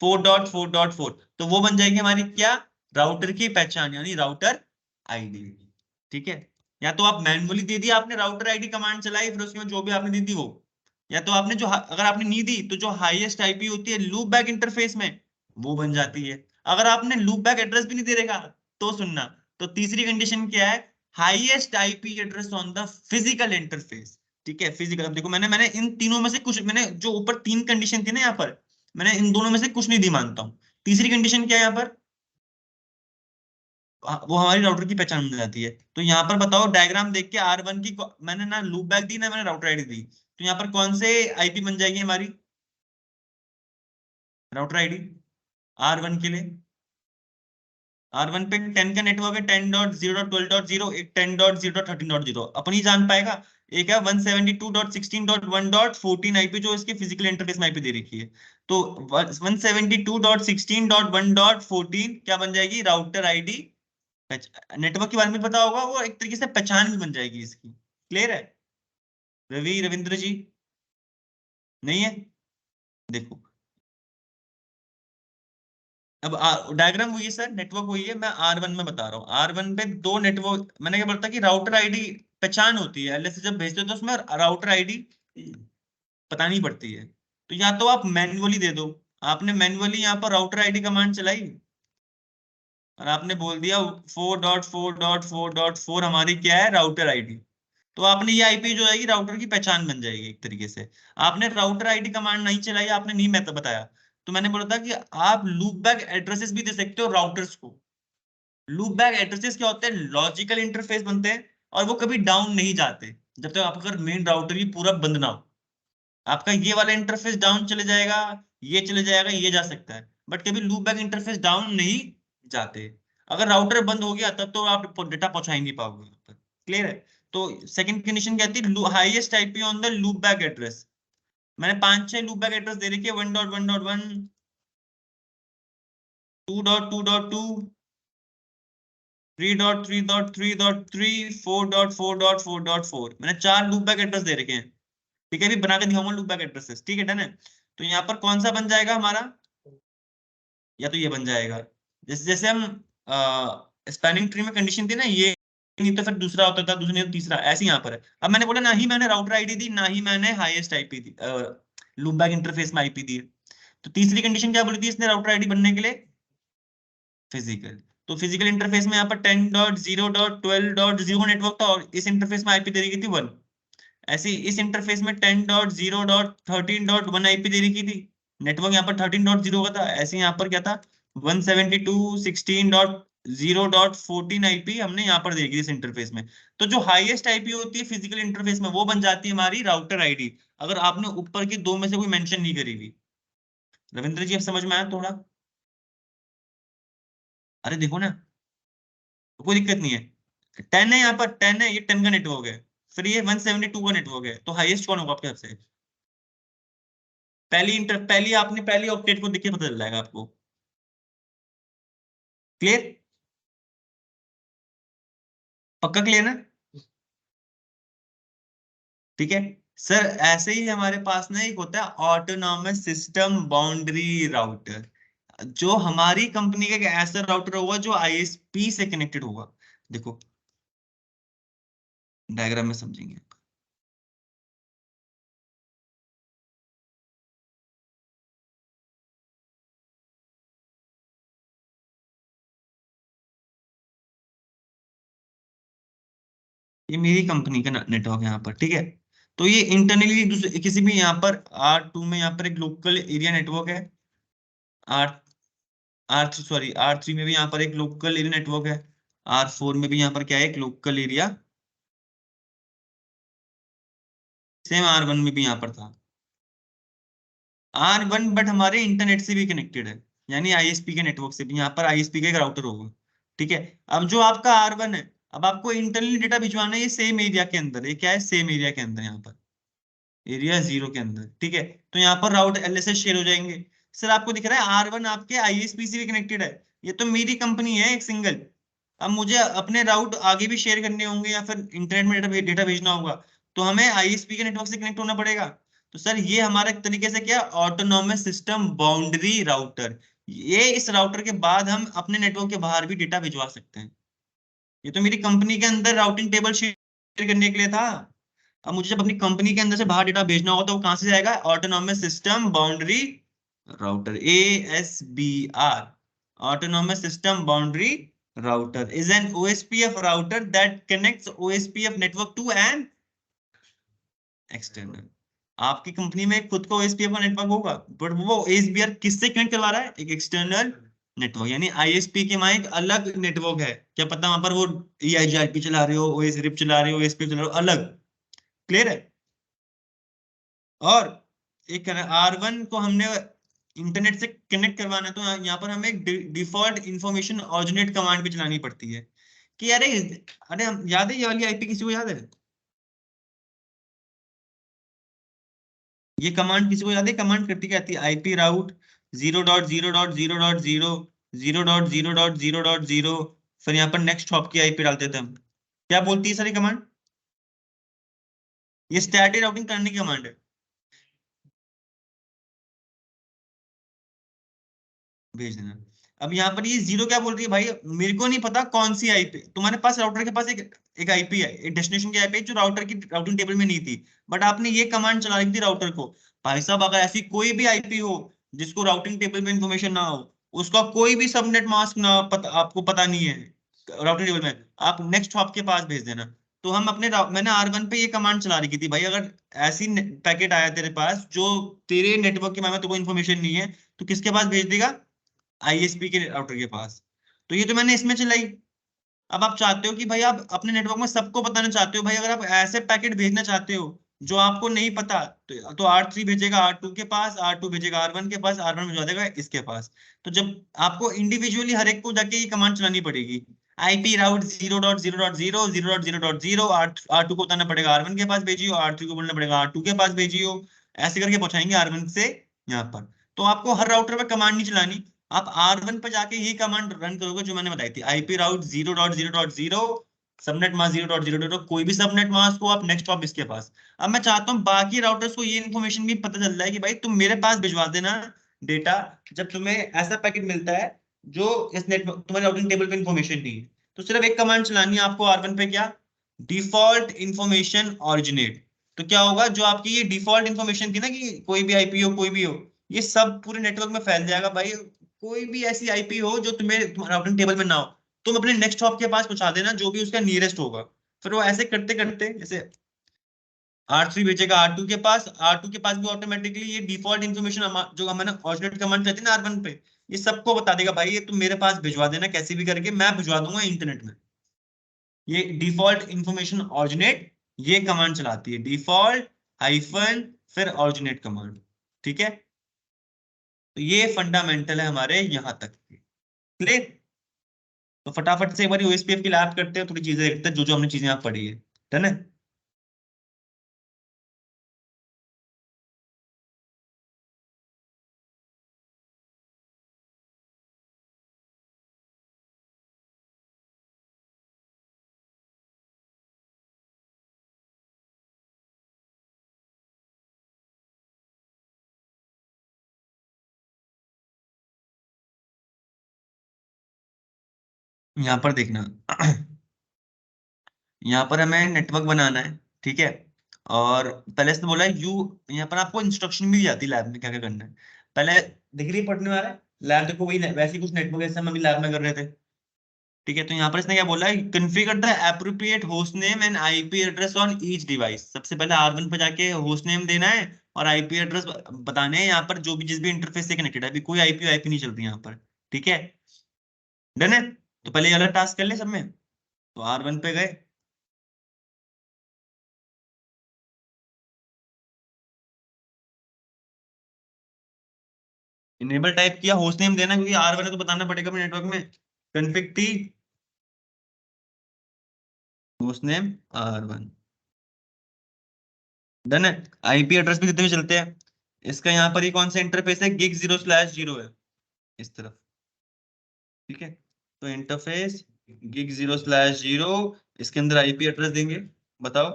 4.4.4। तो वो बन जाएगी हमारी क्या? राउटर की पहचान, यानी राउटर आईडी, ठीक है। या तो आप मैन्युअली दे दिया, आपने राउटर आईडी कमांड चलाई, फिर उसमें जो भी आपने दी थी वो, या तो आपने जो अगर आपने नहीं दी तो जो हाईएस्ट आईपी होती है लूप बैक इंटरफेस में वो बन जाती है। अगर आपने लूप बैक एड्रेस भी नहीं दे रखा तो सुनना, तो तीसरी कंडीशन क्या है? Highest IP address on the physical interface, ठीक है। फिजिकल, अब देखो मैंने मैंने इन तीनों में से कुछ, मैंने जो ऊपर 3 कंडीशन थी ना यहाँ पर, मैंने इन दोनों में से कुछ नहीं दी मानता हूँ। तीसरी कंडीशन क्या है यहाँ पर? वो हमारी राउटर की पहचान बन जाती है। तो यहाँ पर बताओ डायग्राम देख के R1 की मैंने ना लूप बैक दी ना मैंने राउटर आईडी दी, तो यहाँ पर कौन से आईपी बन जाएगी हमारी राउटर आईडी R1 के लिए? R1 पे 10 का नेटवर्क है, 10.0.12.0, एक 10.0.13.0 अपनी जान पाएगा। एक है 172.16.1.14 आईपी जो इसके फिजिकल इंटरफेस में आईपी दे रखी है। तो 172.16.1.14 क्या बन जाएगी? Router ID. नेटवर्क के बारे में पता होगा, वो एक तरीके से पहचान भी बन जाएगी इसकी। क्लियर है? रवि रविंद्र जी, नहीं है? देखो अब डायग्राम वही है सर, नेटवर्क वही है, मैं R1 में बता रहा हूँ। R1 पे दो नेटवर्क, मैंने क्या बोलता कि राउटर आईडी पहचान होती है, एलएसए जब भेजते हो तो उसमें राउटर आईडी बतानी पड़ती है। तो या तो आप मैन्युअली दे दो, आपने मैन्युअली यहाँ पर राउटर आईडी कमांड चलाई और आपने बोल दिया 4.4.4.4 हमारी क्या है? Router ID. तो आपने ये आईपी जो आएगी राउटर की पहचान बन जाएगी एक तरीके से। आपने राउटर आईडी कमांड नहीं चलाई, आपने नहीं मैं बताया, तो मैंने बोला था कि आप लूप बैक एड्रेसेस भी दे सकते हो राउटर्स को। लूप बैक एड्रेसेस क्या होते हैं? लॉजिकल इंटरफेस बनते हैं, और वो कभी डाउन नहीं जाते जब तक आपका मेन राउटर ही पूरा बंद ना हो। आपका ये वाला इंटरफेस डाउन चले जाएगा, ये चले जाएगा, ये जा सकता है, बट कभी लूप बैक इंटरफेस डाउन नहीं जाते। अगर राउटर बंद हो गया तब तो आप डेटा पहुंचा ही नहीं पाओगे यहाँ पर। क्लियर है? तो सेकंड कंडीशन कहती है highest IP on the loop back address. मैंने 5-6 लूप बैक एड्रेस दे रखी है, 1.1.1 2.2.2, 3.3.3.3, 4.4.4.4। मैंने 4 लूप बैक एड्रेस दे रखे हैं, ठीक है, अभी बना के दिखाऊंगा लूप बैक एड्रेसेस, ठीक है, डन है। तो यहाँ पर कौन सा बन जाएगा हमारा, या तो ये बन जाएगा, जैसे जैसे हम स्पैनिंग ट्री में कंडीशन थी ना, ये नहीं तो फिर दूसरा होता था, दूसरा नहीं तो तीसरा, ऐसे यहाँ पर है। अब मैंने बोला ना ही मैंने राउटर आईडी दी, ना ही मैंने हाईएस्ट आईपी दी, लूप बैक इंटरफेस में आईपी दी है। तो तीसरी कंडीशन क्या बोली थी इसने राउटर आईडी बनने के लिए, फिजिकल। तो फिजिकल इंटरफेस में यहाँ पर 10.0.12.0 नेटवर्क था, और इस इंटरफेस में आईपी दे रही थी 1। ऐसे ही इस इंटरफेस में 10.0.13.1 आईपी दे रखी थी, नेटवर्क यहाँ पर 13.0 का था। ऐसे यहाँ पर क्या था, 172.16.0.14 आईपी हमने यहाँ पर देखी इस इंटरफेस में। तो जो हाईएस्ट आईपी होती है फिजिकल इंटरफेस में, वो बन जाती है हमारी राउटर आईडी, अगर आपने ऊपर की दो में से कोई मेंशन नहीं करी हुई। रविंद्र जी अब समझ में आया थोड़ा, अरे देखो ना, तो कोई दिक्कत नहीं है। 10 है यहाँ पर, 10 है, ये 10 का नेटवर्क है, फिर ये 172 का नेटवर्क है, तो हाईएस्ट कौन होगा आपके हिसाब से। पहली ऑक्टेट को देखिए पता चल जाएगा आपको, क्लियर, पक्का क्लियर ना, ठीक है। सर ऐसे ही हमारे पास ना एक होता है ऑटोनॉमस सिस्टम बाउंड्री राउटर, जो हमारी कंपनी का एक ऐसा राउटर होगा जो आईएसपी से कनेक्टेड होगा। देखो डायग्राम में समझेंगे। ये मेरी कंपनी का नेटवर्क है यहाँ पर, ठीक है। तो ये इंटरनली किसी भी यहाँ पर R2 में यहाँ पर एक लोकल एरिया नेटवर्क है, आर R3 में भी यहाँ पर एक लोकल एरिया नेटवर्क है, R4 में भी यहाँ पर क्या है, एक लोकल एरिया, सेम R1 में भी यहाँ पर था R1, बट हमारे इंटरनेट से भी कनेक्टेड है, यानी आईएसपी के नेटवर्क से भी यहाँ पर आईएसपी का एक राउटर होगा, ठीक है। अब जो आपका R1 है, अब आपको इंटरनली डेटा भिजवाना है, ये सेम एरिया के अंदर, ये क्या है, सेम एरिया के अंदर, यहाँ पर एरिया 0 के अंदर, ठीक है। तो यहाँ पर राउट एलएसएस शेयर हो जाएंगे। सर आपको दिख रहा है R1 आपके आईएसपी से भी कनेक्टेड है, ये तो मेरी कंपनी है एक सिंगल। अब मुझे अपने राउट आगे भी शेयर करने होंगे या फिर इंटरनेट में डेटा भेजना होगा, तो हमें आईएसपी के नेटवर्क से कनेक्ट होना पड़ेगा। तो सर ये हमारा एक तरीके से क्या, ऑटोनॉमस सिस्टम बाउंड्री राउटर, ये इस राउटर के बाद हम अपने नेटवर्क के बाहर भी डेटा भिजवा सकते हैं। ये तो मेरी कंपनी के अंदर राउटिंग टेबल शेयर करने के लिए था। अब मुझे जब अपनी कंपनी के अंदर से बाहर डेटा भेजना होगा तो वो कहां से जाएगा, autonomous system boundary router, ASBR, autonomous system boundary router is an OSPF router that connects OSPF network to an external। आपकी कंपनी में खुद का OSPF का नेटवर्क होगा, बट वो OSPF किससे कनेक्ट करवा रहा है, एक एक्सटर्नल नेटवर्क, यानी आईएसपी के वहां एक अलग नेटवर्क है, क्या पता वहां पर वो EIGRP चला रहे हो, OS RIP चला रहे हो, OSPF चला रहे हो, अलग, क्लियर है। और एक R1 को हमने इंटरनेट से कनेक्ट करवाना है, तो यहाँ पर हमें डिफॉल्ट इंफॉर्मेशन ऑरिजिनेट कमांड भी चलानी पड़ती है, कि अरे अरे याद है ये वाली आईपी, किसी को याद है ये कमांड, किसी को याद है कमांड करती क्या आती है, आईपी राउट 0.0.0.0, 0.0.0.0, फिर यहाँ पर नेक्स्ट हॉप की आईपी डालते थे हम, क्या बोलती है सारी कमांड, ये स्टैटिक राउटिंग करने की कमांड है, भेज देना। अब यहाँ पर ये 0 क्या बोल रही है भाई, मेरे को नहीं पता कौन सी आईपी, तुम्हारे पास राउटर के पास एक आईपी है, एक डेस्टिनेशन की आईपी जो राउटर की राउटिंग टेबल में नहीं थी, बट आपने ये कमांड चला रखी थी राउटर को, भाई साहब अगर ऐसी कोई भी आईपी हो जिसको राउटिंग टेबल में इंफॉर्मेशन ना हो, उसका कोई भी सबनेट मास्क ना पता, आपको पता नहीं है राउटिंग टेबल में, आप नेक्स्ट हॉप के पास भेज देना। तो हम अपने मैंने R1 पे ये कमांड चला रखी थी, भाई अगर ऐसी पैकेट आया तेरे पास जो तेरे नेटवर्क के बारे में तो कोई इन्फॉर्मेशन नहीं है, तो किसके पास भेज देगा, आईएसपी के राउटर के पास। तो ये तो मैंने इसमें चलाई। अब आप चाहते हो कि भाई आप अपने नेटवर्क में सबको बताना चाहते हो, भाई अगर आप ऐसे पैकेट भेजना चाहते हो जो आपको नहीं पता, तो R3 भेजेगा R2 के पास, R2 भेजेगा R1 के पास, R1 भिजवा देगा इसके पास। तो जब आपको इंडिविजुअली हर एक को जाके ये कमांड चलानी पड़ेगी, आईपी राउट 0.0.0, 0.0.0, R2 को बताना पड़ेगा R1 के पास भेजियो, R3 को बोलना पड़ेगा R2 के पास भेजियो, ऐसे करके पहुंचाएंगे R1 से यहाँ पर। तो आपको हर राउटर पर कमांड नहीं चलानी, आप R1 पे जाके यही कमांड रन करोगे जो मैंने बताई थी, IP राउट 0.0.0 सबनेट मास्क 0.0.0, कोई भी सबनेट मास्क को आप नेक्स्ट हॉप इसके पास। अब मैं चाहता हूँ बाकी राउटर्स को ये इन्फॉर्मेशन भी पता चल रहा है कि भाई तुम मेरे पास भिजवा देना डेटा जब तुम्हें ऐसा पैकेट मिलता है जो इस नेटवर्क तुम्हारे राउटिंग टेबल पे इन्फॉर्मेशन नहीं है। तो सिर्फ एक कमांड चलानी है आपको R1 पे, क्या? Default information originate. तो क्या होगा, जो आपकी ये डिफॉल्ट इंफॉर्मेशन थी ना कि कोई भी आईपी हो कोई भी हो, ये सब पूरे नेटवर्क में फैल जाएगा भाई। कोई भी ऐसी आईपी हो जो तुम्हारे राउटिंग टेबल में ना हो, तुम अपने नेक्स्ट हॉप के पास पहुंचा देना जो भी उसका नियरेस्ट होगा। फिर वो ऐसे करते करते जैसे R3 भेजेगा R2 के पास, R2 के पास भी ऑटोमेटिकली ये डिफॉल्ट इन्फॉर्मेशन जो मैंने ऑरिजिनेट कमांड करती है ना R1 पे, ये सबको बता देगा भाई ये तुम मेरे पास भिजवा देना कैसे भी करके, मैं भिजवा दूंगा इंटरनेट में। ये डिफॉल्ट इंफॉर्मेशन ऑरिजिनेट ये कमांड चलाती है, डिफॉल्ट हाइफन फिर ऑरिजिनेट कमांड। ठीक है, तो ये फंडामेंटल है हमारे यहां तक। क्लियर? तो फटाफट से एक बार ओएसपीएफ की लैब करते हैं, थोड़ी चीजें देखते हैं जो जो हमने चीजें यहाँ पढ़ी है। डन है? यहाँ पर देखना यहाँ पर हमें नेटवर्क बनाना है, ठीक है। और पहले से तो बोला है यू, यहाँ पर आपको इंस्ट्रक्शन भी दी जाती है लैब में क्या क्या करना है। पहले दिख रही है पढ़ने वाला लैब, देखो वही वैसे ही कुछ नेटवर्क जैसे हम अभी लैब में कर रहे थे। ठीक है, तो यहाँ पर इसने क्या बोला है, configure the appropriate host name and IP address on each device. सबसे पहले R1 पे जाके होस्ट नेम देना है और आईपी एड्रेस बताने हैं यहाँ पर, जो भी जिस भी इंटरफेस से कनेक्टेड है। अभी कोई आईपी आईपी नहीं चलती यहाँ पर। ठीक है, डन है। तो पहले ये वाला टास्क कर ले सब में। तो R1 पे गए, इनेबल टाइप किया, होस्ट नेम देना क्योंकि R1 है तो बताना पड़ेगा अपने नेटवर्क में। Config T host name R1, done है। आईपी एड्रेस भी जितने भी चलते हैं, इसका यहाँ पर ये कौन सा इंटरफेस है, gig0/0 है इस तरफ। ठीक है, तो इंटरफेस gig0/0, इसके अंदर आईपी एड्रेस देंगे, बताओ।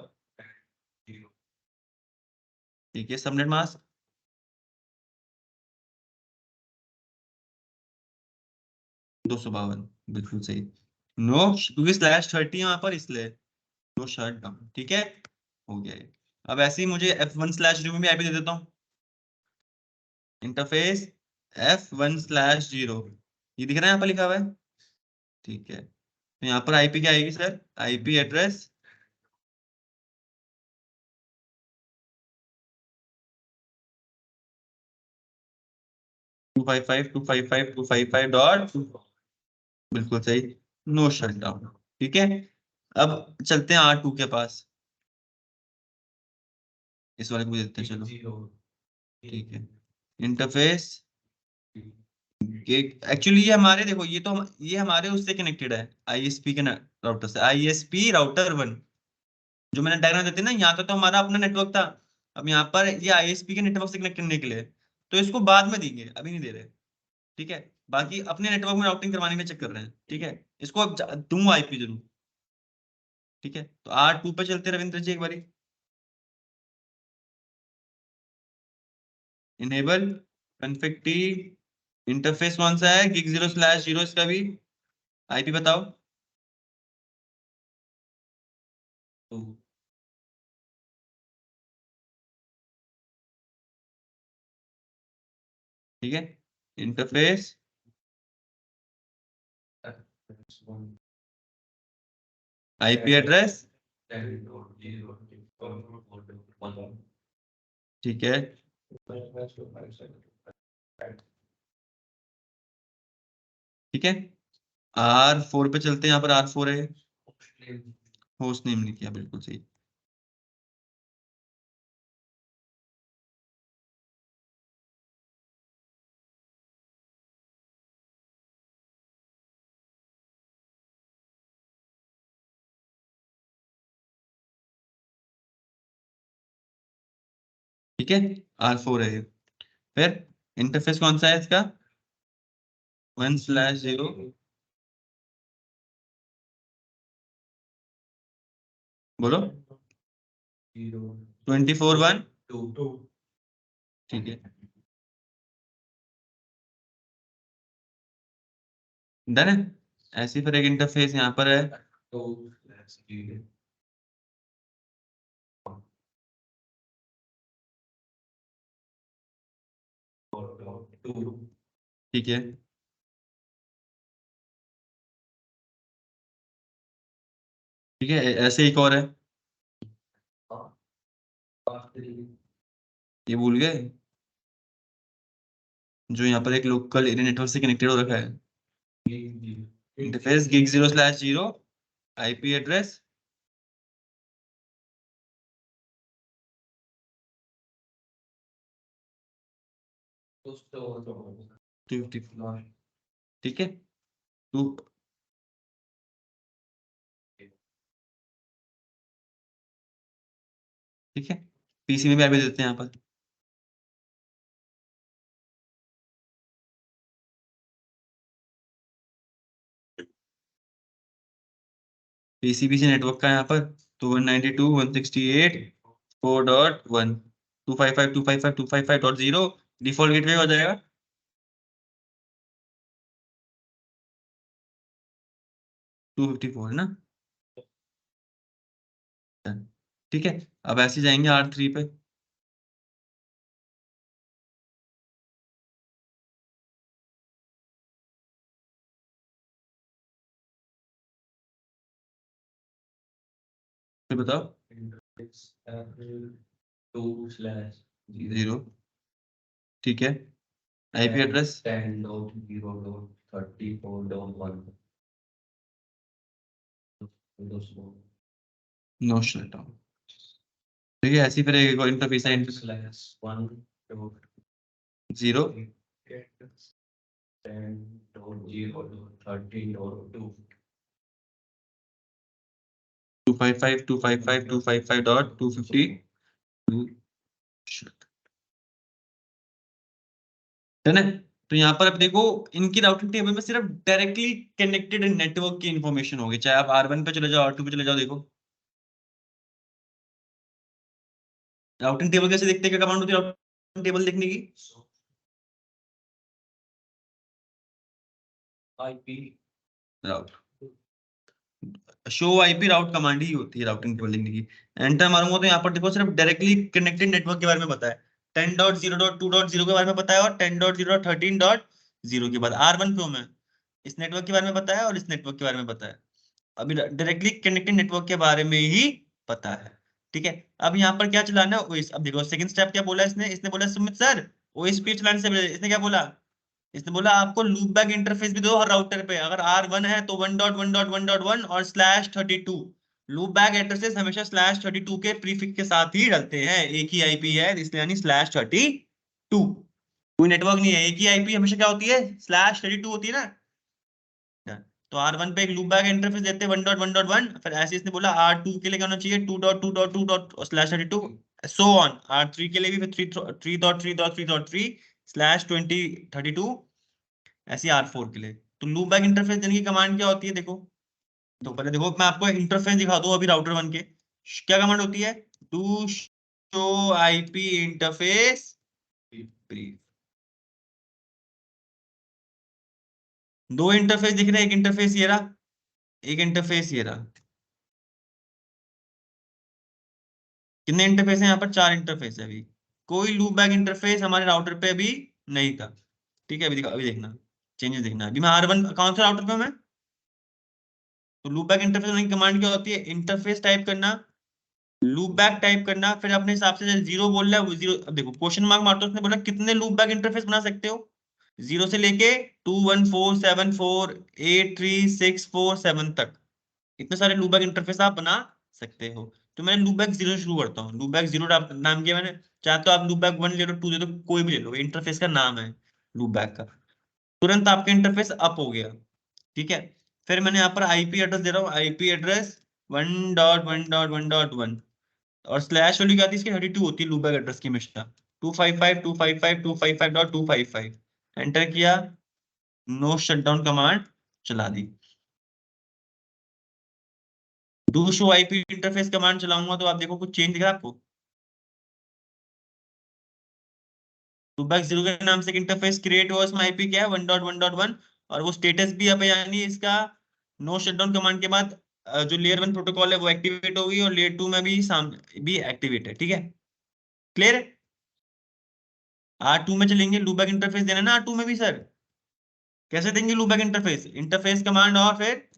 ठीक है, सबनेट मास्क 252, बिल्कुल सही। नो, क्योंकि /30 यहाँ पर इसलिए नो शट डाउन। ठीक है, हो गया ये। अब ऐसे ही मुझे F1/0 में भी आईपी दे देता हूँ, इंटरफेस F1/0, ये दिख रहा है यहाँ पर लिखा हुआ है। ठीक है, तो यहाँ पर आईपी क्या आएगी सर, आईपी एड्रेस 255.255.255 बिल्कुल सही, नो शट डाउन। ठीक है, अब चलते हैं R2 के पास, इस वाले को भी देखते हैं चलो। ठीक है, इंटरफेस एक्चुअली ये हमारे देखो, ये तो ये हमारे उससे कनेक्टेड है, आईएसपी के राउटर से, आईएसपी राउटर 1। जो मैंने डायग्राम देती ना, यहाँ तो हमारा अपना नेटवर्क था। अब यहाँ पर ये आईएसपी के नेटवर्क से कनेक्ट करने के लिए, तो इसको बाद में देंगे, अभी नहीं दे रहे। ठीक है, बाकी अपने नेटवर्क में राउटिंग करवाने का चेक कर रहे हैं। ठीक है, इसको अब दूंगा आईपी जरूर। ठीक है, तो R2 पे चलते रविंद्र जी एक बारी, इनेबल कॉन्फ़िग टी, इंटरफेस कौन सा है, gig0/0, इसका भी आईपी बताओ। तो ठीक है, इंटरफेस आईपी एड्रेस, ठीक है। ठीक है, R4 पे चलते हैं, यहाँ पर R4 है, होस्ट नेम नहीं किया, बिल्कुल सही। ठीक है, R4 है ये। फिर इंटरफेस कौन सा है इसका, 1/0 बोलो 24/1 ठीक है, डन है। ऐसे फिर एक इंटरफेस यहाँ पर है, ठीक है, ठीक है। ऐसे एक और है, ये भूल गए, जो यहाँ पर एक लोकल एरिया नेटवर्क से कनेक्टेड हो रखा है, इंटरफेस gig0/0 IP एड्रेस 254, ठीक है। टू ठीक है, पीसी में भी आईपी देते हैं यहाँ पर, पीसीबीसी नेटवर्क का यहाँ पर, तो 192.168.4.1 255.255.255.0 डिफॉल्ट गेटवे हो जाएगा। टू फिफ्टी फोर है ना, ठीक है। अब ऐसे जाएंगे R3 पे, फिर बताओ 0, ठीक है। IP address 10.0.34.1 no shut down, ठीक है। ऐसी फिर एक और इंटरफेस है, 0 255.255.255.252 है ना। तो यहाँ पर अब देखो, इनकी राउटिंग टेबल में सिर्फ डायरेक्टली कनेक्टेड नेटवर्क की इंफॉर्मेशन होगी, चाहे आप R1 पे चले जाओ, R2 पे चले जाओ, देखो राउटिंग टेबल कैसे देखते हैं, क्या कमांड होती है राउटिंग टेबल देखने की, IP route, show IP route command ही होती है राउटिंग टेबल देखने की। एंटर मारूंगा तो यहाँ पर देखो सिर्फ डायरेक्टली कनेक्टेड नेटवर्क के बारे में पता है, 10.0.2.0 के बारे में पता है, और 10.0.13.0 के बाद R1 पे हूं मैं, इस नेटवर्क के बारे में पता है और इस नेटवर्क के बारे में पता है, अभी डायरेक्टली कनेक्टेड नेटवर्क के बारे में ही पता है, ठीक है। अब यहाँ पर क्या चलाना है ओएस, अब देखो सेकंड स्टेप क्या बोला इसने, इसने बोला सुमित सर ओएसपी चलाने से पहले इसने क्या बोला, इसने बोला आपको लूप बैक इंटरफेस भी दो हर राउटर पे, अगर R1 है तो 1.1.1.1 और /32, लूप बैक एड्रेसेस हमेशा /32 के प्रीफिक्स के साथ ही डलते हैं, एक ही आईपी है इसलिए, यानी /32, कोई नेटवर्क नहीं है, एक ही आईपी हमेशा क्या होती है, /32 होती है ना। तो R1 पे एक लूप बैक इंटरफेस देते हैं 1.1.1, फिर ऐसे इसने बोला R2 के लिए क्या होना चाहिए 2.2.2./32, सो ऑन, R3 के लिए भी फिर 3.3.3.3/2032, ऐसे R4 के लिए। तो लूप बैक इंटरफेस देने की कमांड क्या होती है देखो, तो पहले देखो मैं आपको इंटरफेस दिखा दूं अभी राउटर 1 के, क्या कमांड होती है, do show IP interface brief, दो इंटरफेस दिख रहे हैं, एक इंटरफेस ये रहा, एक इंटरफेस ये रहा, कितने इंटरफेस है यहाँ पर, 4 इंटरफेस है अभी, कोई लूप बैक इंटरफेस हमारे राउटर पे अभी नहीं था, ठीक है। अभी देखना चेंजेस देखना, अभी मैं R1 कौन सा राउटर पे हूं मैं, तो लूप बैक इंटरफेस की कमांड क्या होती है, इंटरफेस टाइप करना, लूप बैक टाइप करना, फिर अपने हिसाब से जीरो बोल रहा है वो जीरो, अब देखो क्वेश्चन मार्क मारते उसने बोला कितने लूप बैक इंटरफेस बना सकते हो, 0 से लेके 214748364 तक, इतने सारे लूप बैक इंटरफेस आप बना सकते हो। तो मैंने लूप बैक 0 शुरू करता हूँ, लूप बैक 0 नाम किया मैंने, चाहे तो आप लूप बैक 1 ले लो, 2 ले लो, कोई भी ले लो, इंटरफेस का नाम है लूप बैक का, तुरंत आपका इंटरफेस अप हो गया, ठीक है। फिर मैंने यहाँ पर आईपी एड्रेस दे रहा हूँ, आईपी एड्रेस 1.1.1.1, और स्लैश वाली क्या आती है इसकी, 32 होती है लूप बैक एड्रेस की हमेशा, 255.255.255.255, एंटर किया, नो शटडाउन कमांड चला दी। Do show IP interface command चलाऊंगा तो आप देखो कुछ चेंज दिख रहा है आपको। लूपबैक जीरो के नाम से एक इंटरफेस क्रिएट हुआ, उसमें आईपी क्या है 1.1.1, और वो स्टेटस भी अब यानी इसका नो शटडाउन कमांड के बाद जो लेयर 1 प्रोटोकॉल है वो एक्टिवेट होगी, और लेयर 2 में भी सामने भी एक्टिवेट है। ठीक है, क्लियर है। R2 में चलेंगे, लूपबैक इंटरफेस देना है ना R2 में भी सर। कैसे देंगे लूपबैक इंटरफेस? इंटरफेस कमांड और फिर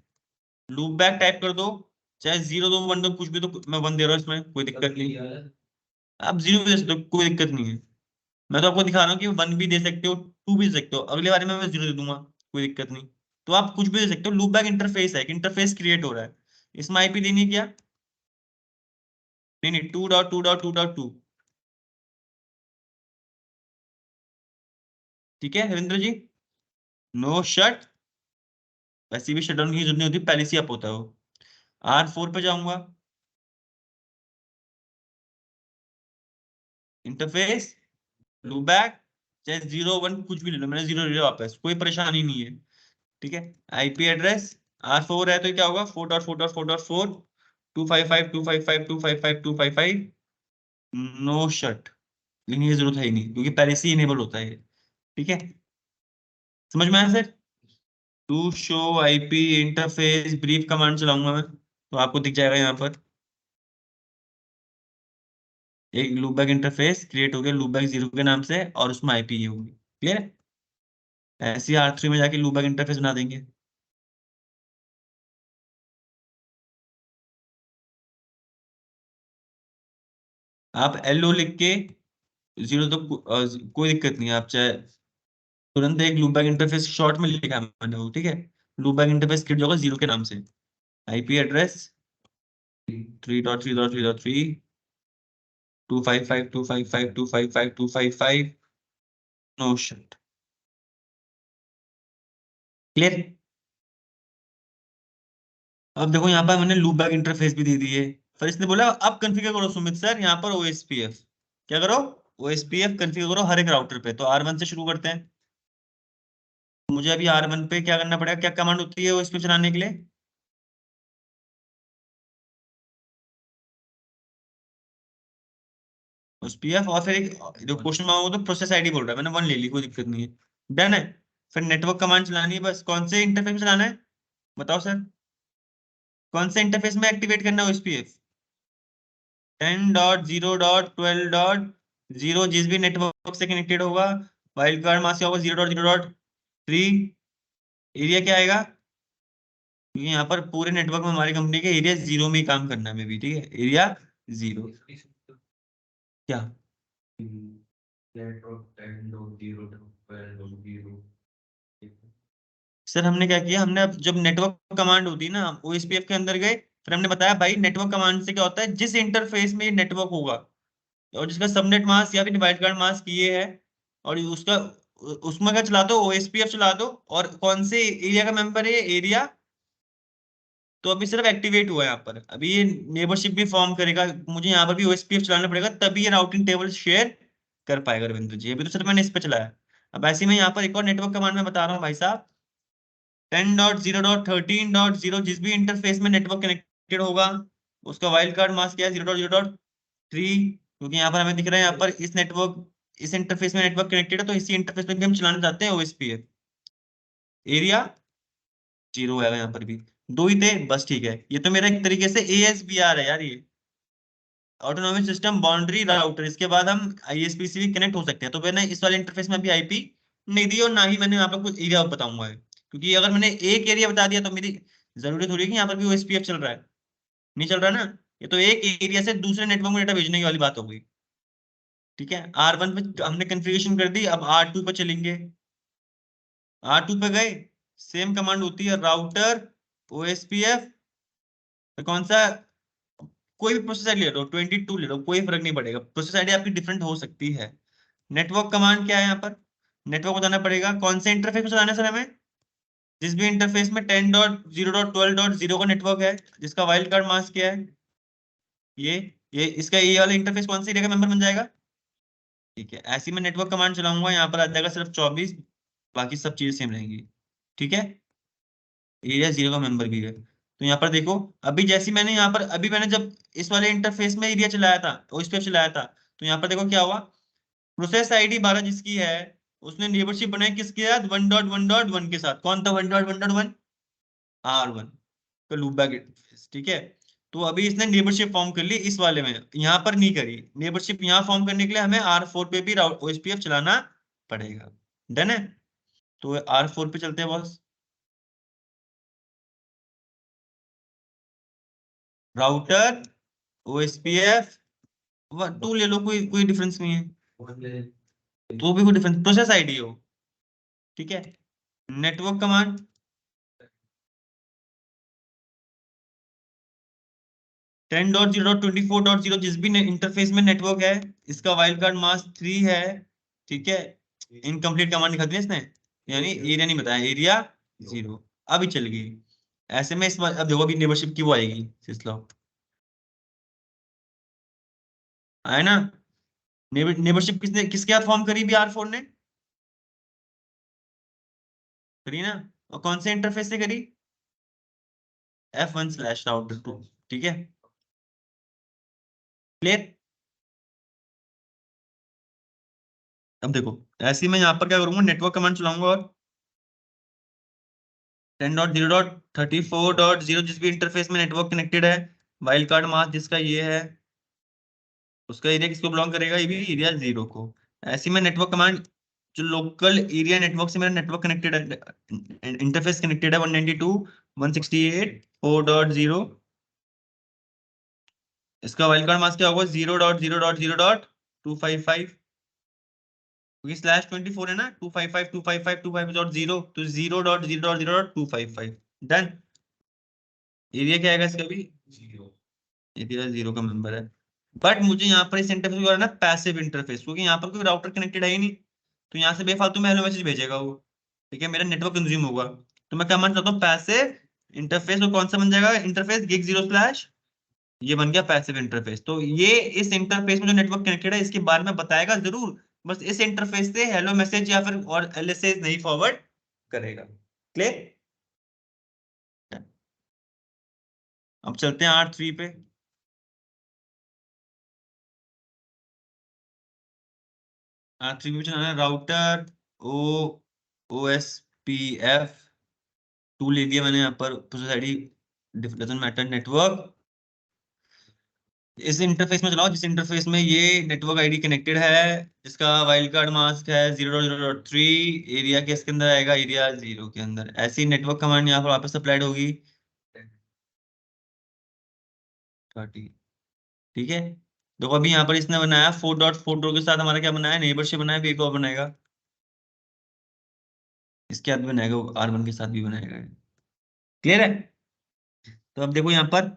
लूपबैक टाइप कर दो, चाहे 0 दो 1 दो कुछ भी, तो मैं 1 दे रहा हूँ, इसमें कोई दिक्कत नहीं। आप 0 भी दे सकते हो, कोई दिक्कत नहीं है। मैं तो आपको दिखा रहा हूँ कि 1 भी दे सकते हो, 2 भी दे सकते हो, अगले बारे में मैं 0 दे दूंगा, कोई दिक्कत नहीं। तो आप कुछ भी दे सकते हो। लूपबैक इंटरफेस है, इंटरफेस क्रिएट हो रहा है, इसमें आईपी देनी है क्या? नहीं नहीं, 2.2.2.2। ठीक है रविंद्र जी। नो शट, वैसे भी शटडाउन की जरूरत नहीं होती, पहले से ही अप होता है वो। R4 पे जाऊंगा, इंटरफेस लूपबैक, चाहे 0 1 कुछ भी ले लो, मैंने 0 ले लिया वापस, कोई परेशानी नहीं है। ठीक है, आईपी एड्रेस R4 है तो क्या होगा 4.4.4.4, 255 नो शट। लेकिन ये जरूरत है ही नहीं क्योंकि पहले से ही इनेबल होता है ये। ठीक है, समझ में आया sir. Do show IP interface brief command चलाऊंगा मैं, तो आपको दिख जाएगा यहाँ पर एक लूपबैक इंटरफेस क्रिएट हो गया लूपबैक जीरो के नाम से, और उसमें आईपी ये होगी। क्लियर है। ऐसे ही R3 में जाके लूपबैक इंटरफेस बना देंगे। आप LO लिख के 0 तो कोई दिक्कत नहीं है, आप चाहे तुरंत एक लूपबैक इंटरफेस शॉर्ट में लिखा है मैंने वो। ठीक है, लूपबैक इंटरफेस क्रिएट होगा 0 के नाम से, IP address 3.3.3.3, 255 no shut. Clear. अब देखो यहाँ पर मैंने लूप बैक इंटरफेस भी दे दी है। फिर इसने बोला अब कॉन्फ़िगर करो सुमित सर यहाँ पर OSPF। क्या करो? OSPF कॉन्फ़िगर करो हर एक राउटर पे। तो R1 से शुरू करते हैं। मुझे अभी R1 पे क्या करना पड़ेगा, क्या कमांड होती है OSPF चलाने के लिए? OSPF और फिर एक जो क्वेश्चन मांगोगे तो प्रोसेस आईडी बोल रहा है, मैंने 1 ले ली, कोई दिक्कत नहीं है। डन है। फिर नेटवर्क कमांड चलानी है बस। कौन से इंटरफेस में चलाना है बताओ सर? कौन से इंटरफेस में एक्टिवेट करना है OSPF? 10.0.12.0 जिस भी नेटवर्क से कनेक्टेड होगा, वाइल्ड कार्ड मास्क होगा 0.0.3। एरिया क्या आएगा? क्योंकि यहाँ पर पूरे नेटवर्क में हमारी कंपनी के एरिया 0 में ही काम करना है, में भी ठीक है, एरिया 0। क्या? सर हमने क्या किया, हमने अब जब नेटवर्क कमांड होती है ना, OSPF के अंदर गए, फिर हमने बताया भाई नेटवर्क कमांड से क्या होता है, जिस इंटरफेस में नेटवर्क होगा और जिसका सबनेट मास्क या फिर वाइड कार्ड मास्क ये है, और उसका उसमें क्या चला दो, OSPF चला दो। और कौन से एरिया का मेंबर है, एरिया। तो अभी सिर्फ एक्टिवेट हुआ है यहाँ पर, अभी ये नेबरशिप भी फॉर्म करेगा, मुझे यहाँ पर भी OSPF चलाना पड़ेगा तभी ये राउटिंग टेबल शेयर कर पाएगा रविंद्र जी। अभी तो सिर्फ मैंने इस पे चलाया। अब ऐसे में यहाँ पर एक और नेटवर्क कमांड में बता रहा हूँ भाई साहब। 10.0.13.0 जिस भी इंटरफेस में नेटवर्क कनेक्टेड होगा उसका वाइल्ड कार्ड मास्क क्या है 0.0.3, क्योंकि यहाँ पर हमें दिख रहा है यहाँ पर इस इंटरफेस में नेटवर्क कनेक्टेड है, तो इसी इंटरफेस में भी हम चलाना चाहते हैं OSPF। एरिया 0 है यहाँ पर भी। दो ही थे बस, ठीक है। ये तो मेरा एक तरीके से ASBR है यार, ये ऑटोनॉमिक सिस्टम बाउंड्री राउटर। इसके बाद हम ISP से भी कनेक्ट हो सकते हैं। तो मैंने इस वाले इंटरफेस में भी आईपी नहीं दी, और ना ही मैंने यहाँ पर कुछ एरिया बताऊंगा है, क्योंकि अगर मैंने एक एरिया बता दिया तो मेरी जरूरी थोड़ी है कि यहाँ पर भी OSPF चल रहा है। नहीं चल रहा ना। ये तो एक एरिया से दूसरे नेटवर्क में डेटा भेजने की वाली बात हो गई। ठीक है, R1 पे हमने कन्फिग्रेशन कर दी, अब R2 पे चलेंगे। R2 पे गए, सेम कमांड होती है राउटर OSPF। कौन सा? कोई भी प्रोसेस आईडी ले लो, 22 ले लो, कोई फर्क नहीं पड़ेगा, प्रोसेस आईडी आपकी डिफरेंट हो सकती है। नेटवर्क कमांड क्या है यहाँ पर? नेटवर्क बताना पड़ेगा कौन से इंटरफेस में चलाना है सर हमें। जिस भी इंटरफेस में 10.0.12.0 का नेटवर्क है, जिसका वाइल्ड कार्ड मास्क क्या है, ये इसका ये वाला इंटरफेस कौन से एरिया का मेंबर बन जाएगा? ठीक है, ऐसे ही मैं नेटवर्क कमांड चलाऊंगा, यहाँ पर आ जाएगा सिर्फ 24। बाकी सब चीजें सेम रहेंगी। ठीक है, एरिया 0 का मेंबर भी है। तो यहाँ पर देखो, अभी जैसी मैंने यहाँ पर अभी मैंने जब इस वाले इंटरफेस में एरिया चलाया था, ओएसपीएफ चलाया था, तो यहाँ पर देखो क्या हुआ। प्रोसेस आईडी 12 जिसकी है, उसने नेबरशिप बनाई किसके साथ, 1.1.1 के साथ। कौन था 1.1.1? R1 का लूप बैक इंटरफेस। ठीक है, तो अभी इसने नेबरशिप फॉर्म कर ली इस वाले में, यहाँ पर नहीं करी नेबरशिप। यहाँ फॉर्म करने के लिए हमें R4 पे भी ओएसपीएफ चलाना पड़ेगा। डन है, तो R4 पे चलते हैं बॉस। राउटर, ओएसपीएफ, टू ले लो, कोई कोई डिफरेंस नहीं है। तो भी कोई डिफरेंस, प्रोसेस आईडी हो। ठीक है, नेटवर्क कमांड, 10.0.24.0 जिस भी इंटरफेस में नेटवर्क है, इसका वाइल्ड कार्ड मास्क 3 है। ठीक है, इनकम्प्लीट कमांड लिखा दिया इसने, यानी एरिया नहीं बताया, एरिया 0। अभी चल गई। ऐसे में इस बार अब देखो, अभी नेबरशिप की वो आएगी सिस्लो, आया ना। नेबरशिप किसने किसके साथ फॉर्म करी भी, R4 ने करी ना। और कौन से इंटरफेस से करी, F1/router 2। ठीक है, क्लियर। अब देखो, ऐसे ही मैं यहाँ पर क्या करूंगा, नेटवर्क कमांड चलाऊंगा और 10.0.34.0 जिस भी इंटरफेस में नेटवर्क कनेक्टेड है, वाइल्ड कार्ड मास्क जिसका ये है, उसका एरिया किसको बिलोंग करेगा, ये भी एरिया 0 को। ऐसे में नेटवर्क कमांड, जो लोकल एरिया नेटवर्क से मेरा नेटवर्क कनेक्टेड है, इंटरफेस कनेक्टेड है 192.168.4.0, इसका वाइल्ड कार्ड मास्क क्या होगा, 0.0.0.255, क्योंकि /24 है ना, 255 तो 0.0.0.255। डन। एरिया क्या आएगा इसका भी, एरिया 0 का मेंबर है। बट मुझे यहाँ पर इस इंटरफेस को ना पैसिव इंटरफेस, क्योंकि यहाँ पर कोई राउटर कनेक्टेड है ही नहीं, तो यहाँ से बेफालतू में हेलो मैसेज भेजेगा वो। ठीक है, मेरा नेटवर्क कंज्यूम होगा। तो मैं क्या मान चाहता हूँ, पैसिव इंटरफेस। और कौन सा बन जाएगा इंटरफेस, गिग 0/, ये बन गया पैसिव इंटरफेस। तो ये इस इंटरफेस में जो नेटवर्क कनेक्टेड है इसके बारे में बताएगा जरूर, बस इस इंटरफेस से हेलो मैसेज या फिर और एलएसए नहीं फॉरवर्ड करेगा। क्लियर। अब चलते हैं R3 पे। R3 पे चलाना है राउटर, ओ OSPF 2 ले लिया मैंने यहाँ पर, process ID doesn't matter, network. इस इंटरफेस में चलाओ जिस इंटरफेस में ये नेटवर्क आईडी कनेक्टेड है, जिसका वाइल्ड कार्ड मास्क है 0.0.3, एरिया के इसके अंदर आएगा, एरिया 0 के अंदर। ऐसी नेटवर्क कमांड यहाँ पर वापस अप्लाइड होगी 30। ठीक है, देखो अभी यहाँ पर इसने बनाया 4.4 के साथ हमारा क्या बनाया, नेबरशिप बनाया, भी एक और बनाएगा, इसके साथ भी बनाएगा, R1 के साथ भी बनाएगा। क्लियर है। तो अब देखो यहाँ पर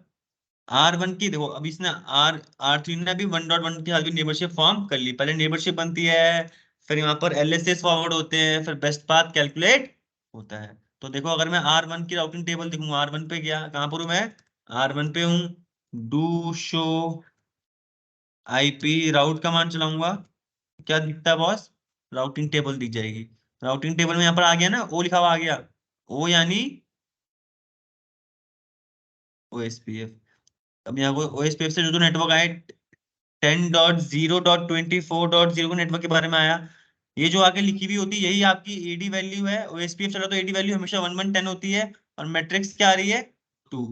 R1 की, देखो अभी इसने R3 ने अभी 1.1 के साथ भी नेबरशिप फॉर्म कर ली। पहले नेबरशिप बनती है, फिर यहाँ पर एलएसएस फॉरवर्ड होते हैं, फिर बेस्ट पाथ कैलकुलेट होता है। तो देखो अगर मैं R1 की राउटिंग टेबल देखूंगा, R1 पे गया, कहाँ पर हूँ मैं, R1 पे हूँ, do show IP route command चलाऊंगा, क्या दिखता है बॉस, राउटिंग टेबल दिख जाएगी। राउटिंग टेबल में यहाँ पर आ गया ना, ओ लिखा हुआ आ गया, ओ यानी ओएसपीएफ। अब यहाँ को ओएसपीएफ से जो जो नेटवर्क आए, 10.0.24.0 के नेटवर्क के बारे में आया। ये जो आगे लिखी हुई होती है यही आपकी एडी वैल्यू है। ओएसपीएफ चला तो एडी वैल्यू हमेशा 1110 होती है, और मैट्रिक्स क्या आ रही है, 2।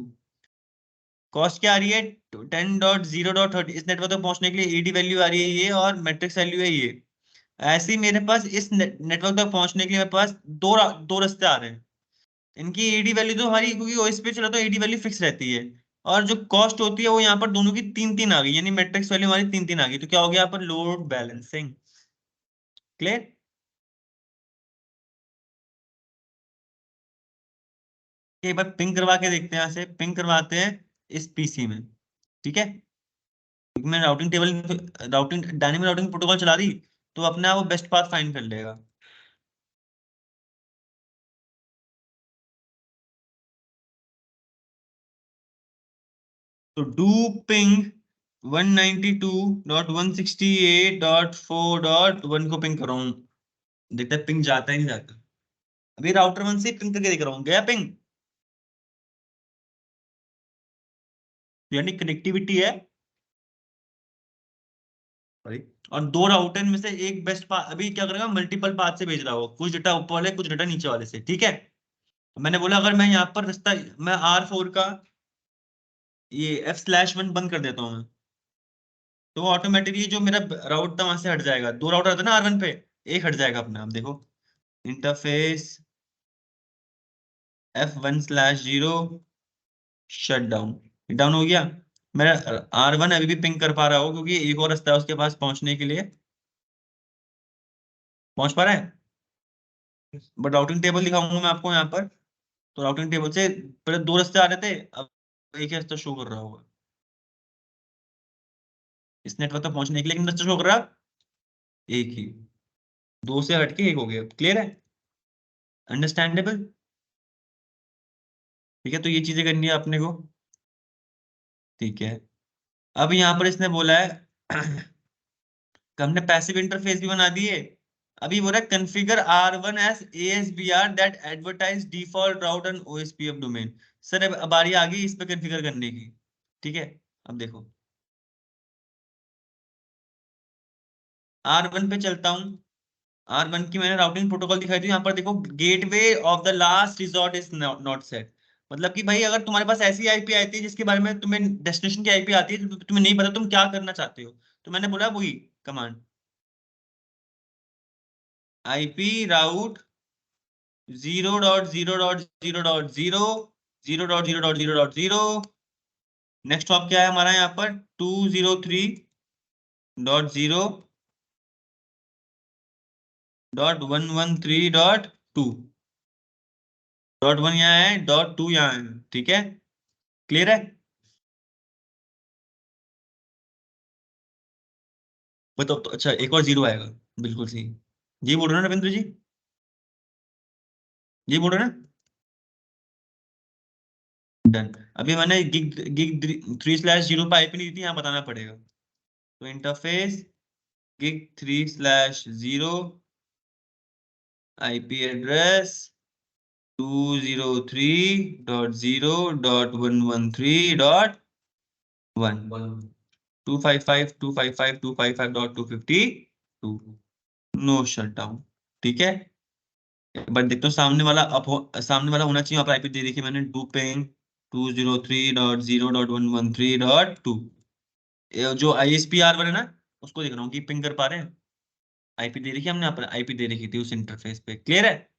कॉस्ट क्या आ रही है, 10.0.30। इस नेटवर्क तक पहुंचने के लिए एडी वैल्यू आ रही है ये, और मैट्रिक्स वैल्यू है ये। ऐसे ही मेरे पास इस नेटवर्क तक पहुंचने के लिए मेरे पास दो रास्ते आ रहे हैं। इनकी एडी वैल्यू तो हमारी, क्योंकि ओएसपी चला तो एडी वैल्यू फिक्स रहती है, और जो कॉस्ट होती है वो यहाँ पर दोनों की 3-3 आ गई, यानी मैट्रिक्स वैल्यू हमारी 3-3 आ गई। तो क्या हो गया यहाँ पर, लोड बैलेंसिंग। क्लियर। एक बार पिंग करवा के देखते हैं, यहाँ से पिंग करवाते हैं इस पीसी में। ठीक है, क्योंकि मैं राउटिंग डायनेमिक राउटिंग प्रोटोकॉल चला दी, तो अपने आप वो बेस्ट पाथ फाइंड कर लेगा। तो डू पिंग 192.168.4.1 को पिंग कर रहा हूँ, देखते हैं पिंग जाता है नहीं जाता। अभी राउटर 1 से पिंग करके देख रहा हूँ, गया पिंग, यानी कनेक्टिविटी है। भाई, और दो राउटर में से एक बेस्ट पाथ, अभी क्या करेगा, मल्टीपल पाथ से भेज रहा हो, कुछ डेटा ऊपर वाले कुछ डेटा नीचे वाले से, ठीक है। मैंने बोला अगर मैं यहाँ पर रास्ता, मैं R4 का ये F/1 बंद कर देता हूँ, तो ऑटोमेटिकली जो मेरा राउट था वहां से हट जाएगा। दो राउटर था ना R1 पे, एक हट जाएगा अपने आप, देखो interface F1/0 shut down, down हो गया। मेरा R1 अभी भी पिंग कर पा रहा हो, क्योंकि एक और रास्ता है उसके पास पहुंचने के लिए, पहुंच पा रहा है। बट राउटिंग टेबल दिखाऊंगा मैं आपको यहाँ पर, तो राउटिंग टेबल से पहले दो रास्ते आ रहे थे, अब एक ही रास्ता शो कर रहा होगा। इस नेटवर्क तक पहुंचने के लिए कितना रास्ता शो कर रहा है, एक ही, दो से हटके एक हो गया, क्लियर है, अंडरस्टैंडेबल। ठीक है, तो ये चीजें करनी है अपने को, ठीक है। अब यहाँ पर इसने बोला है कि हमने पैसिव इंटरफेस भी बना दिए। अभी बोला configure R1 as ASBR that advertise default route and OSPF domain. Sir अब बारी आ गई इस पे कॉन्फ़िगर करने की, ठीक है। अब देखो R1 पे चलता हूँ, R1 की मैंने राउटिंग प्रोटोकॉल दिखाई थी, यहाँ पर देखो gateway of the last resort is not set. मतलब कि भाई अगर तुम्हारे पास ऐसी आईपी आती है जिसके बारे में तुम्हें डेस्टिनेशन की आईपी आती है, तो तुम्हें नहीं पता तुम क्या करना चाहते हो, तो मैंने बोला वही कमांड, IP राउट 0.0.0.0 नेक्स्ट हॉप क्या है हमारा यहाँ पर 203.0.113.2, .1 यहाँ है, .2 यहाँ है, ठीक है, क्लियर है। बताओ तो, अच्छा एक और जीरो आएगा, बिल्कुल सही, जी बोल रहे हो ना रविंद्र जी, जी बोल रहे हो ना, डन। अभी मैंने गिग गिग 3/0 पे आईपी नहीं दी थी, यहाँ बताना पड़ेगा, तो interface gig3/0 IP address 203.0.113.1 255.255.255.252 no shut down, ठीक है। बट देखते हो सामने वाला सामने वाला होना चाहिए, वहां पर आईपी दे रखी है मैंने, डू पिंग 203.0.113.2। जो ISPR1 है ना, उसको देख रहा हूँ कि पिंग कर पा रहे हैं, आईपी दे रखी है हमने, यहाँ पर आईपी दे रखी थी उस इंटरफेस पे, क्लियर है।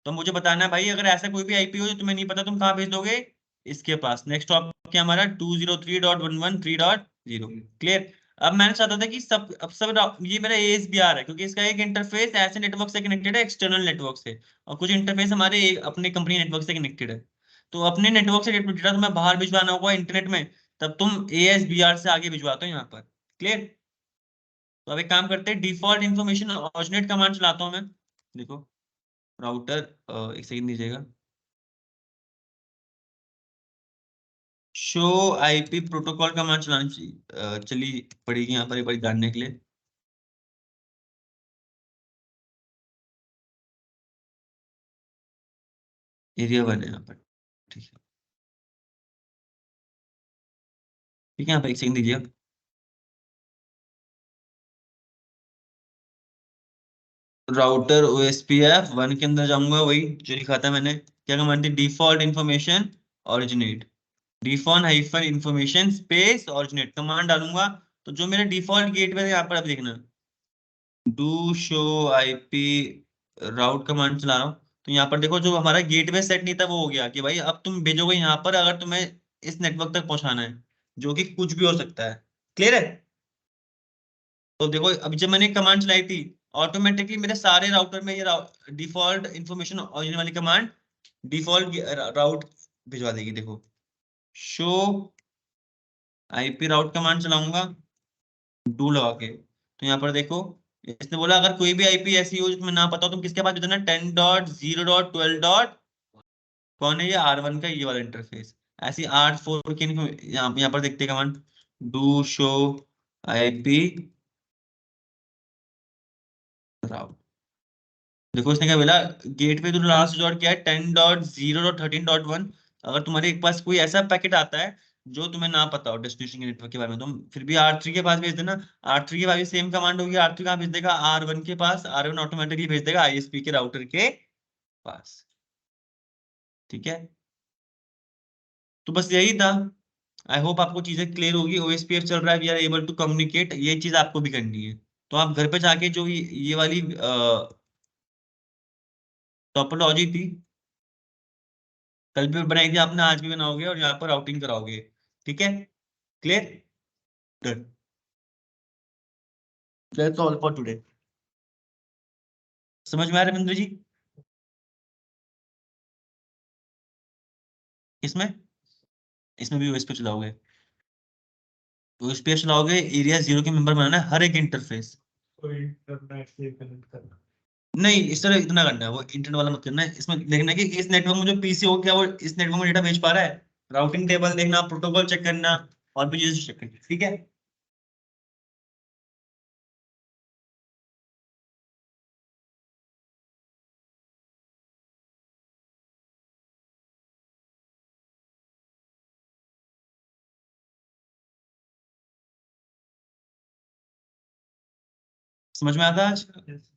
तो मुझे बताना है भाई, अगर ऐसा कोई भी आईपी हो जो तुम्हें नहीं पता, तुम कहाँ भेज दोगे, इसके पास। नेक्स्ट टॉप क्या हमारा 203.113.0, क्लियर। अब मैंने चाहता था कि ये मेरा ASBR है, क्योंकि इसका एक इंटरफेस ऐसे नेटवर्क से कनेक्टेड है, एक्सटर्नल नेटवर्क से, और कुछ इंटरफेस हमारे अपने कंपनी नेटवर्क से कनेक्टेड है। तो अपने नेटवर्क से डेटा तुम्हें बाहर भिजवाना होगा इंटरनेट में, तब तुम ASBR से आगे भिजवाते हो यहाँ पर, क्लियर। तो अब एक काम करते हैं, डिफॉल्ट इन्फॉर्मेशन ऑरिजिनेट कमांड चलाता हूँ मैं, देखो राउटर, एक सेकंड दीजिएगा, शो IP प्रोटोकॉल कमांड चलानी चली पड़ेगी यहाँ पर एक बार जानने के लिए। एरिया 1 है यहाँ पर, ठीक है, ठीक है, यहाँ पर एक सेकंड दीजिए। राउटर OSPF1 के अंदर जाऊंगा, वही जो लिखा था मैंने, क्या कमांड थी, default information originate, default hyphen information space originate command डालूंगा। तो जो मेरा डिफॉल्ट गेटवे है यहाँ पर, अब देखना, do show IP route command चला रहा हूँ, तो यहाँ पर देखो जो हमारा गेटवे सेट नहीं था वो हो गया, कि भाई अब तुम भेजोगे यहाँ पर अगर तुम्हें इस नेटवर्क तक पहुंचाना है, जो कि कुछ भी हो सकता है, क्लियर है। तो देखो अभी जब मैंने कमांड चलाई थी, ऑटोमेटिकली मेरे सारे राउटर में ये डिफॉल्ट इंफॉर्मेशन ऑरिजिन वाली कमांड डिफॉल्ट राउट भिजवा देगी, देखो शो IP राउट कमांड चलाऊंगा, डू लगा के, तो यहाँ पर देखो इसने बोला अगर कोई भी आईपी ऐसी हो जिसमें ना पता हो, तुम किसके पास भेजना, 10.0.12, कौन है ये, R1 का ये वाला इंटरफेस। ऐसी 8.4 की यहाँ पर देखते कमांड, डू शो IP राउट, देखो इसने क्या बोला, गेट पे तूने लास्ट रिजॉर्ट किया है 10.0.13.1। अगर तुम्हारे पास कोई ऐसा पैकेट आता है जो तुम्हें ना पता हो डेस्टिनेशन के नेटवर्क के बारे में, तुम फिर भी R3 के पास भेज देना। R3 के पास भी सेम कमांड होगी, R3 कहाँ भेज देगा, R1 के पास। R1 ऑटोमेटिकली भेज देगा ISP के राउटर के पास। ठीक है, तो बस यही था। आई होप आपको चीजें क्लियर होगी। OSPF चल रहा है, we are able to communicate, ये चीज आपको भी करनी है। तो आप घर पे जाके जो ये वाली टोपोलॉजी थी, कल भी बनाई थी आपने, आज भी बनाओगे और यहाँ पर राउटिंग कराओगे। ठीक है, clear, good, that's all for today. समझ में आ रहा है रविंद्र जी? इसमें इसमें भी OSPF चलाओगे? OSPF चलाओगे, एरिया 0 के मेंबर बनाना है हर एक इंटरफेस। कोई इंटरनेट से कनेक्ट करना। नहीं, इस तरह इतना करना है, वो इंटरनेट वाला मत करना है। इसमें देखना है कि इस नेटवर्क में जो पीसी हो, क्या वो इस नेटवर्क में डेटा भेज पा रहा है। राउटिंग टेबल देखना, प्रोटोकॉल चेक करना, और भी चीजें चेक करना। ठीक है, समझ में आता है आज?